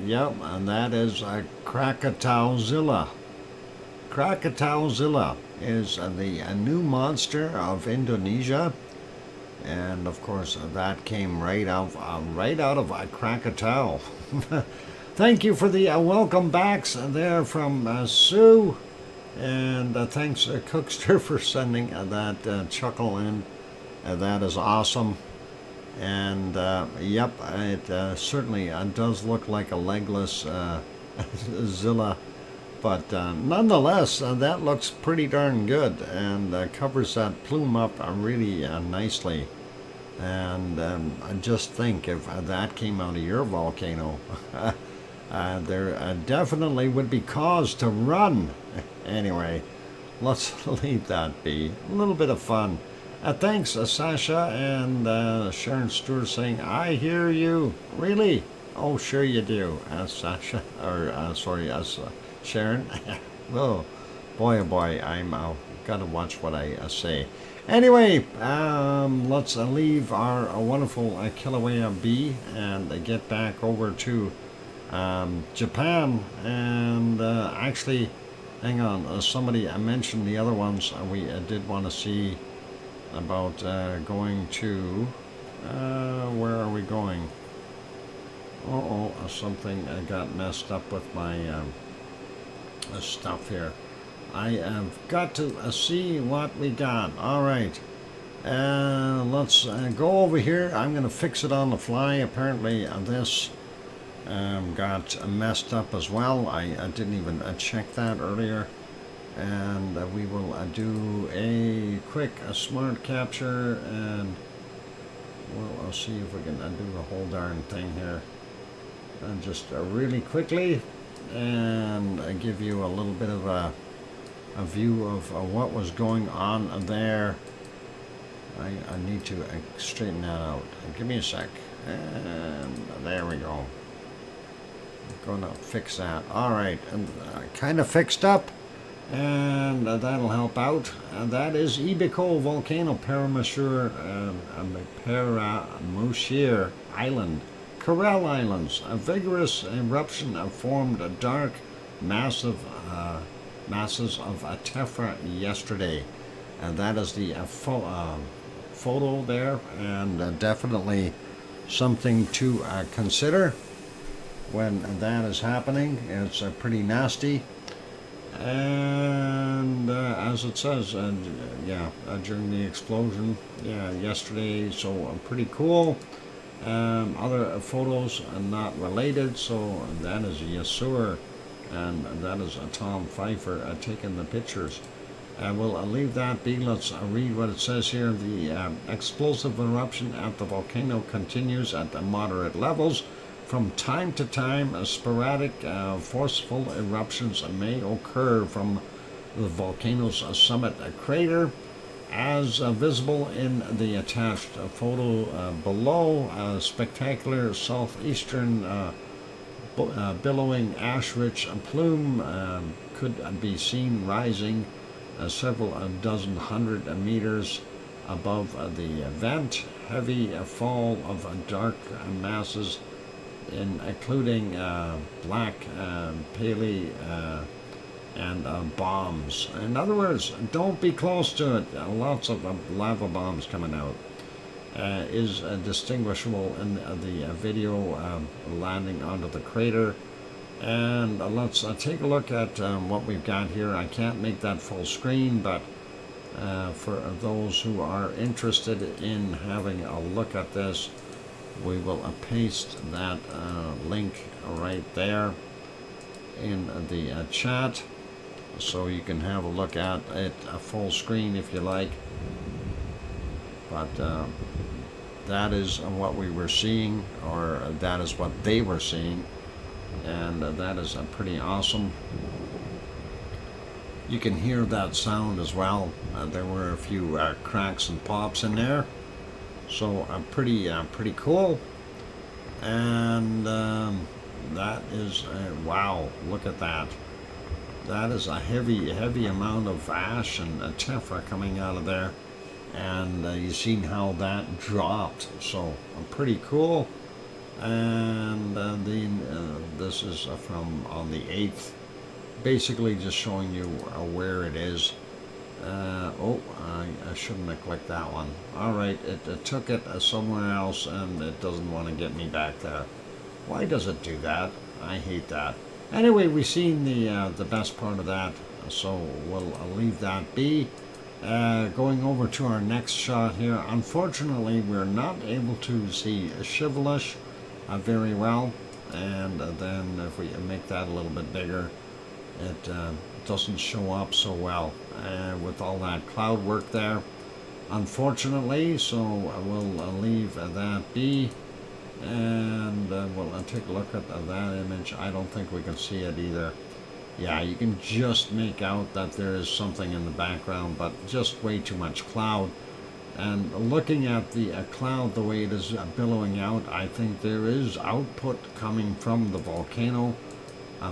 [SPEAKER 1] yep, and that is Krakatauzilla. Krakatauzilla is the new monster of Indonesia, and of course that came right out of Krakatau. Thank you for the welcome backs there from Sue, and thanks Cookster for sending that chuckle in. That is awesome. And yep, it certainly does look like a legless Zilla, but nonetheless, that looks pretty darn good and covers that plume up really nicely. And just think if that came out of your volcano, there definitely would be cause to run. Anyway, let's leave that be. A little bit of fun. Thanks, Sasha and Sharon Stewart saying, I hear you. Really? Oh, sure you do, Sasha. Or, sorry, Sharon. Oh, boy, I'm got to watch what I say. Anyway, let's leave our wonderful Kilauea be and get back over to Japan. And actually, hang on, somebody mentioned the other ones we did want to see about going to, where are we going? Something got messed up with my stuff here. I have got to see what we got. All right, let's go over here. I'm going to fix it on the fly. Apparently this got messed up as well. I didn't even check that earlier. And we will do a quick smart capture, and I'll see if we can do the whole darn thing here, and just really quickly, and give you a little bit of a view of what was going on there. I need to straighten that out. Give me a sec, and there we go. I'm gonna fix that. All right, and kind of fixed up. And that'll help out. And that is Ibico Volcano Paramushir Island, Coral Islands. A vigorous eruption formed dark, massive masses of tephra yesterday. And that is the photo there, and definitely something to consider when that is happening. It's pretty nasty. And as it says, during the explosion, yesterday, so pretty cool. Other photos are not related, so that is Yasur, and that is Tom Pfeiffer taking the pictures. We'll leave that be. Let's read what it says here. The explosive eruption at the volcano continues at the moderate levels. From time to time, sporadic, forceful eruptions may occur from the volcano's summit crater, as visible in the attached photo below. Spectacular southeastern billowing ash-rich plume could be seen rising several dozen hundred meters above the vent. Heavy fall of dark masses, including black paley and bombs. In other words, don't be close to it. Lots of lava bombs coming out. Is distinguishable in the video landing onto the crater. And let's take a look at what we've got here. I can't make that full screen, but for those who are interested in having a look at this, we will paste that link right there in the chat, so you can have a look at it full screen if you like. But that is what we were seeing, or that is what they were seeing, and that is pretty awesome. You can hear that sound as well. There were a few cracks and pops in there. So pretty cool, and that is wow! Look at that. That is a heavy amount of ash and tephra coming out of there. and you've seen how that dropped. So pretty cool. And this is from on the 8th, basically just showing you where it is. I shouldn't have clicked that one. Alright, it took it somewhere else, and it doesn't want to get me back there. Why does it do that? I hate that. Anyway, we've seen the best part of that, so we'll leave that be. Going over to our next shot here. Unfortunately, we're not able to see Shivelish very well, and then if we make that a little bit bigger, it doesn't show up so well with all that cloud work there, unfortunately. So we'll leave that be, and we'll take a look at that image. I don't think we can see it either. Yeah, you can just make out that there is something in the background, but just way too much cloud. And looking at the cloud, the way it is billowing out, I think there is output coming from the volcano,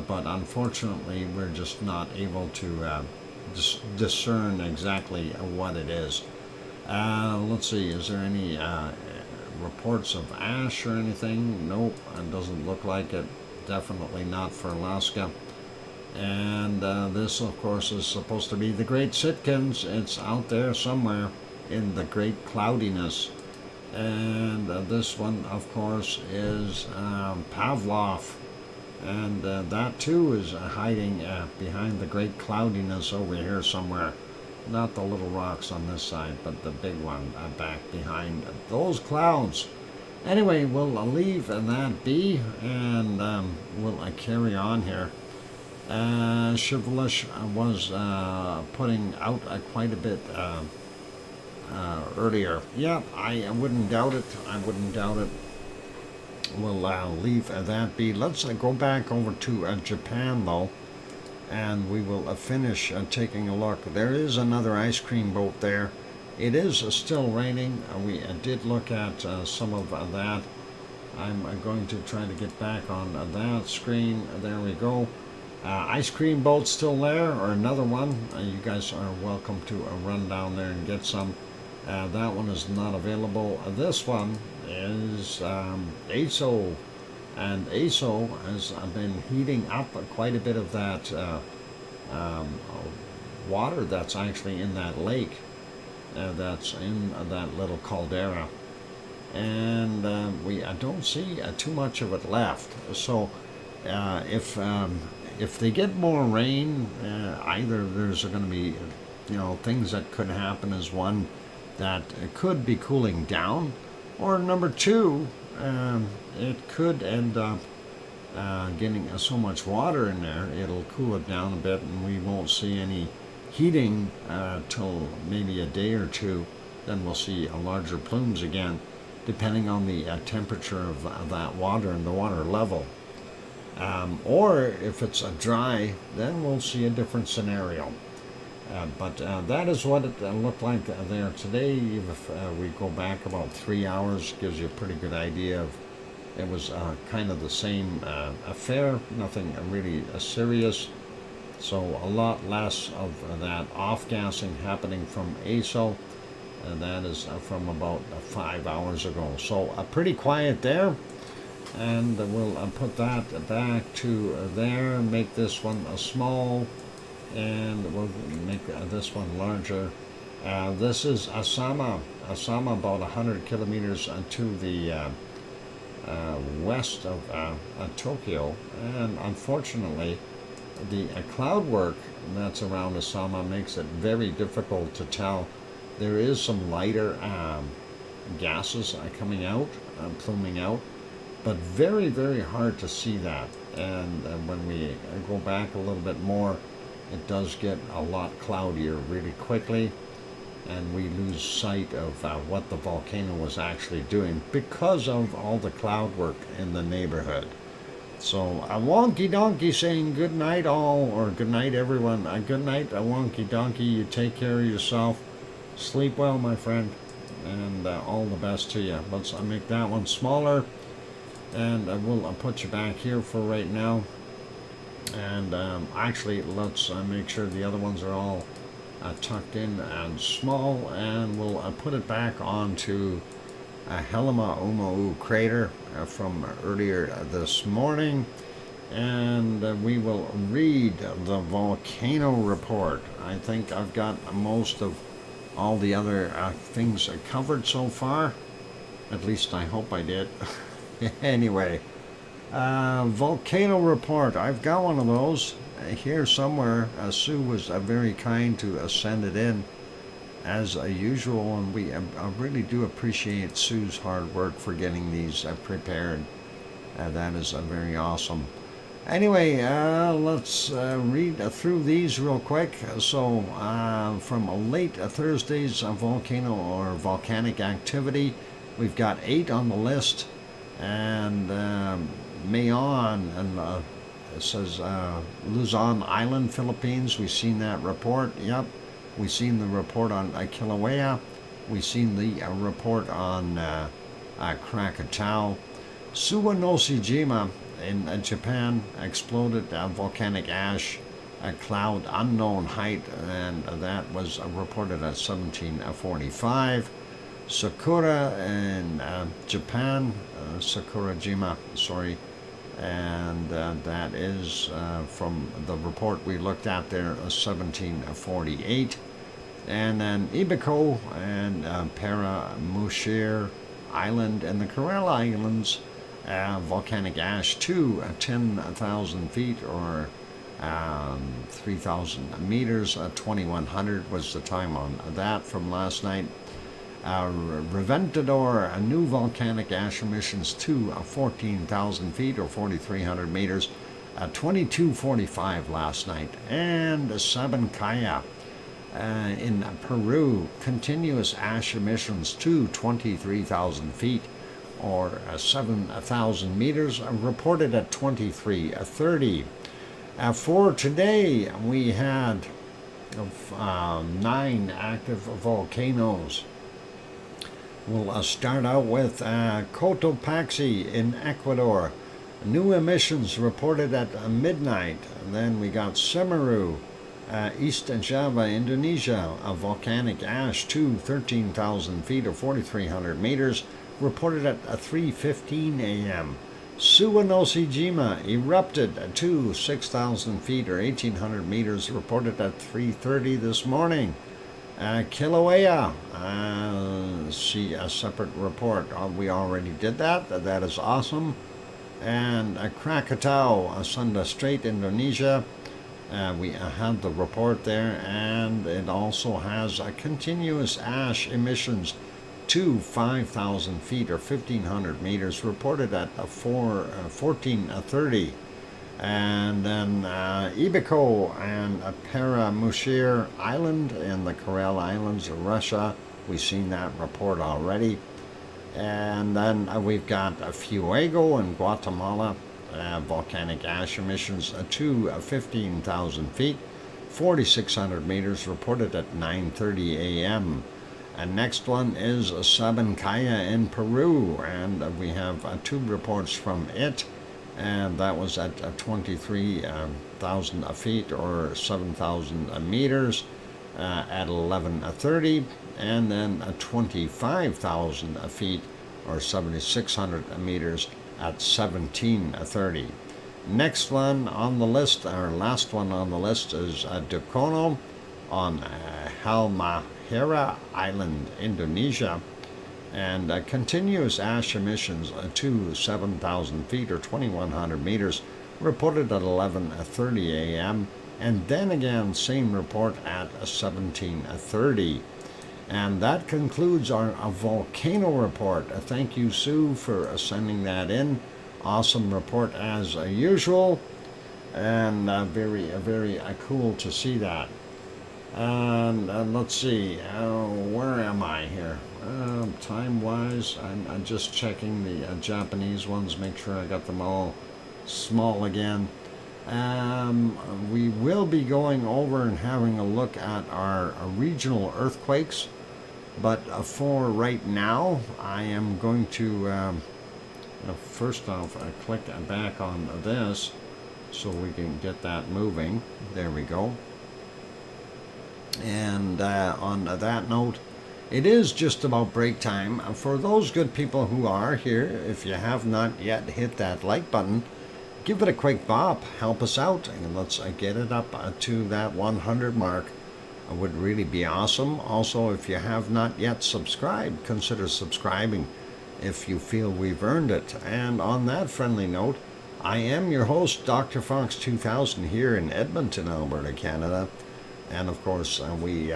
[SPEAKER 1] but unfortunately we're just not able to discern exactly what it is. Let's see, is there any reports of ash or anything? Nope, it doesn't look like it. Definitely not for Alaska. And this, of course, is supposed to be the Great Sitkins. It's out there somewhere in the great cloudiness. And this one, of course, is Pavlov. And that too is hiding behind the great cloudiness over here somewhere. Not the little rocks on this side, but the big one back behind those clouds. Anyway, we'll leave that be, and we'll carry on here. Shivelish was putting out quite a bit earlier. Yeah, I wouldn't doubt it. I wouldn't doubt it. We'll leave that be. Let's go back over to Japan, though, and we will finish taking a look. There is another ice cream boat there. It is still raining. We did look at some of that. I'm going to try to get back on that screen. There we go. Ice cream boat still there, or another one. You guys are welcome to run down there and get some. That one is not available. This one is ASO, and ASO has been heating up quite a bit of that water that's actually in that lake, that's in that little caldera, and we don't see too much of it left. So if they get more rain, either there's going to be, things that could happen is one, that it could be cooling down, or number two, it could end up getting so much water in there, it'll cool it down a bit, and we won't see any heating till maybe a day or two. Then we'll see larger plumes again, depending on the temperature of that water and the water level. Or if it's dry, then we'll see a different scenario. But that is what it looked like there today. If we go back about 3 hours, gives you a pretty good idea of, it was kind of the same affair, nothing really serious. So a lot less of that off-gassing happening from ASO. And that is from about 5 hours ago. So pretty quiet there. And we'll put that back to there and make this one small, and we'll make this one larger. This is Asama, about 100 kilometers to the west of Tokyo, and unfortunately the cloud work that's around Asama makes it very difficult to tell. There is some lighter gases coming out, pluming out, but very, very hard to see that. And when we go back a little bit more, it does get a lot cloudier really quickly, and we lose sight of what the volcano was actually doing because of all the cloud work in the neighborhood. So a wonky donkey saying good night all, or good night everyone. Good night, a wonky donkey. You take care of yourself. Sleep well, my friend, and all the best to you. Let's make that one smaller. And we'll put you back here for right now. And actually, let's make sure the other ones are all tucked in and small, and we'll put it back onto Helima Oumuamua crater from earlier this morning, and we will read the volcano report. I think I've got most of all the other things covered so far. At least I hope I did. Anyway, volcano report. I've got one of those here somewhere. Sue was very kind to send it in as usual, and we really do appreciate Sue's hard work for getting these prepared. That is very awesome. Anyway, let's read through these real quick. So, from late Thursday's volcano or volcanic activity, we've got 8 on the list, and Mayon, and it says Luzon Island, Philippines. We've seen that report. Yep. We've seen the report on Kilauea. We've seen the report on Krakatau. Suwanoshijima in Japan exploded volcanic ash, a cloud unknown height, and that was reported at 1745. Sakura in Japan, Sakurajima, sorry, and that is from the report we looked at there, 1748. And then Ibiko and Paramushir Island and the Kuril Islands, volcanic ash to 10,000 feet or 3,000 meters. 2100 was the time on that from last night. Reventador, new volcanic ash emissions to 14,000 feet or 4,300 meters. 2245 last night. And Sabancaya in Peru, continuous ash emissions to 23,000 feet or 7,000 meters, reported at 2330. For today, we had 9 active volcanoes. We'll start out with Cotopaxi in Ecuador. New emissions reported at midnight. And then we got Semeru, East Java, Indonesia, a volcanic ash to 13,000 feet or 4,300 meters, reported at 3:15 a.m. Suwanoshijima erupted to 6,000 feet or 1,800 meters, reported at 3:30 this morning. Kilauea, see a separate report. We already did that. That is awesome. And Krakatau, Sunda Strait, Indonesia. We had the report there, and it also has continuous ash emissions to 5,000 feet or 1,500 meters, reported at 14:30. And then Ibiko and Paramushir Island in the Kuril Islands, Russia. We've seen that report already. And then we've got Fuego in Guatemala, volcanic ash emissions to 15,000 feet, 4,600 meters, reported at 9:30 a.m. And next one is Sabancaya in Peru, and we have 2 reports from it, and that was at 23,000 feet or 7,000 meters at 11:30, and then 25,000 feet or 7,600 meters at 17:30. Next one on the list, our last one on the list, is Dukono on Halmahera Island, Indonesia, and continuous ash emissions to 7,000 feet or 2,100 meters, reported at 11:30 a.m. And then again, same report at 17:30. And that concludes our volcano report. Thank you, Sue, for sending that in. Awesome report as usual, and very, very cool to see that. And let's see, where am I here? Time-wise, I'm just checking the Japanese ones, make sure I got them all small again. We will be going over and having a look at our regional earthquakes, but for right now, I am going to first off click back on this so we can get that moving. There we go. And on that note, it is just about break time. For those good people who are here, if you have not yet hit that like button, give it a quick bop. Help us out, and let's get it up to that 100 mark. It would really be awesome. Also, if you have not yet subscribed, consider subscribing if you feel we've earned it. And on that friendly note, I am your host, DrFox2000, here in Edmonton, Alberta, Canada. And of course, we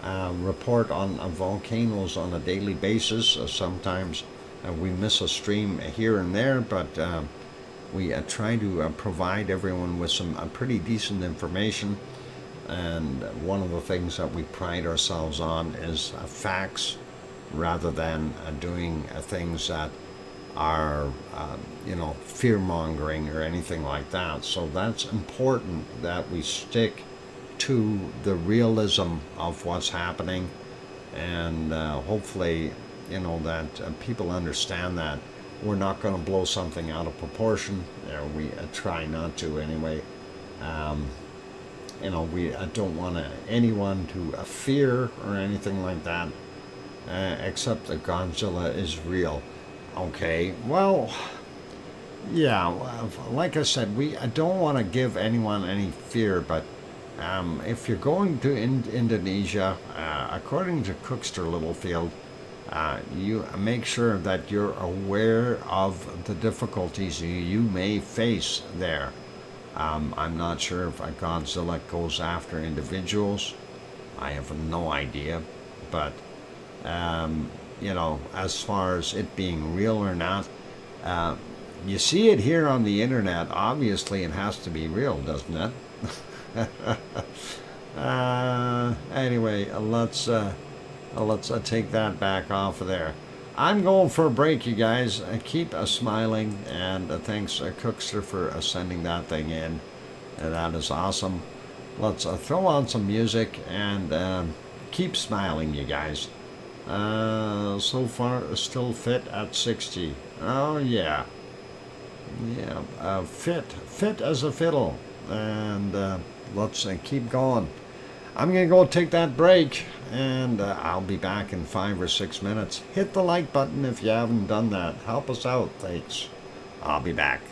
[SPEAKER 1] report on volcanoes on a daily basis. Sometimes we miss a stream here and there, but we try to provide everyone with some pretty decent information. And one of the things that we pride ourselves on is facts rather than doing things that are, fear-mongering or anything like that. So that's important that we stick to the realism of what's happening, and hopefully, that people understand that we're not going to blow something out of proportion. We try not to anyway. We don't want anyone to fear or anything like that, except that Godzilla is real. Okay, well, yeah, like I said, we don't want to give anyone any fear, but if you're going to Indonesia, according to Cookster Littlefield, you make sure that you're aware of the difficulties you may face there. I'm not sure if Godzilla goes after individuals. I have no idea. But, as far as it being real or not, you see it here on the internet. Obviously, it has to be real, doesn't it? Anyway, let's take that back off of there. I'm going for a break, you guys. Keep smiling, and thanks, Cookster, for sending that thing in. That is awesome. Let's throw on some music and keep smiling, you guys. So far, still fit at 60. Oh, yeah. Yeah, fit as a fiddle. And let's keep going. I'm going to go take that break, and I'll be back in 5 or 6 minutes. Hit the like button if you haven't done that. Help us out, thanks. I'll be back.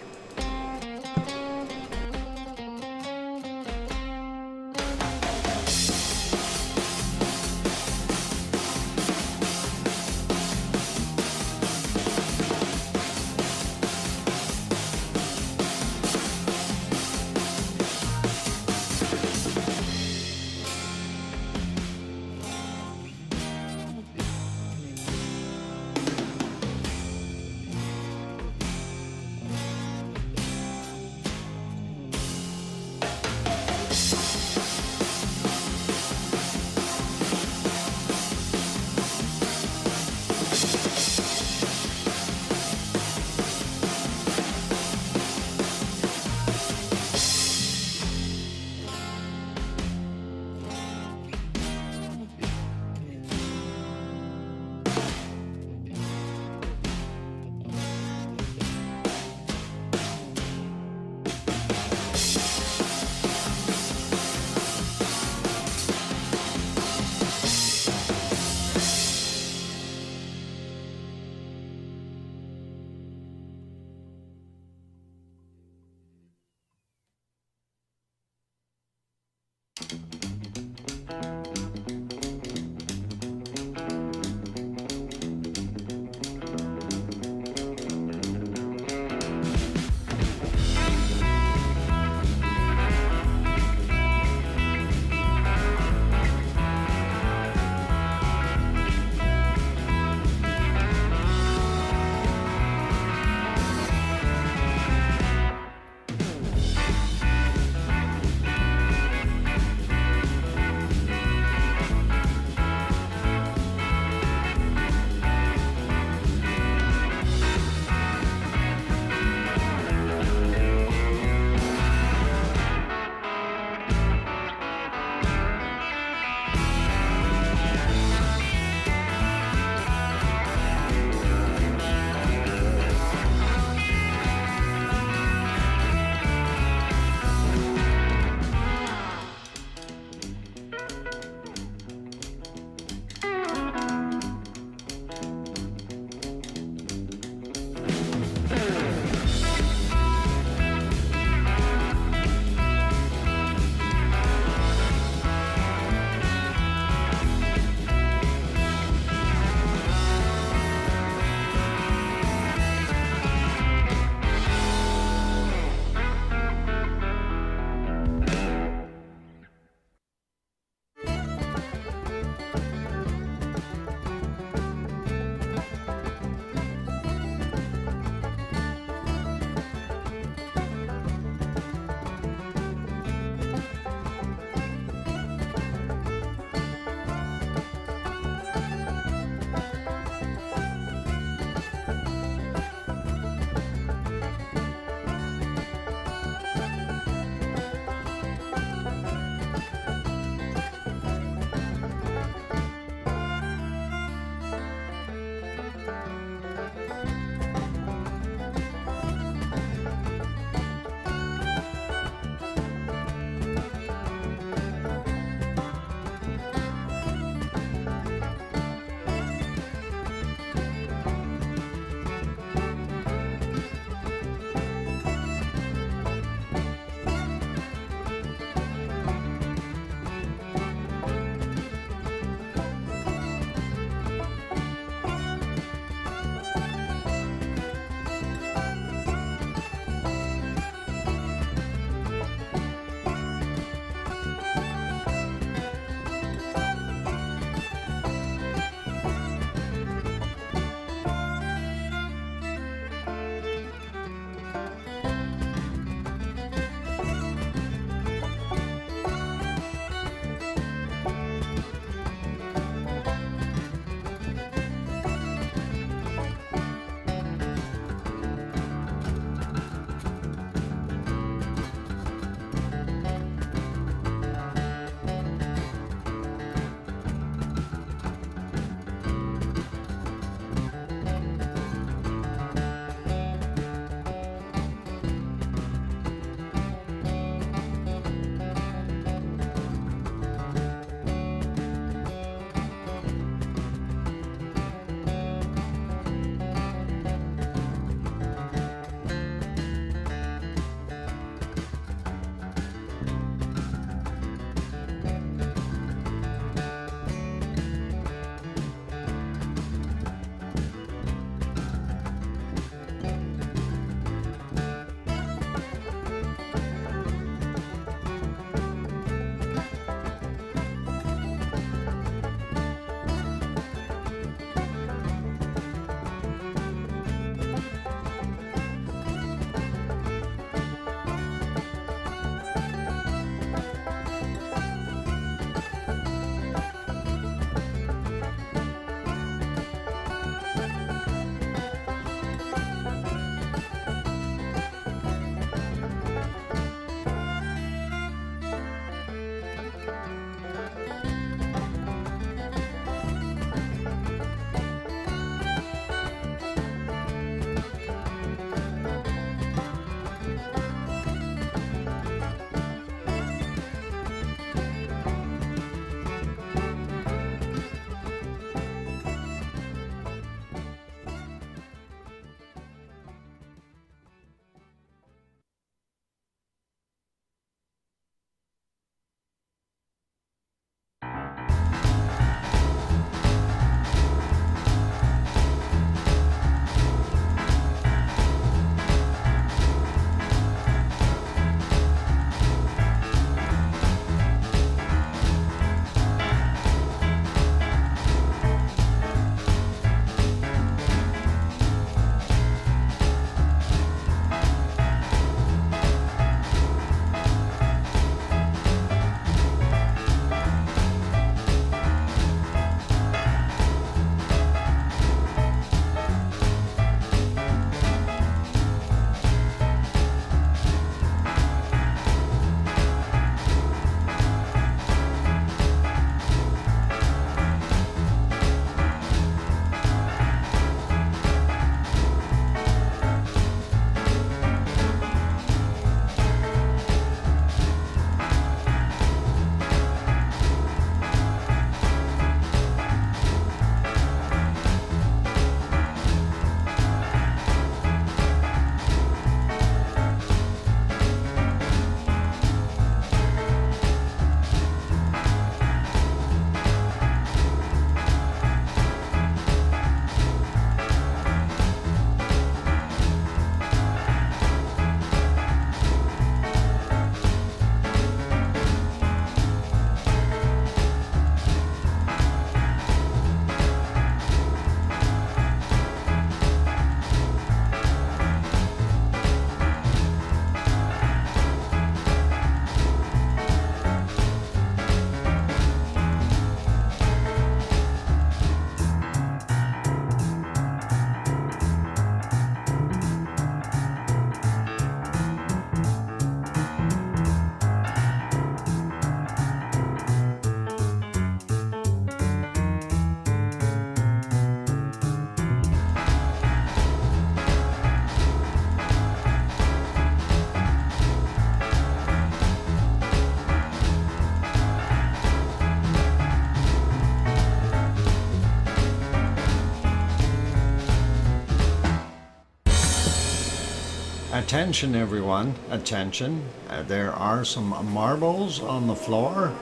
[SPEAKER 1] Attention, everyone. Attention. There are some marbles on the floor.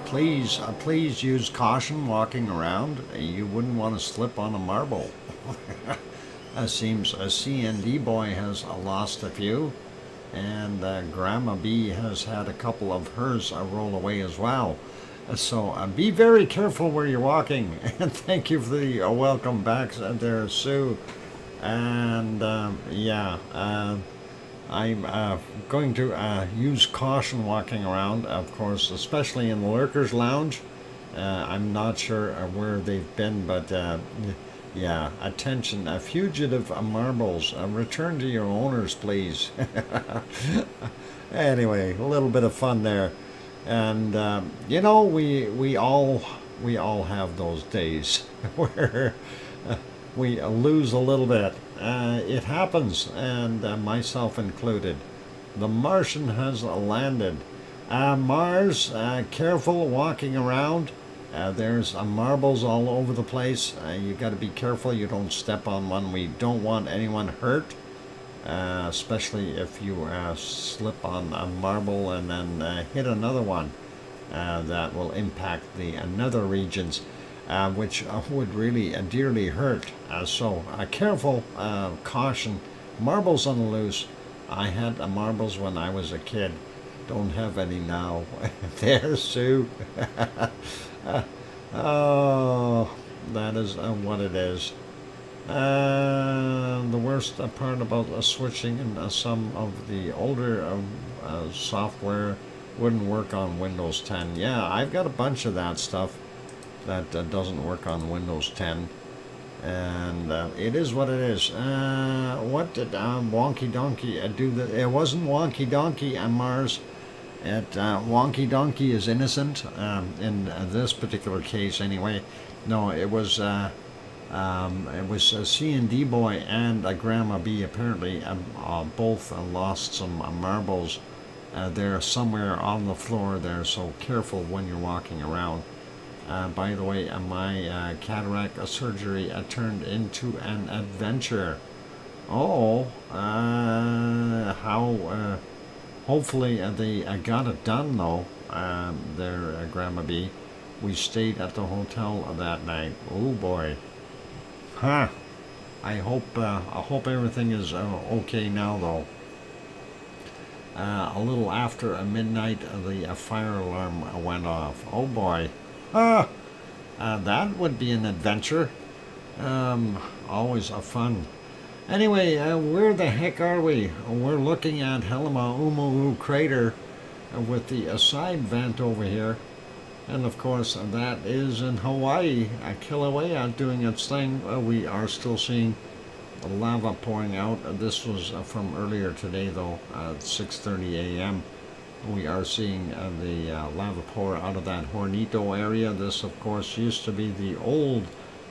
[SPEAKER 1] Please use caution walking around. You wouldn't want to slip on a marble. It seems a C&D boy has lost a few, and Grandma B has had a couple of hers roll away as well. So be very careful where you're walking. And thank you for the welcome back there, Sue. And I'm going to use caution walking around, of course, especially in the Lurkers Lounge. I'm not sure where they've been, but yeah, attention, fugitive marbles, return to your owners, please. Anyway, a little bit of fun there. And you know, we all have those days where we lose a little bit. It happens, and myself included. The Martian has landed. Mars, careful walking around. There's marbles all over the place. You got to be careful you don't step on one. We don't want anyone hurt. Especially if you slip on a marble and then hit another one. That will impact the nether regions, which would really dearly hurt. So careful, caution. Marbles on the loose. I had marbles when I was a kid. Don't have any now. There's Sue. Oh, that is what it is. The worst part about switching and some of the older software wouldn't work on Windows 10. Yeah, I've got a bunch of that stuff that doesn't work on Windows 10. And it is what it is. What did Wonky Donkey do? It wasn't Wonky Donkey on Mars. Wonky Donkey is innocent in this particular case anyway. No, it was a C&D boy and Grandma B apparently both lost some marbles. They're somewhere on the floor there, so careful when you're walking around. By the way, my cataract surgery turned into an adventure. Oh, how hopefully they got it done though. There, Grandma B. We stayed at the hotel that night. Oh boy. Huh. I hope everything is okay now though. A little after midnight, the fire alarm went off. Oh boy. That would be an adventure. Always a fun. Anyway, where the heck are we? We're looking at Helma crater with the side vent over here. And of course, that is in Hawaii. Kilauea doing its thing. We are still seeing lava pouring out. This was from earlier today, though, at 6:30 a.m. We are seeing the lava pour out of that Hornito area. This, of course, used to be the old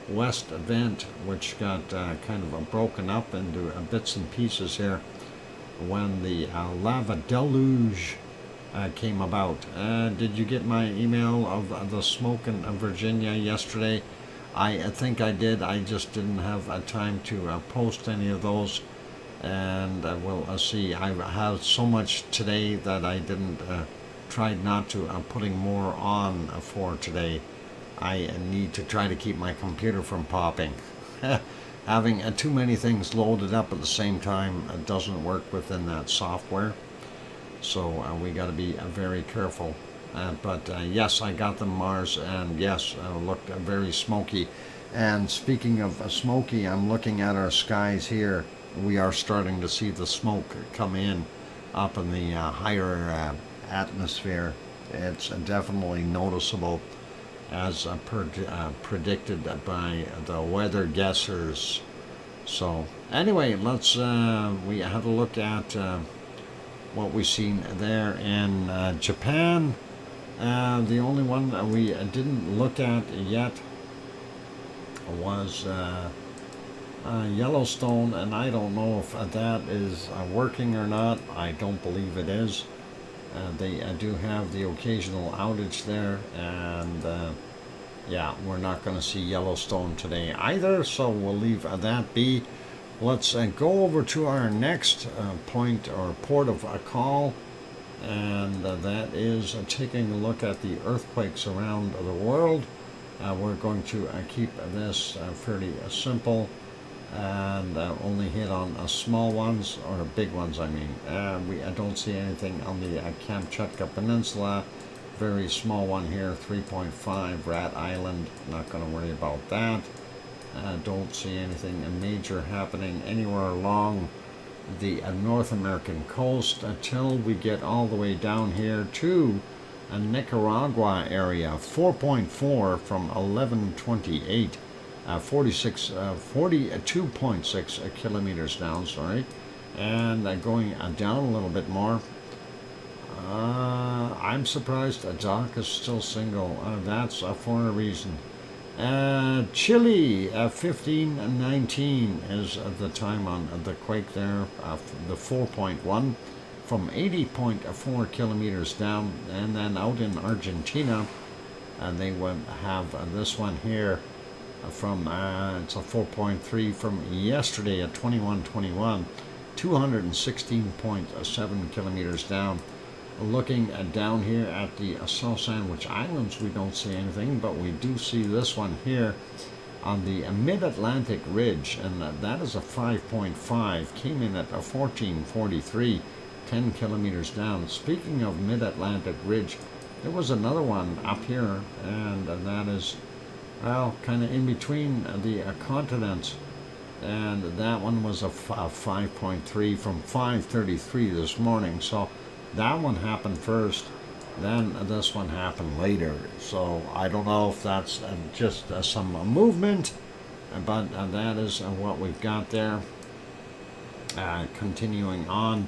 [SPEAKER 1] west vent, which got kind of broken up into bits and pieces here when the lava deluge came about. Did you get my email of the smoke in Virginia yesterday? I think I did. I just didn't have time to post any of those. And we'll see. I have so much today that I didn't tried not to putting more on for today. I need to try to keep my computer from popping. Having too many things loaded up at the same time doesn't work within that software. So we got to be very careful. But yes, I got them Mars, and yes, looked very smoky. And speaking of smoky, I'm looking at our skies here. We are starting to see the smoke come in up in the higher atmosphere. It's definitely noticeable, as predicted by the weather guessers. So anyway, let's we have a look at what we've seen there in Japan. The only one we didn't look at yet was Yellowstone, and I don't know if that is working or not. I don't believe it is. They do have the occasional outage there, and yeah, we're not going to see Yellowstone today either, so we'll leave that be. let's go over to our next point or port of call, and that is taking a look at the earthquakes around the world. We're going to keep this fairly simple and only hit on small ones, or big ones I mean. I don't see anything on the Kamchatka Peninsula. Very small one here, 3.5, Rat Island, not going to worry about that. Don't see anything major happening anywhere along the North American coast until we get all the way down here to a Nicaragua area, 4.4 from 1128, 42.6 kilometers down, sorry, and going down a little bit more. I'm surprised Doc is still single. That's for a reason. Chile, 1519 is the time on the quake there, the 4.1 from 80.4 kilometers down. And then out in Argentina, they would have this one here from, it's a 4.3 from yesterday at 2121, 216.7 kilometers down. Looking down here at the South Sandwich Islands, we don't see anything, but we do see this one here on the Mid-Atlantic Ridge, and that is a 5.5, came in at a 1443, 10 kilometers down. Speaking of Mid-Atlantic Ridge, there was another one up here, and that is, well, kind of in between the continents, and that one was a 5.3 from 533 this morning. So that one happened first, then this one happened later. So I don't know if that's just some movement, but that is what we've got there. Continuing on,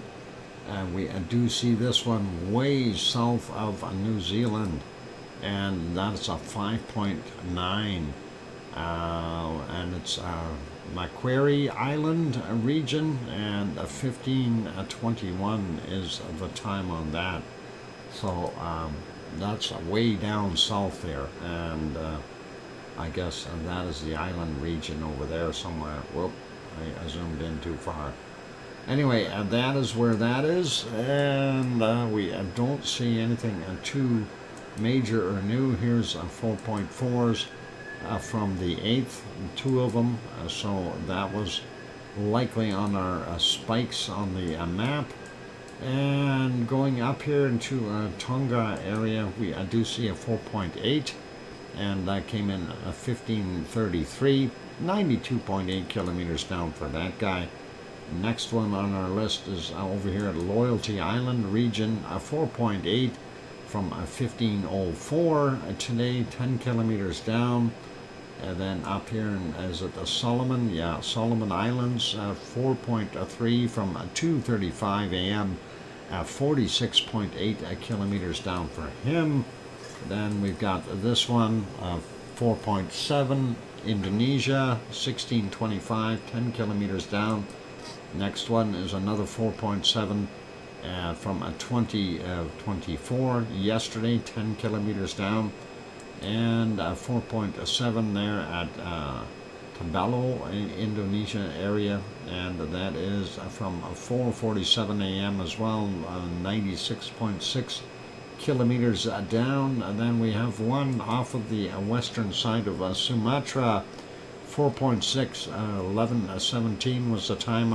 [SPEAKER 1] we do see this one way south of New Zealand, and that's a 5.9, and it's Macquarie Island region, and 1521 is the time on that. So that's way down south there, and I guess that is the island region over there somewhere. Whoop, I zoomed in too far. Anyway, that is where that is, and we don't see anything too major or new. Here's 4.4s. From the 8th, two of them, so that was likely on our spikes on the map. And going up here into Tonga area, we do see a 4.8, and that came in 1533, 92.8 kilometers down for that guy. Next one on our list is over here at Loyalty Island region, 4.8 from 1504 today, 10 kilometers down. And then up here, is it the Solomon? Yeah, Solomon Islands, 4.3 from 2:35 a.m. 46.8 kilometers down for him. Then we've got this one, 4.7, Indonesia, 1625, 10 kilometers down. Next one is another 4.7 from 2024 yesterday, 10 kilometers down. And 4.7 there at Tabalo in Indonesia area, and that is from 4:47 a.m. as well, 96.6 kilometers down. And then we have one off of the western side of Sumatra, 4.6, 11:17 was the time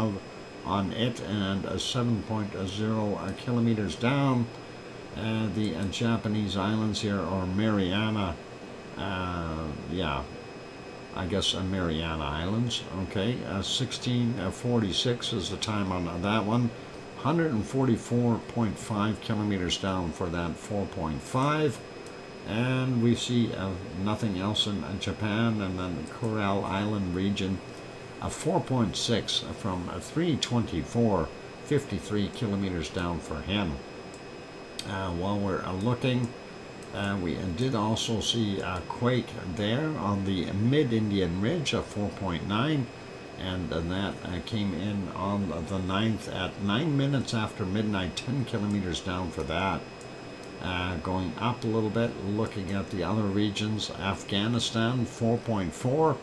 [SPEAKER 1] on it, and 7.0 kilometers down. The Japanese islands here, or Mariana, yeah, I guess Mariana Islands, okay, 16:46 is the time on that one, 144.5 kilometers down for that 4.5, and we see nothing else in Japan, and then the Kuril Island region, 4.6 from 324, 53 kilometers down for him. While we're looking, we did also see a quake there on the mid-Indian Ridge of 4.9, and that came in on the 9th at 9 minutes after midnight, 10 kilometers down for that. Going up a little bit, looking at the other regions, Afghanistan 4.4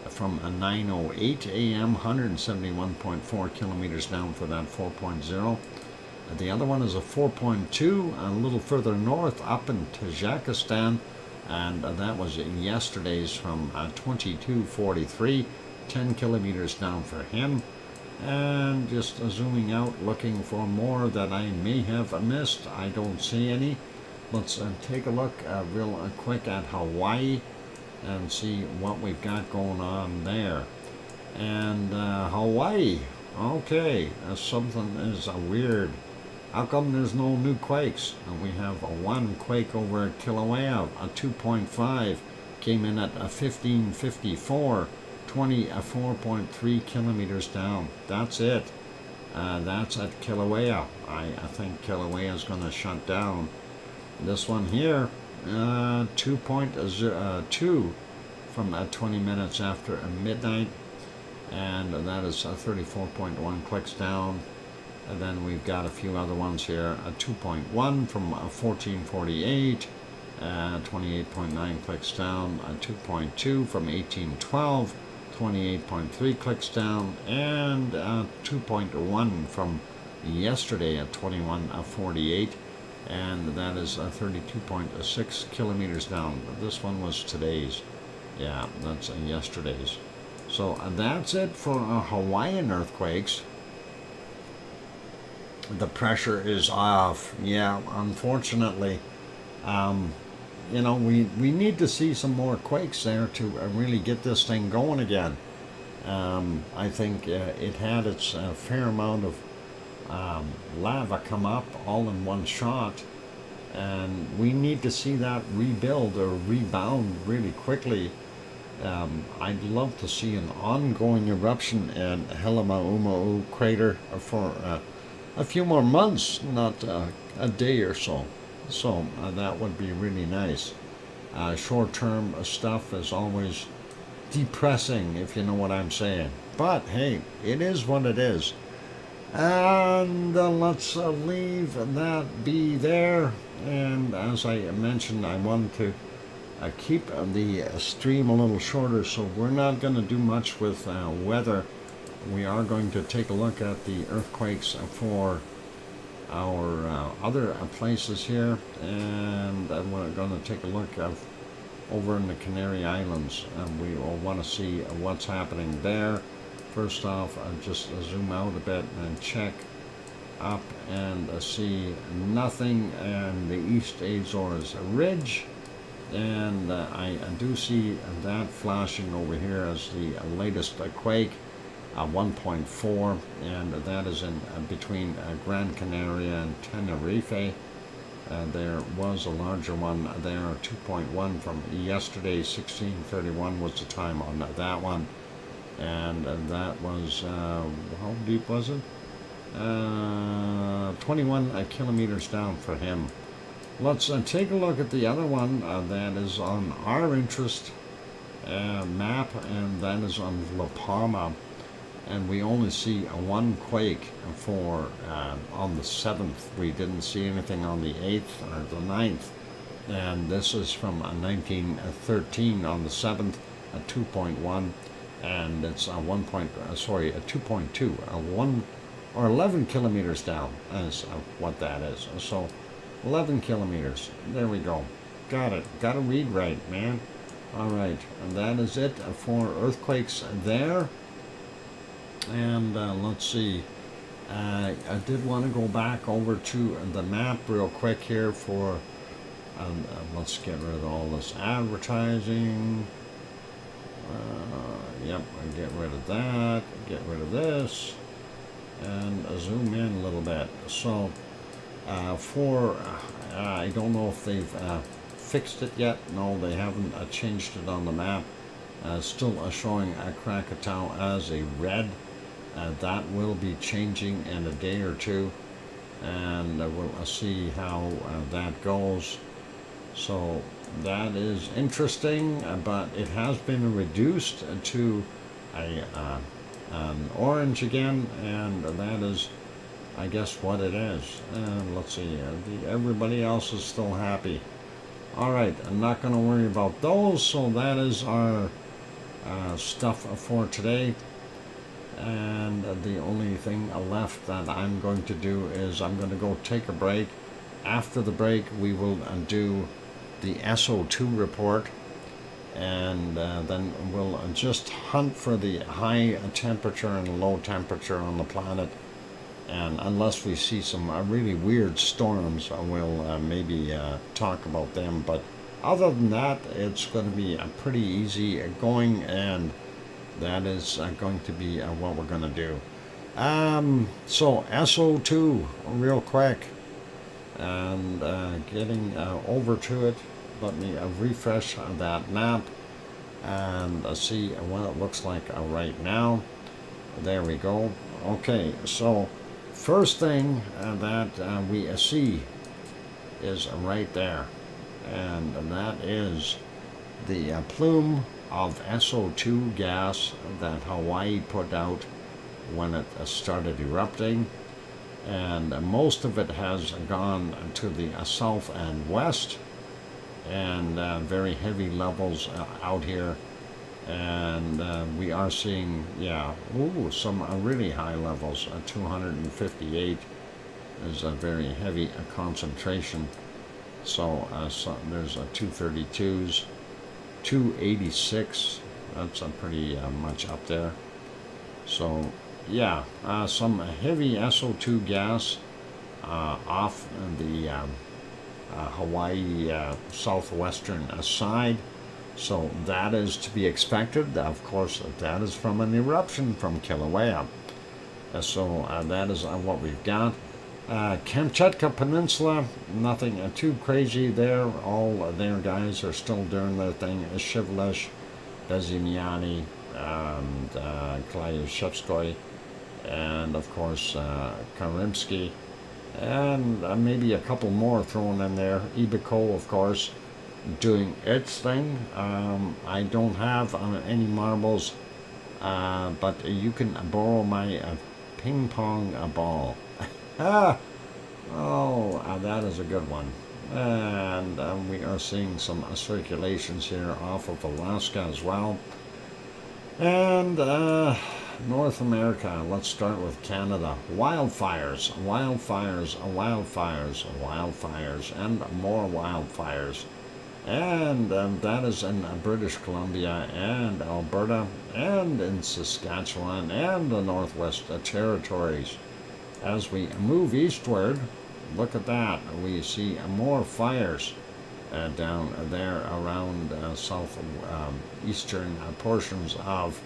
[SPEAKER 1] from 9:08 a.m., 171.4 kilometers down for that 4.0. The other one is a 4.2, a little further north up in Tajikistan, and that was yesterday's from 22:43, 10 kilometers down for him. And just zooming out, looking for more that I may have missed. I don't see any. Let's take a look real quick at Hawaii and see what we've got going on there. And Hawaii, okay, something is weird. How come there's no new quakes? We have one quake over at Kilauea, a 2.5, came in at 1554, 24.3 kilometers down. That's it. That's at Kilauea. I think Kilauea is going to shut down. This one here, 2.02 from 20 minutes after midnight, and that is 34.1 clicks down. And then we've got a few other ones here, 2.1 from 1448, 28.9 clicks down, 2.2 from 1812, 28.3 clicks down, and 2.1 from yesterday at 2148, and that is 32.6 kilometers down. This one was today's. Yeah, that's yesterday's. So that's it for Hawaiian earthquakes. The pressure is off. Yeah, unfortunately. You know, we need to see some more quakes there to really get this thing going again. I think it had its fair amount of lava come up all in one shot, and we need to see that rebuild or rebound really quickly. I'd love to see an ongoing eruption at Helemaumau crater for a few more months, not a day or so. So that would be really nice. Short-term stuff is always depressing, if you know what I'm saying. But hey, it is what it is. And let's leave that be there. And as I mentioned, I wanted to keep the stream a little shorter, so we're not going to do much with weather. We are going to take a look at the earthquakes for our other places here, and we're going to take a look at over in the Canary Islands, and we will want to see what's happening there. First off, just zoom out a bit and check up and see nothing in the East Azores Ridge, and I do see that flashing over here as the latest quake. 1.4, and that is in between Gran Canaria and Tenerife. There was a larger one there, 2.1 from yesterday, 1631 was the time on that one, and that was, how deep was it? 21 kilometers down for him. Let's take a look at the other one that is on our interest map, and that is on La Palma. And we only see one quake for on the 7th. We didn't see anything on the 8th or the 9th. And this is from 1913 on the 7th, a 2.1, and it's a 2.2, 1 or 11 kilometers down is what that is. So 11 kilometers. There we go. Got it. Got to read right, man. All right, and that is it for earthquakes there. And let's see, I did want to go back over to the map real quick here for, let's get rid of all this advertising. Yep, get rid of that, get rid of this, and zoom in a little bit. So I don't know if they've fixed it yet. No, they haven't changed it on the map. Still showing Krakatau as a red. That will be changing in a day or two, and we'll see how that goes. So that is interesting, but it has been reduced to an orange again, and that is, I guess, what it is. And let's see, everybody else is still happy. All right, I'm not going to worry about those. So that is our stuff for today. And the only thing left that I'm going to do is I'm going to go take a break. After the break, we will do the SO2 report, and then we'll just hunt for the high temperature and low temperature on the planet. And unless we see some really weird storms, we'll maybe talk about them. But other than that, it's going to be pretty easy going, and that is going to be what we're going to do. So SO2 real quick, and getting over to it. Let me refresh that map and see what it looks like right now. There we go. Okay, so first thing that we see is right there, and that is the plume of SO2 gas that Hawaii put out when it started erupting, and most of it has gone to the south and west, and very heavy levels out here, and we are seeing some really high levels. 258 is a very heavy concentration. So there's 232s, 286, that's pretty much up there. So yeah, some heavy SO2 gas off the Hawaii southwestern side. So that is to be expected. Of course, that is from an eruption from Kilauea. So that is what we've got. Kamchatka Peninsula, nothing too crazy there. All their guys are still doing their thing. Shivlish, Bezimiani, and Klayushevskoy, and of course Karimsky, and maybe a couple more thrown in there. Ibiko, of course, doing its thing. I don't have any marbles, but you can borrow my ping pong ball. That is a good one. And we are seeing some circulations here off of Alaska as well. And North America, let's start with Canada. Wildfires, wildfires, wildfires, wildfires, and more wildfires. And that is in British Columbia and Alberta and in Saskatchewan and the Northwest Territories. As we move eastward, look at that, we see more fires down there around southeastern portions of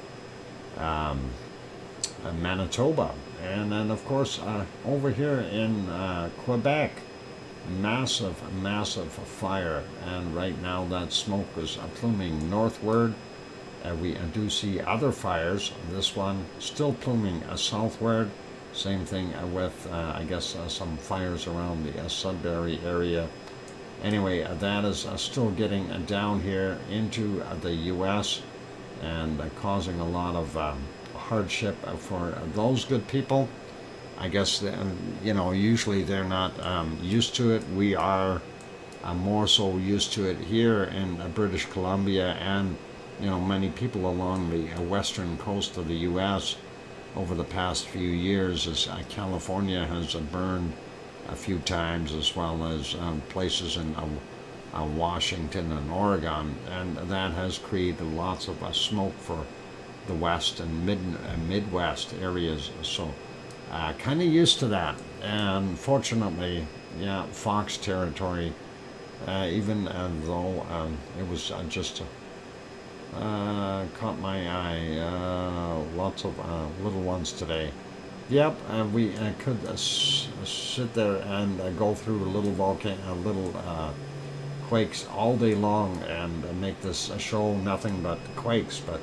[SPEAKER 1] Manitoba. And then, of course, over here in Quebec, massive fire, and right now that smoke is pluming northward. We do see other fires. This one still pluming southward. Same thing with I guess some fires around the Sudbury area. Anyway, that is still getting down here into the U.S. and causing a lot of hardship for those good people. I guess, usually they're not used to it. We are more so used to it here in British Columbia, and many people along the western coast of the U.S. over the past few years, as California has burned a few times, as well as places in Washington and Oregon, and that has created lots of smoke for the west and Midwest areas. So kind of used to that, and fortunately, Fox territory, even though it was just caught my eye, lots of little ones today. Yep, we could sit there and go through little quakes all day long and make this show nothing but quakes, but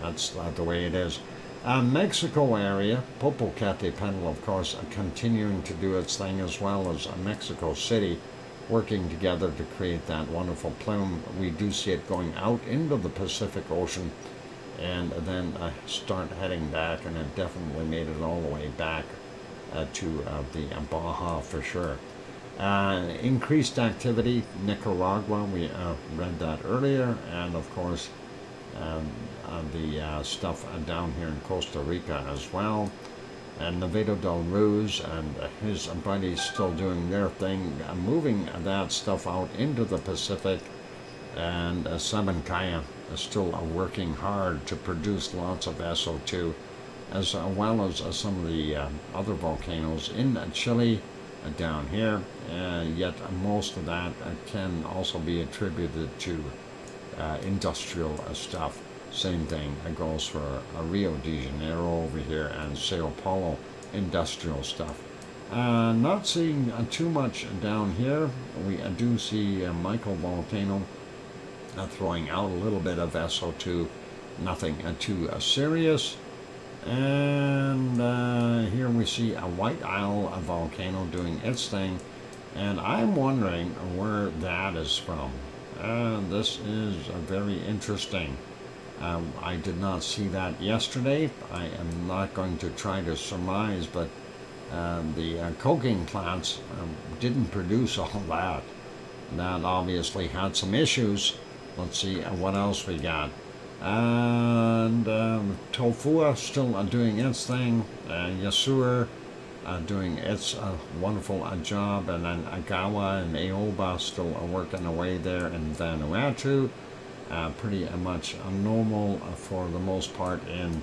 [SPEAKER 1] that's the way it is. Mexico area, Popocatépetl, of course, continuing to do its thing, as well as Mexico City, working together to create that wonderful plume. We do see it going out into the Pacific Ocean, and then start heading back, and it definitely made it all the way back to the Baja for sure. Increased activity, Nicaragua, we read that earlier, and of course the stuff down here in Costa Rica as well. And Nevado del Ruz and his buddies still doing their thing, moving that stuff out into the Pacific. And Sabancaya is still working hard to produce lots of SO2, as well as some of the other volcanoes in Chile down here. Yet most of that can also be attributed to industrial stuff. Same thing goes for Rio de Janeiro over here and Sao Paulo, industrial stuff. Not seeing too much down here. We do see Michael Volcano throwing out a little bit of SO2, nothing too serious. And here we see a White Isle volcano doing its thing, and I'm wondering where that is from. This is very interesting. I did not see that yesterday. I am not going to try to surmise, but the coking plants didn't produce all that. That obviously had some issues. Let's see what else we got. And Tofua still doing its thing. Yasur doing its wonderful job. And then Agawa and Aoba still working away there in Vanuatu. Pretty much normal for the most part in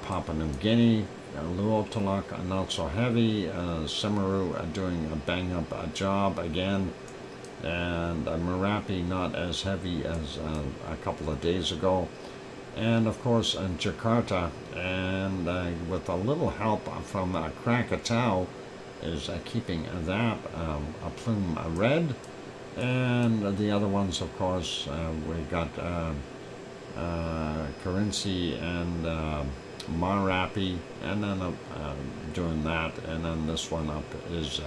[SPEAKER 1] Papua New Guinea. Luotalak not so heavy. Semaru doing a bang up job again. And Merapi not as heavy as a couple of days ago. And of course in Jakarta, and with a little help from Krakatau, is keeping that a plume red. And the other ones, of course, we got Kerinci and Marapi, and then doing that. And then this one up is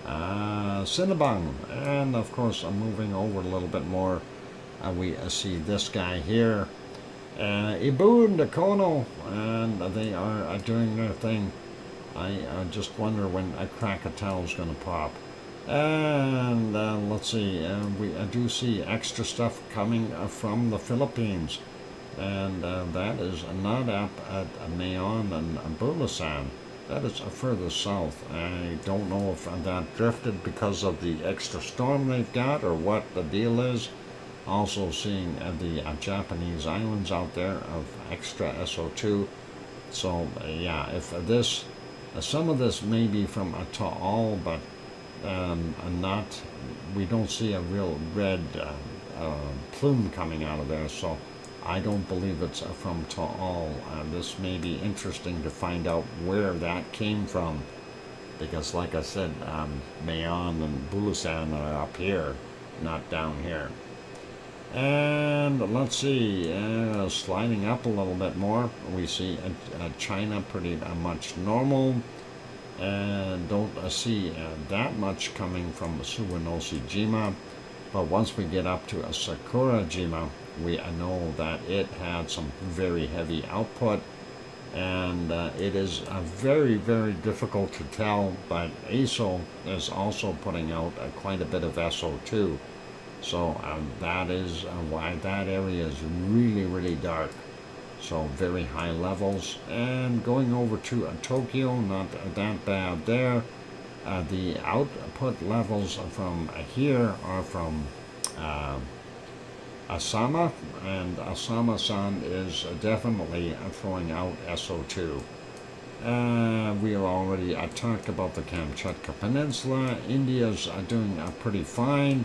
[SPEAKER 1] Sinabang. And of course, moving over a little bit more, we see this guy here, Ibu and Kono, and they are doing their thing. I just wonder when a Krakatau is going to pop. And let's see, we do see extra stuff coming from the Philippines, and that is not up at Mayon and Bulasan. That is further south. I don't know if that drifted because of the extra storm they've got or what the deal is. Also seeing the Japanese islands out there of extra SO2. So yeah, if this, some of this may be from Taal, but not, we don't see a real red plume coming out of there, so I don't believe it's from Taal. This may be interesting to find out where that came from, because like I said, Mayon and Bulasan are up here, not down here. And let's see, sliding up a little bit more, we see China pretty much normal. And don't see that much coming from Suwanoshi-jima, but once we get up to Sakura-jima, we know that it had some very heavy output, and it is very, very difficult to tell, but ASO is also putting out quite a bit of SO2, so that is why that area is really, really dark. So very high levels. And going over to Tokyo, not that bad there. The output levels from here are from Asama, and Asama-san is definitely throwing out SO2. We already talked about the Kamchatka Peninsula. India's doing pretty fine.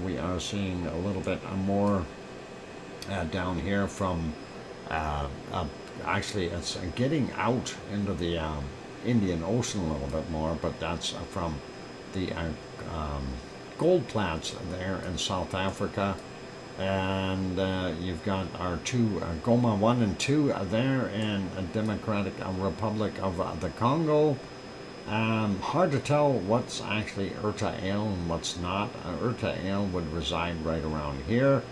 [SPEAKER 1] We are seeing a little bit more down here from actually it's getting out into the Indian Ocean a little bit more, but that's from the gold plants there in South Africa. And you've got our two Goma 1 and 2 there in Democratic Republic of the Congo. Hard to tell what's actually Urta Ale and what's not. Urta Ale would reside right around here.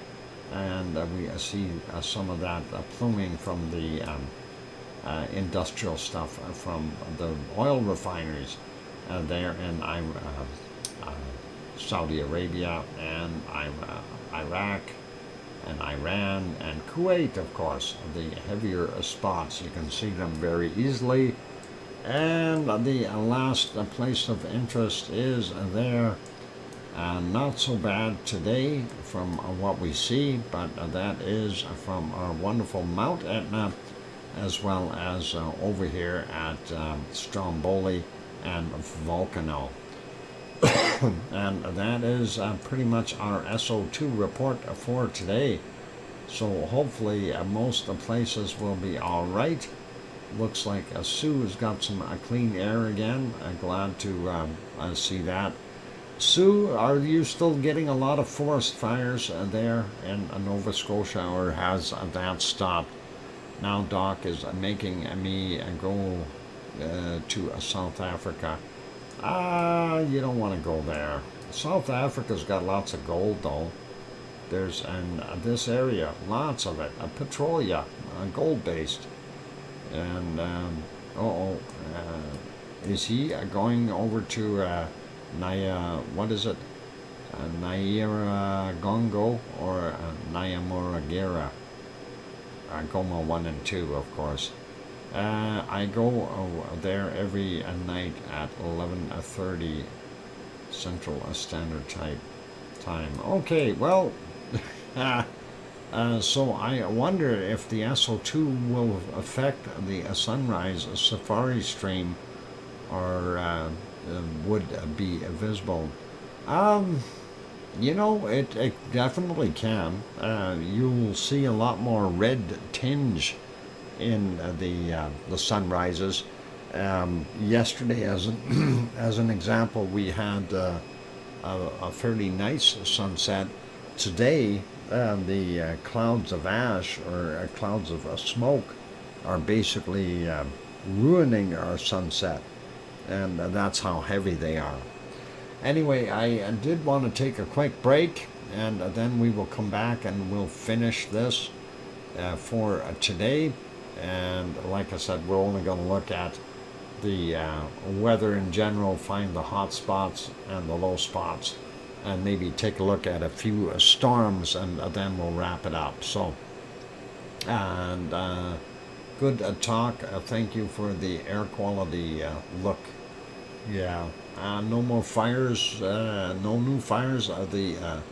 [SPEAKER 1] And we see some of that pluming from the industrial stuff from the oil refineries there in Saudi Arabia and Iraq, and Iran and Kuwait, of course, the heavier spots. You can see them very easily. And the last place of interest is there. Not so bad today from what we see, but that is from our wonderful Mount Etna, as well as over here at Stromboli and Volcano. And that is pretty much our SO2 report for today. So hopefully most places will be all right. Looks like Sue has got some clean air again. Glad to see that. Sue, are you still getting a lot of forest fires there in Nova Scotia, or has that stopped? Now Doc is making me go to South Africa. You don't want to go there. South Africa's got lots of gold, though. There's in this area, lots of it. Petroleum, gold-based. And, is he going over to Nyiragongo or Nyamuragira? Goma 1 and 2, of course. I go there every night at 11:30 Central Standard Time. Okay, well, so I wonder if the SO2 will affect the sunrise safari stream, or would be visible. You know, it definitely can. You'll see a lot more red tinge in the sunrises. Yesterday, as an example, we had a fairly nice sunset. Today, the clouds of ash, or clouds of smoke, are basically ruining our sunset, and that's how heavy they are. Anyway, I did want to take a quick break, and then we will come back and we'll finish this for today. And like I said, we're only going to look at the weather in general, find the hot spots and the low spots, and maybe take a look at a few storms, and then we'll wrap it up. So, and good talk. Thank you for the air quality look. Yeah, no more fires, no new fires. The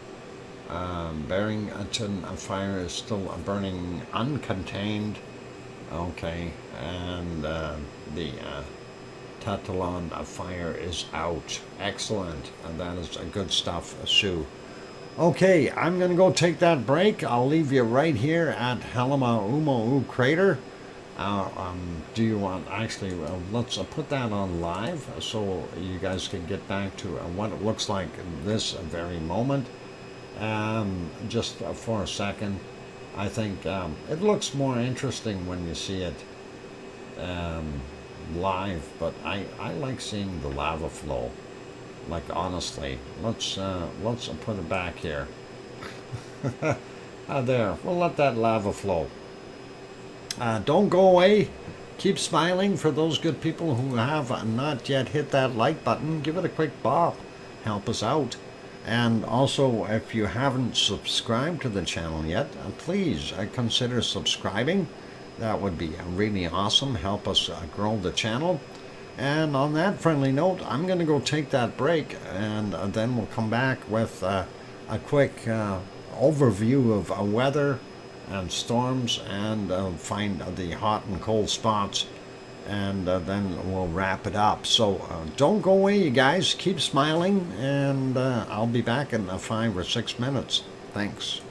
[SPEAKER 1] Barrington fire is still burning uncontained. Okay, and the Tatalon fire is out. Excellent, and that is good stuff, Sue. Okay, I'm going to go take that break. I'll leave you right here at Halema Crater. Do you want, actually, let's put that on live so you guys can get back to what it looks like this very moment. Just for a second. I think it looks more interesting when you see it live, but I like seeing the lava flow. Like, honestly, let's put it back here. There, we'll let that lava flow. Don't go away. Keep smiling. For those good people who have not yet hit that like button, give it a quick bop. Help us out. And also, if you haven't subscribed to the channel yet, please consider subscribing. That would be really awesome. Help us grow the channel. And on that friendly note, I'm going to go take that break, and then we'll come back with a quick overview of weather and storms, and find the hot and cold spots, and then we'll wrap it up. So don't go away, you guys. Keep smiling, and I'll be back in 5 or 6 minutes. Thanks.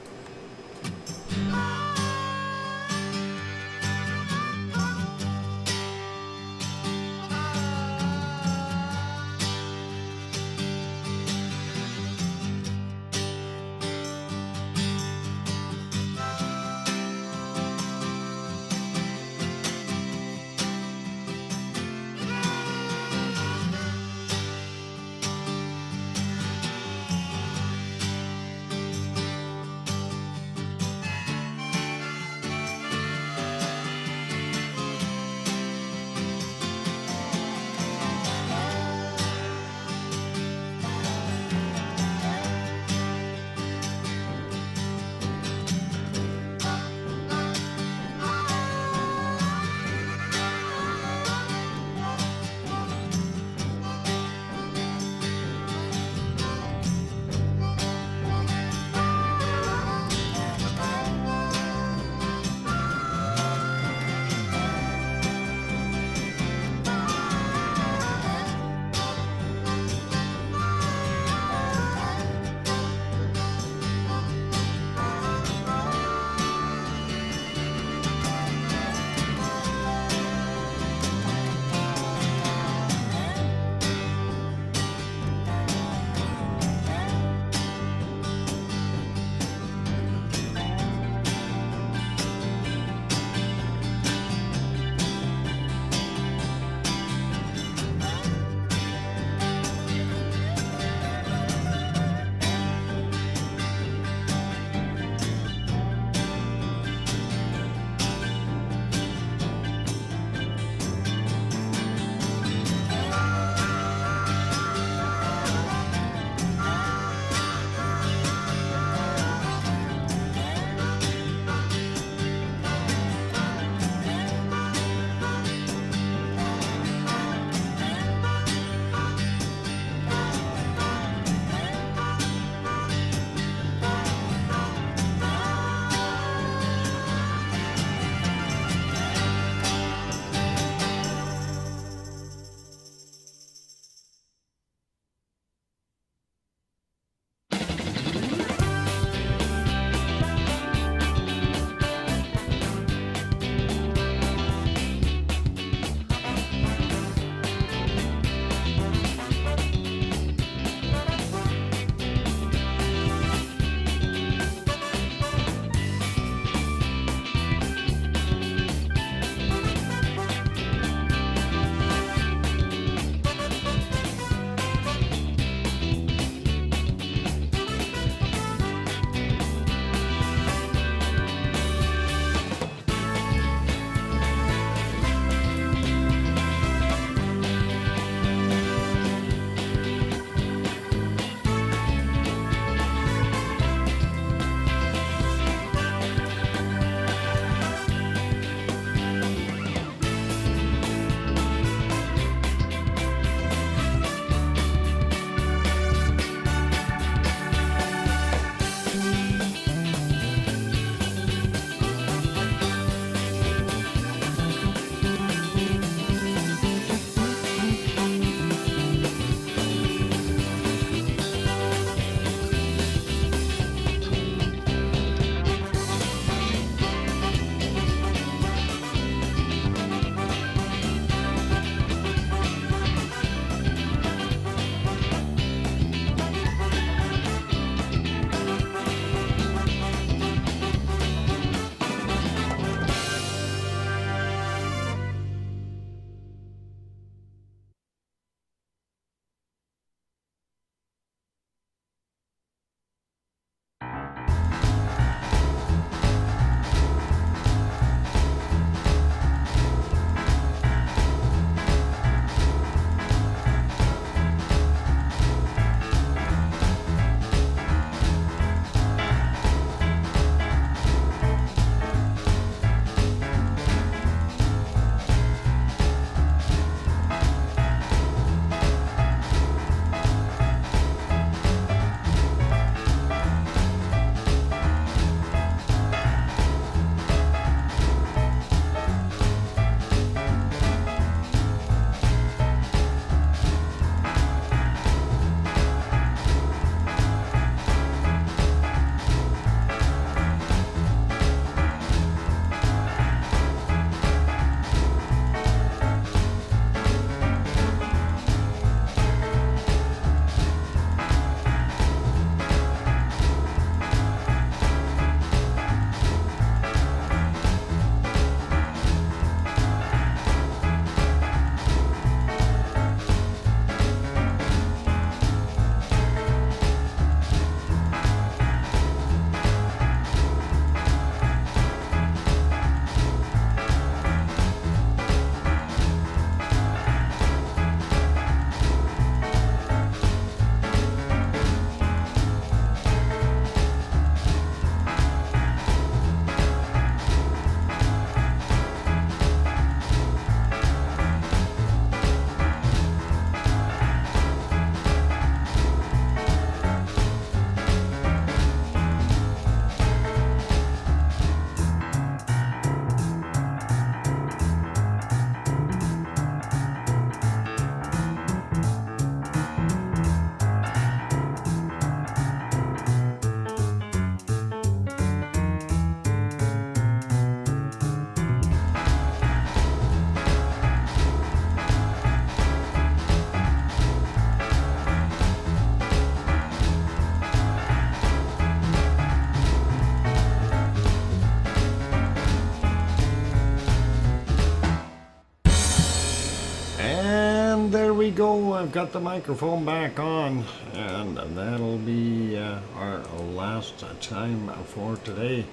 [SPEAKER 1] And there we go. I've got the microphone back on, and that'll be our last time for today.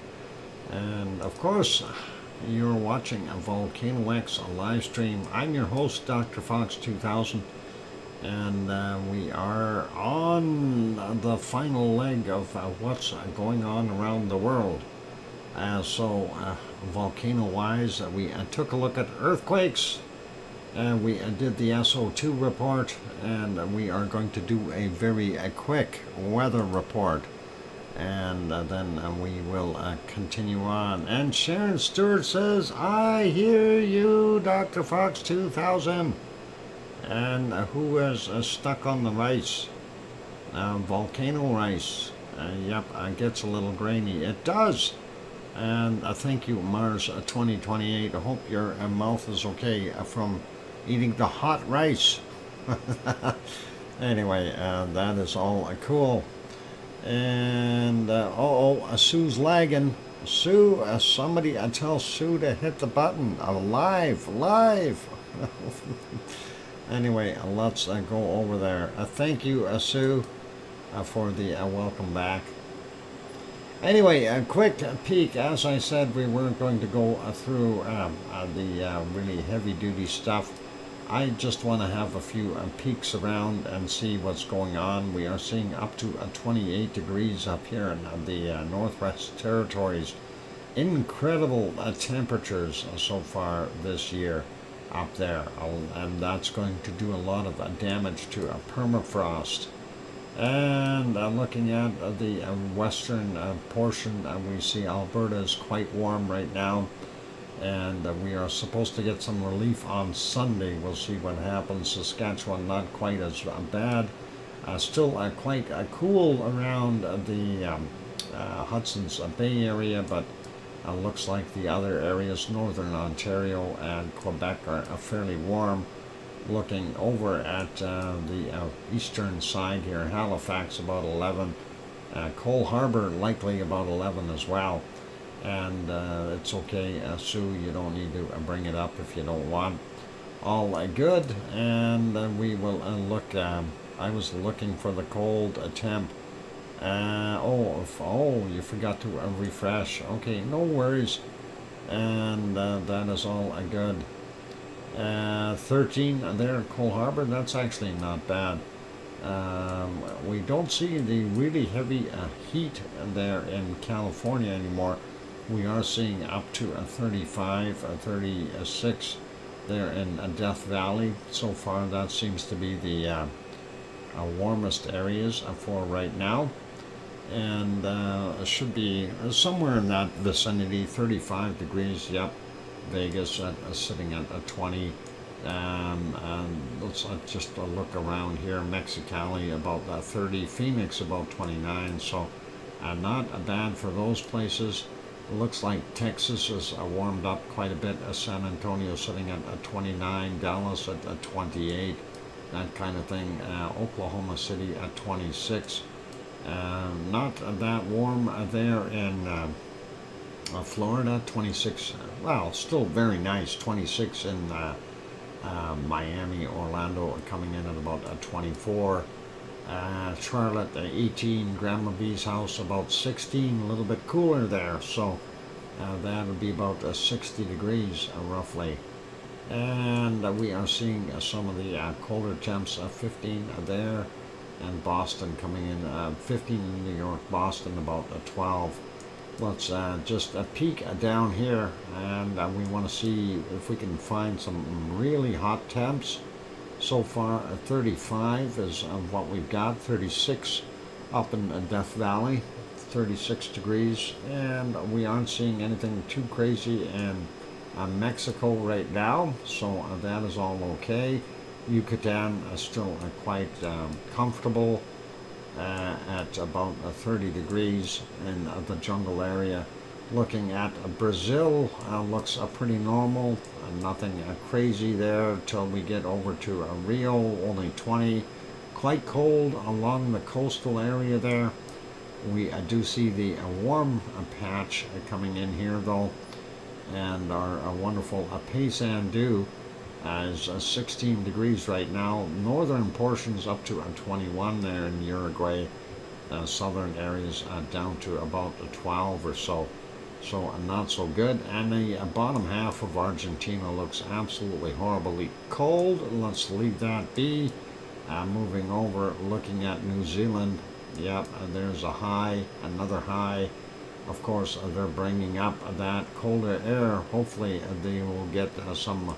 [SPEAKER 1] And of course, you're watching a VolcanoX live stream. I'm your host, DrFox2000, and we are on the final leg of what's going on around the world. Volcano-wise, we took a look at earthquakes. We did the SO2 report, and we are going to do a very quick weather report, and then we will continue on. And Sharon Stewart says, I hear you, Dr. Fox 2000. And who is stuck on the rice? Volcano rice. Yep, it gets a little grainy. It does. And thank you, Mars 2028. I hope your mouth is okay from eating the hot rice. Anyway, that is all cool. And Sue's lagging. Sue, somebody tell Sue to hit the button. Live. Anyway, let's go over there. Thank you, Sue, for the welcome back. Anyway, a quick peek. As I said, we weren't going to go through the really heavy-duty stuff. I just want to have a few peeks around and see what's going on. We are seeing up to 28 degrees up here in the Northwest Territories. Incredible temperatures so far this year up there, and that's going to do a lot of damage to permafrost. And looking at the western portion, we see Alberta is quite warm right now, and we are supposed to get some relief on Sunday. We'll see what happens. Saskatchewan not quite as bad. Still quite cool around the Hudson's Bay area, but looks like the other areas, northern Ontario and Quebec, are fairly warm. Looking over at the eastern side here, Halifax about 11, Cole Harbour likely about 11 as well. And it's okay, Sue, you don't need to bring it up if you don't want. All good, and we will look. I was looking for the cold temp. You forgot to refresh. Okay, no worries. And that is all good. 13 there in Cole Harbour, that's actually not bad. We don't see the really heavy heat there in California anymore. We are seeing up to 35, 36 there in Death Valley. So far, that seems to be the warmest areas for right now. And it should be somewhere in that vicinity, 35 degrees, yep. Vegas sitting at 20. Let's just look around here. Mexicali about 30. Phoenix about 29. So not bad for those places. Looks like Texas is warmed up quite a bit. San Antonio sitting at 29. Dallas at 28. That kind of thing. Oklahoma City at 26. Not that warm there in Florida, 26, well, still very nice, 26 in Miami, Orlando coming in at about 24, Charlotte 18, Grandma B's house about 16, a little bit cooler there, so that would be about 60 degrees roughly. And we are seeing some of the colder temps, 15 there, and Boston coming in, 15 in New York, Boston about 12. Let's just peek down here, and we want to see if we can find some really hot temps. So far, 35 is what we've got, 36 up in Death Valley, 36 degrees, and we aren't seeing anything too crazy in Mexico right now, so that is all okay. Yucatan is still quite comfortable. At about 30 degrees in the jungle area. Looking at Brazil, looks pretty normal, nothing crazy there till we get over to Rio, only 20. Quite cold along the coastal area there. We do see the warm patch coming in here though, and our wonderful Paysandu is 16 degrees right now. Northern portions up to 21 there in Uruguay. Southern areas down to about 12 or so. So not so good. And the bottom half of Argentina looks absolutely horribly cold. Let's leave that be. Moving over, looking at New Zealand. Yep, there's a high, another high. Of course, they're bringing up that colder air. Hopefully, they will get some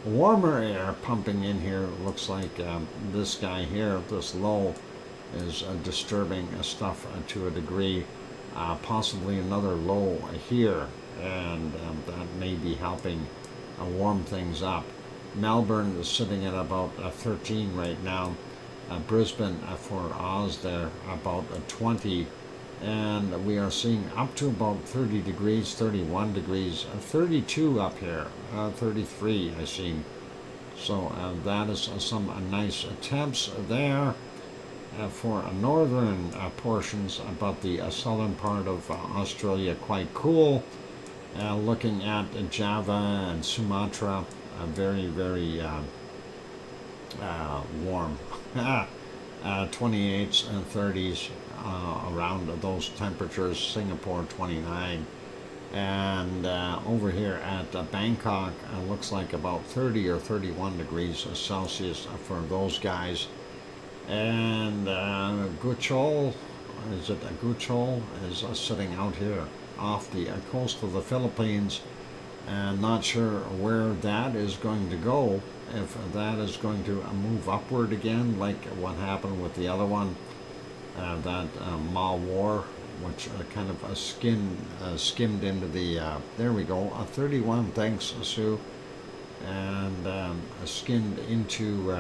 [SPEAKER 1] warmer air pumping in here. Looks like this guy here, this low, is disturbing stuff to a degree. Possibly another low here, and that may be helping warm things up. Melbourne is sitting at about 13 right now. Brisbane for Oz there about 20, and we are seeing up to about 30 degrees, 31 degrees, 32 up here, 33 I see. So that is some nice temps there for northern portions, but the southern part of Australia quite cool. Looking at Java and Sumatra, very, very warm. 28s and 30s around those temperatures. Singapore 29, and over here at Bangkok looks like about 30 or 31 degrees Celsius for those guys. And Guchol, is it Guchol, is sitting out here off the coast of the Philippines, and not sure where that is going to go, if that is going to move upward again like what happened with the other one, that Ma War, which kind of skimmed into the, there we go, 31, thanks Sue, and skimmed into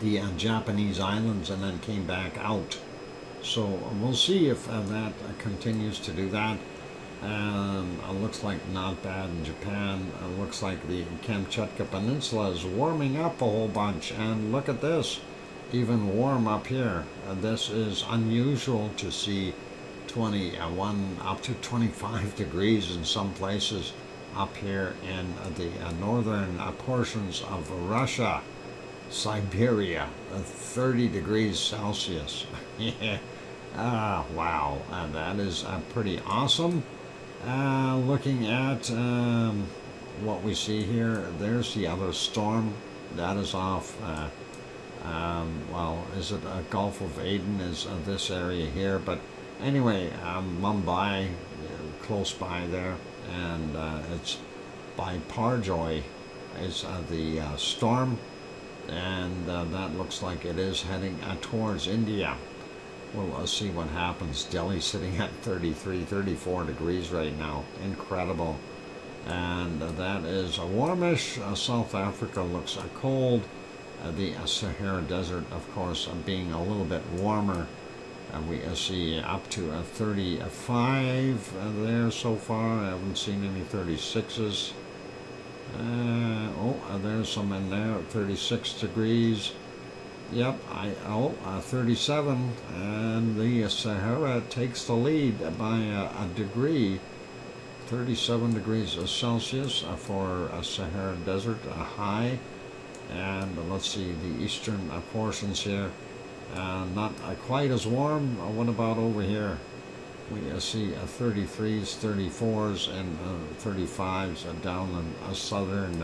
[SPEAKER 1] the Japanese islands and then came back out. So we'll see if that continues to do that. Looks like not bad in Japan. Looks like the Kamchatka Peninsula is warming up a whole bunch, and look at this, even warm up here. This is unusual to see 21 up to 25 degrees in some places up here in the northern portions of Russia. Siberia, 30 degrees Celsius. Yeah. Wow, that is pretty awesome. Looking at what we see here, there's the other storm that is off. Well, is it Gulf of Aden is this area here, but anyway, Mumbai, close by there, and it's by Parjoy is the storm, and that looks like it is heading towards India. We'll see what happens. Delhi sitting at 33, 34 degrees right now. Incredible. And that is warmish. South Africa looks cold. The Sahara Desert, of course, being a little bit warmer. We see up to 35 there so far. I haven't seen any 36s. There's some in there, 36 degrees. Yep, 37, and the Sahara takes the lead by a degree. 37 degrees Celsius for a Sahara Desert, a high. And let's see the eastern portions here, not quite as warm. What about over here? We see 33s, 34s, and 35s down in southern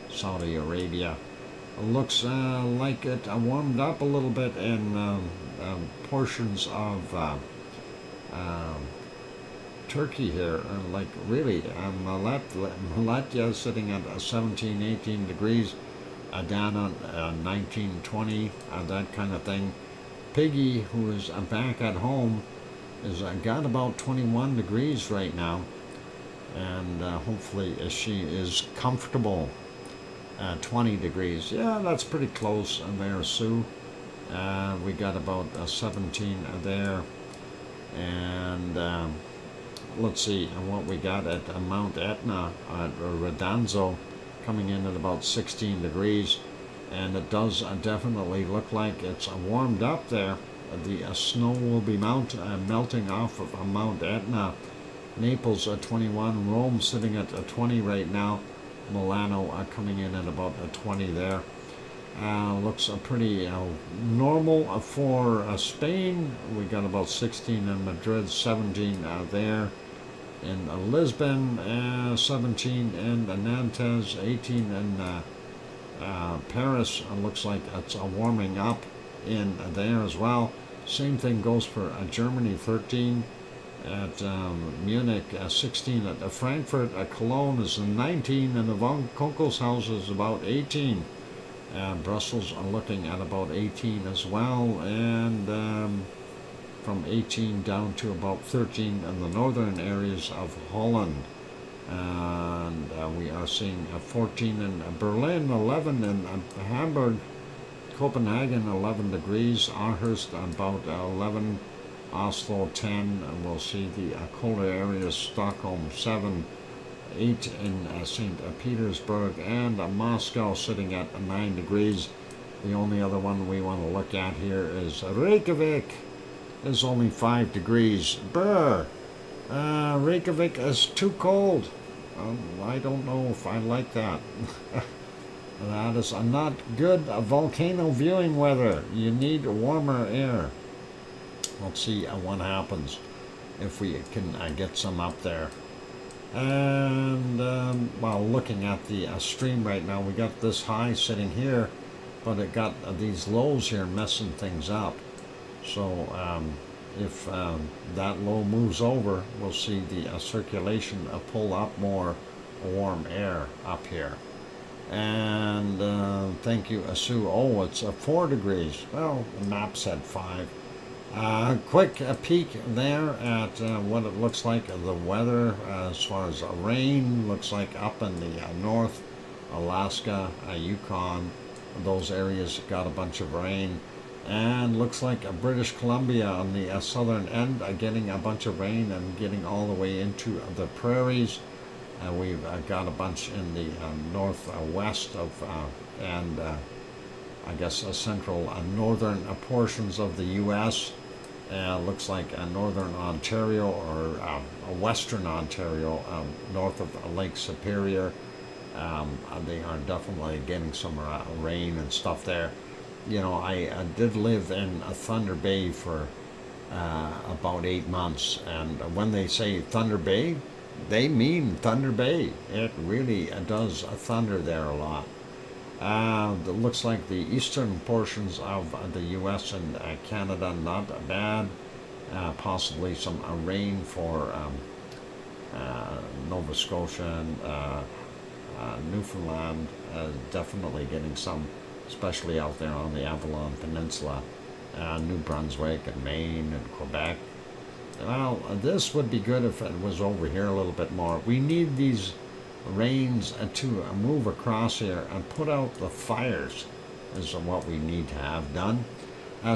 [SPEAKER 1] Saudi Arabia. Looks like it warmed up a little bit in portions of Turkey here. Like really, Malatya sitting at 17, 18 degrees, down on 19, 20, that kind of thing. Piggy, who is back at home, is got about 21 degrees right now, and hopefully she is comfortable. 20 degrees, yeah, that's pretty close there, Sue. We got about 17 there, and let's see what we got at Mount Etna at Redanzo, coming in at about 16 degrees, and it does definitely look like it's warmed up there. The snow will be melting off of Mount Etna. Naples 21, Rome sitting at 20 right now. Milano coming in at about 20 there. Looks pretty normal for Spain. We got about 16 in Madrid, 17 there in Lisbon, 17 in Nantes, 18 in Paris. Looks like it's warming up in there as well. Same thing goes for Germany, 13 at Munich, 16 at Frankfurt. Cologne is 19, and the Volcanoes is about 18. Brussels are looking at about 18 as well, and from 18 down to about 13 in the northern areas of Holland. And we are seeing 14 in Berlin, 11 in Hamburg, Copenhagen 11 degrees, Aarhus about 11, Oslo 10, and we'll see the colder areas, Stockholm 7, 8 in St. Petersburg, and Moscow sitting at 9 degrees. The only other one we want to look at here is Reykjavik. Is only 5 degrees. Brr! Reykjavik is too cold. I don't know if I like that. That is not good volcano viewing weather. You need warmer air. Let's see what happens if we can get some up there. And while looking at the stream right now, we got this high sitting here, but it got these lows here messing things up. So if that low moves over, we'll see the circulation pull up more warm air up here. And thank you, Sue. Oh, it's 4 degrees. Well, the map said 5. Quick peek there at what it looks like, the weather as far as rain. Looks like up in the north, Alaska, Yukon, those areas got a bunch of rain. And looks like British Columbia on the southern end getting a bunch of rain and getting all the way into the prairies. We've got a bunch in the northwest of and I guess central northern portions of the U.S. Looks like northern Ontario or western Ontario, north of Lake Superior. They are definitely getting some rain and stuff there. You know, I did live in Thunder Bay for about 8 months, and when they say Thunder Bay, they mean Thunder Bay. It really does thunder there a lot. It looks like the eastern portions of the U.S. and Canada, not bad. Possibly some rain for Nova Scotia and Newfoundland. Definitely getting some, especially out there on the Avalon Peninsula, New Brunswick and Maine and Quebec. Well, this would be good if it was over here a little bit more. We need these rains to move across here and put out the fires is what we need to have done.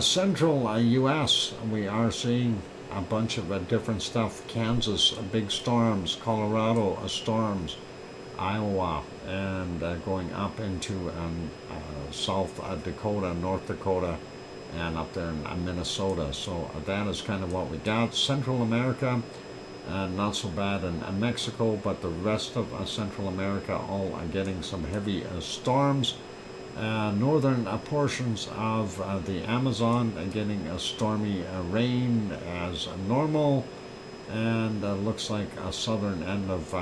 [SPEAKER 1] Central U.S., we are seeing a bunch of different stuff. Kansas, big storms. Colorado, storms. Iowa, and going up into South Dakota, North Dakota, and up there in Minnesota. So that is kind of what we got. Central America, not so bad in Mexico, but the rest of Central America all getting some heavy storms. Northern portions of the Amazon getting a stormy rain as normal, and looks like a southern end of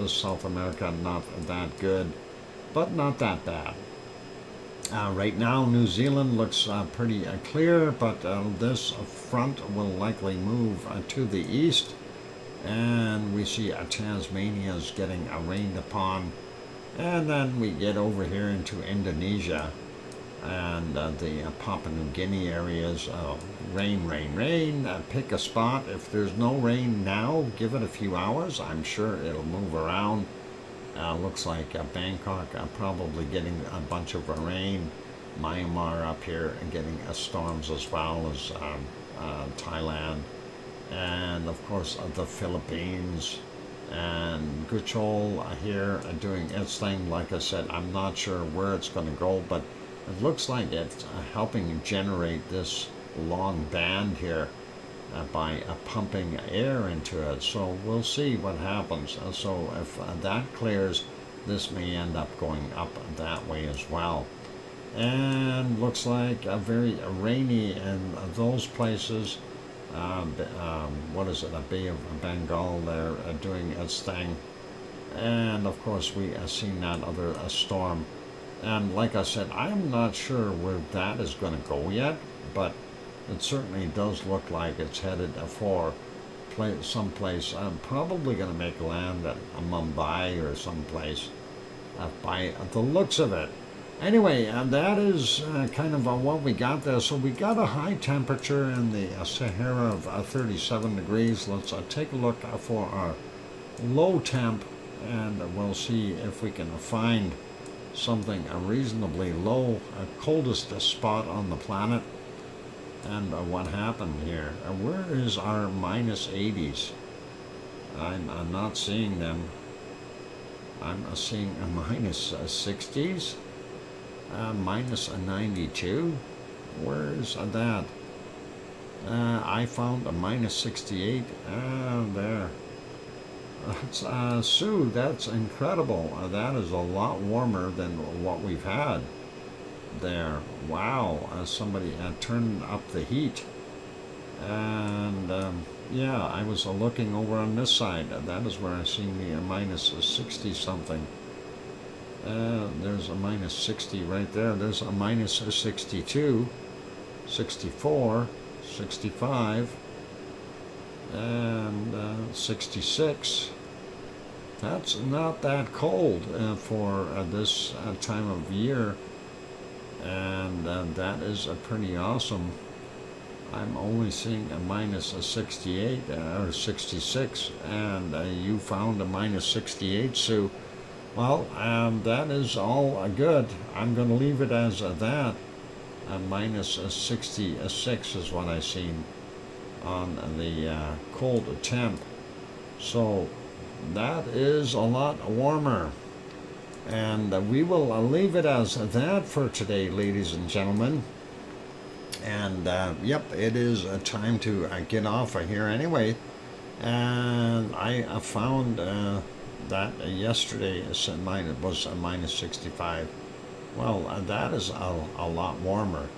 [SPEAKER 1] South America not that good, but not that bad. Right now, New Zealand looks pretty clear, but this front will likely move to the east, and we see Tasmania is getting rained upon, and then we get over here into Indonesia and the Papua New Guinea areas. Rain, rain, rain. Pick a spot. If there's no rain now, give it a few hours. I'm sure it'll move around. Looks like Bangkok probably getting a bunch of rain. Myanmar up here and getting storms as well as Thailand. And of course the Philippines. And Guchol here doing its thing. Like I said, I'm not sure where it's going to go, but it looks like it's helping generate this long band here by pumping air into it. So we'll see what happens. So if that clears, this may end up going up that way as well. And looks like a very rainy in those places. What is it? A Bay of Bengal there doing its thing. And of course, we have seen that other storm. And like I said, I'm not sure where that is going to go yet, but it certainly does look like it's headed for someplace. I'm probably going to make land at Mumbai or someplace by the looks of it. Anyway, that is kind of what we got there. So we got a high temperature in the Sahara of 37 degrees. Let's take a look for our low temp, and we'll see if we can find something reasonably low, coldest spot on the planet. And what happened here? Where is our minus 80s? I'm not seeing them. I'm seeing a minus 60s. Minus 92. Where is that? I found a minus 68. There. Sue, that's incredible. That is a lot warmer than what we've had there. Wow. Somebody turned up the heat. And yeah, I was looking over on this side. That is where I seen the minus 60 something. There's a minus 60 right there. There's a minus 62, 64, 65, and 66. That's not that cold for this time of year, and that is pretty awesome. I'm only seeing a minus 68 or 66, and you found a minus 68, Sue. Well, that is all good. I'm going to leave it as that. Minus 66 is what I seen on the cold temp. So that is a lot warmer. And we will leave it as that for today, ladies and gentlemen. And yep, it is time to get off of here anyway. And I found that yesterday was a minus 65. Well, that is a lot warmer.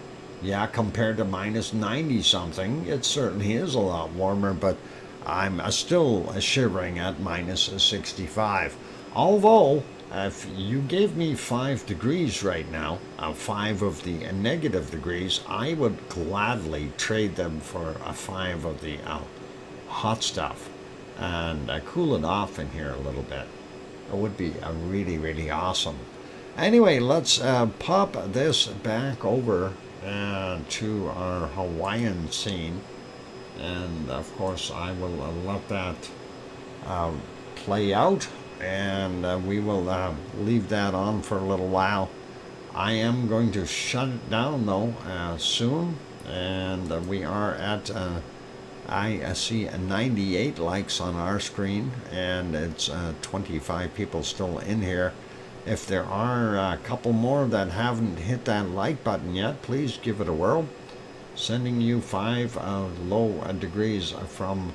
[SPEAKER 1] Yeah, compared to minus 90 something, it certainly is a lot warmer, but I'm still shivering at minus 65. Although, if you gave me 5 degrees right now, 5 of the negative degrees, I would gladly trade them for 5 of the hot stuff and cool it off in here a little bit. It would be really, really awesome. Anyway, let's pop this back over to our Hawaiian scene. And of course, I will let that play out, and we will leave that on for a little while. I am going to shut it down though soon, and we are at I see 98 likes on our screen, and it's 25 people still in here. If there are a couple more that haven't hit that like button yet, please give it a whirl. Sending you 5 low degrees from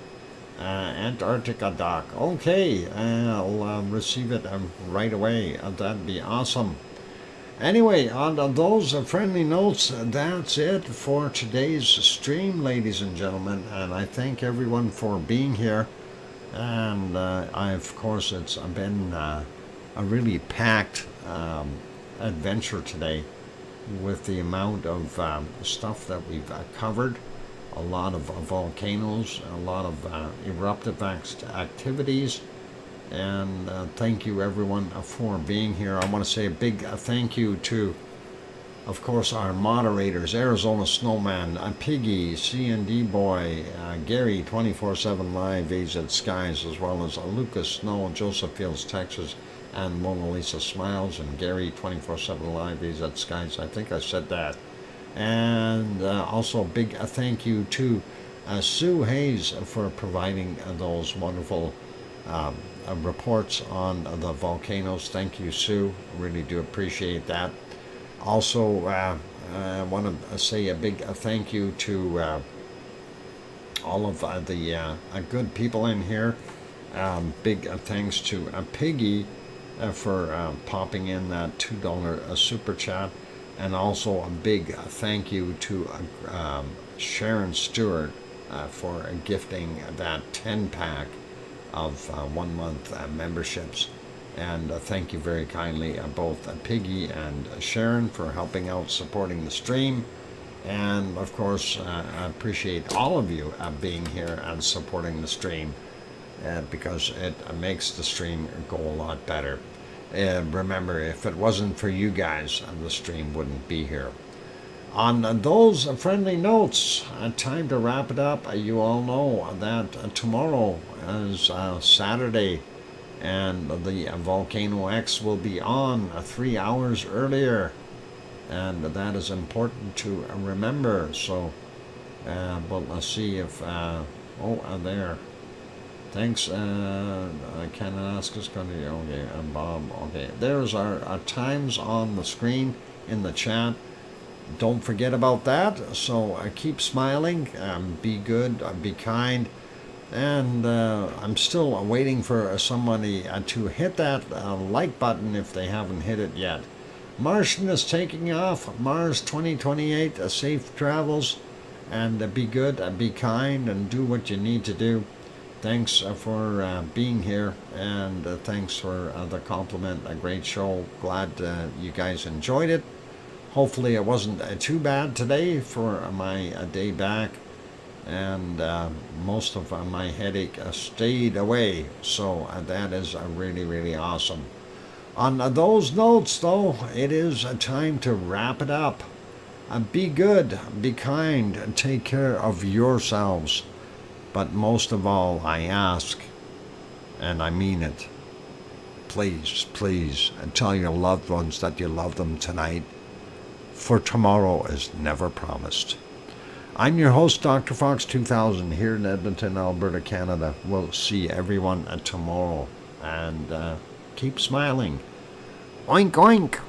[SPEAKER 1] Antarctica, Doc. Okay, I'll receive it right away. That'd be awesome. Anyway, on those friendly notes, that's it for today's stream, ladies and gentlemen. And I thank everyone for being here. And of course, it's been a really packed adventure today with the amount of stuff that we've covered. A lot of volcanoes, a lot of eruptive activities. And thank you everyone for being here. I want to say a big thank you to, of course, our moderators: Arizona Snowman, Piggy, CND Boy, Gary 24/7 Live, AZ Skies, as well as Lucas Snow, Joseph Fields, Texas, and Mona Lisa Smiles, and Gary 24/7 Live, AZ Skies. I think I said that. And also a big thank you to Sue Hayes for providing those wonderful reports on the volcanoes. Thank you, Sue. Really do appreciate that. Also, I want to say a big thank you to all of the good people in here. Big thanks to Piggy for popping in that $2 super chat. And also a big thank you to Sharon Stewart for gifting that 10-pack of 1 month memberships. And thank you very kindly, both Piggy and Sharon, for helping out supporting the stream. And of course, I appreciate all of you being here and supporting the stream, because it makes the stream go a lot better. Remember, if it wasn't for you guys, the stream wouldn't be here. On those friendly notes, time to wrap it up. You all know that tomorrow is Saturday, and the VolcanoX will be on 3 hours earlier, and that is important to remember. So, but let's see if there. Thanks, Ken ask is going to be okay, and Bob. Okay, there's our times on the screen in the chat. Don't forget about that. So keep smiling, be good, be kind, and I'm still waiting for somebody to hit that like button if they haven't hit it yet. Martian is taking off. Mars 2028. Safe travels, and be good, be kind, and do what you need to do. Thanks for being here, and thanks for the compliment. A great show. Glad you guys enjoyed it. Hopefully it wasn't too bad today for my day back, and most of my headache stayed away. So that is really, really awesome. On those notes, though, it is time to wrap it up. Be good, be kind, and take care of yourselves. But most of all, I ask, and I mean it, please, please, tell your loved ones that you love them tonight, for tomorrow is never promised. I'm your host, DrFox2000, here in Edmonton, Alberta, Canada. We'll see everyone tomorrow, and keep smiling. Oink, oink.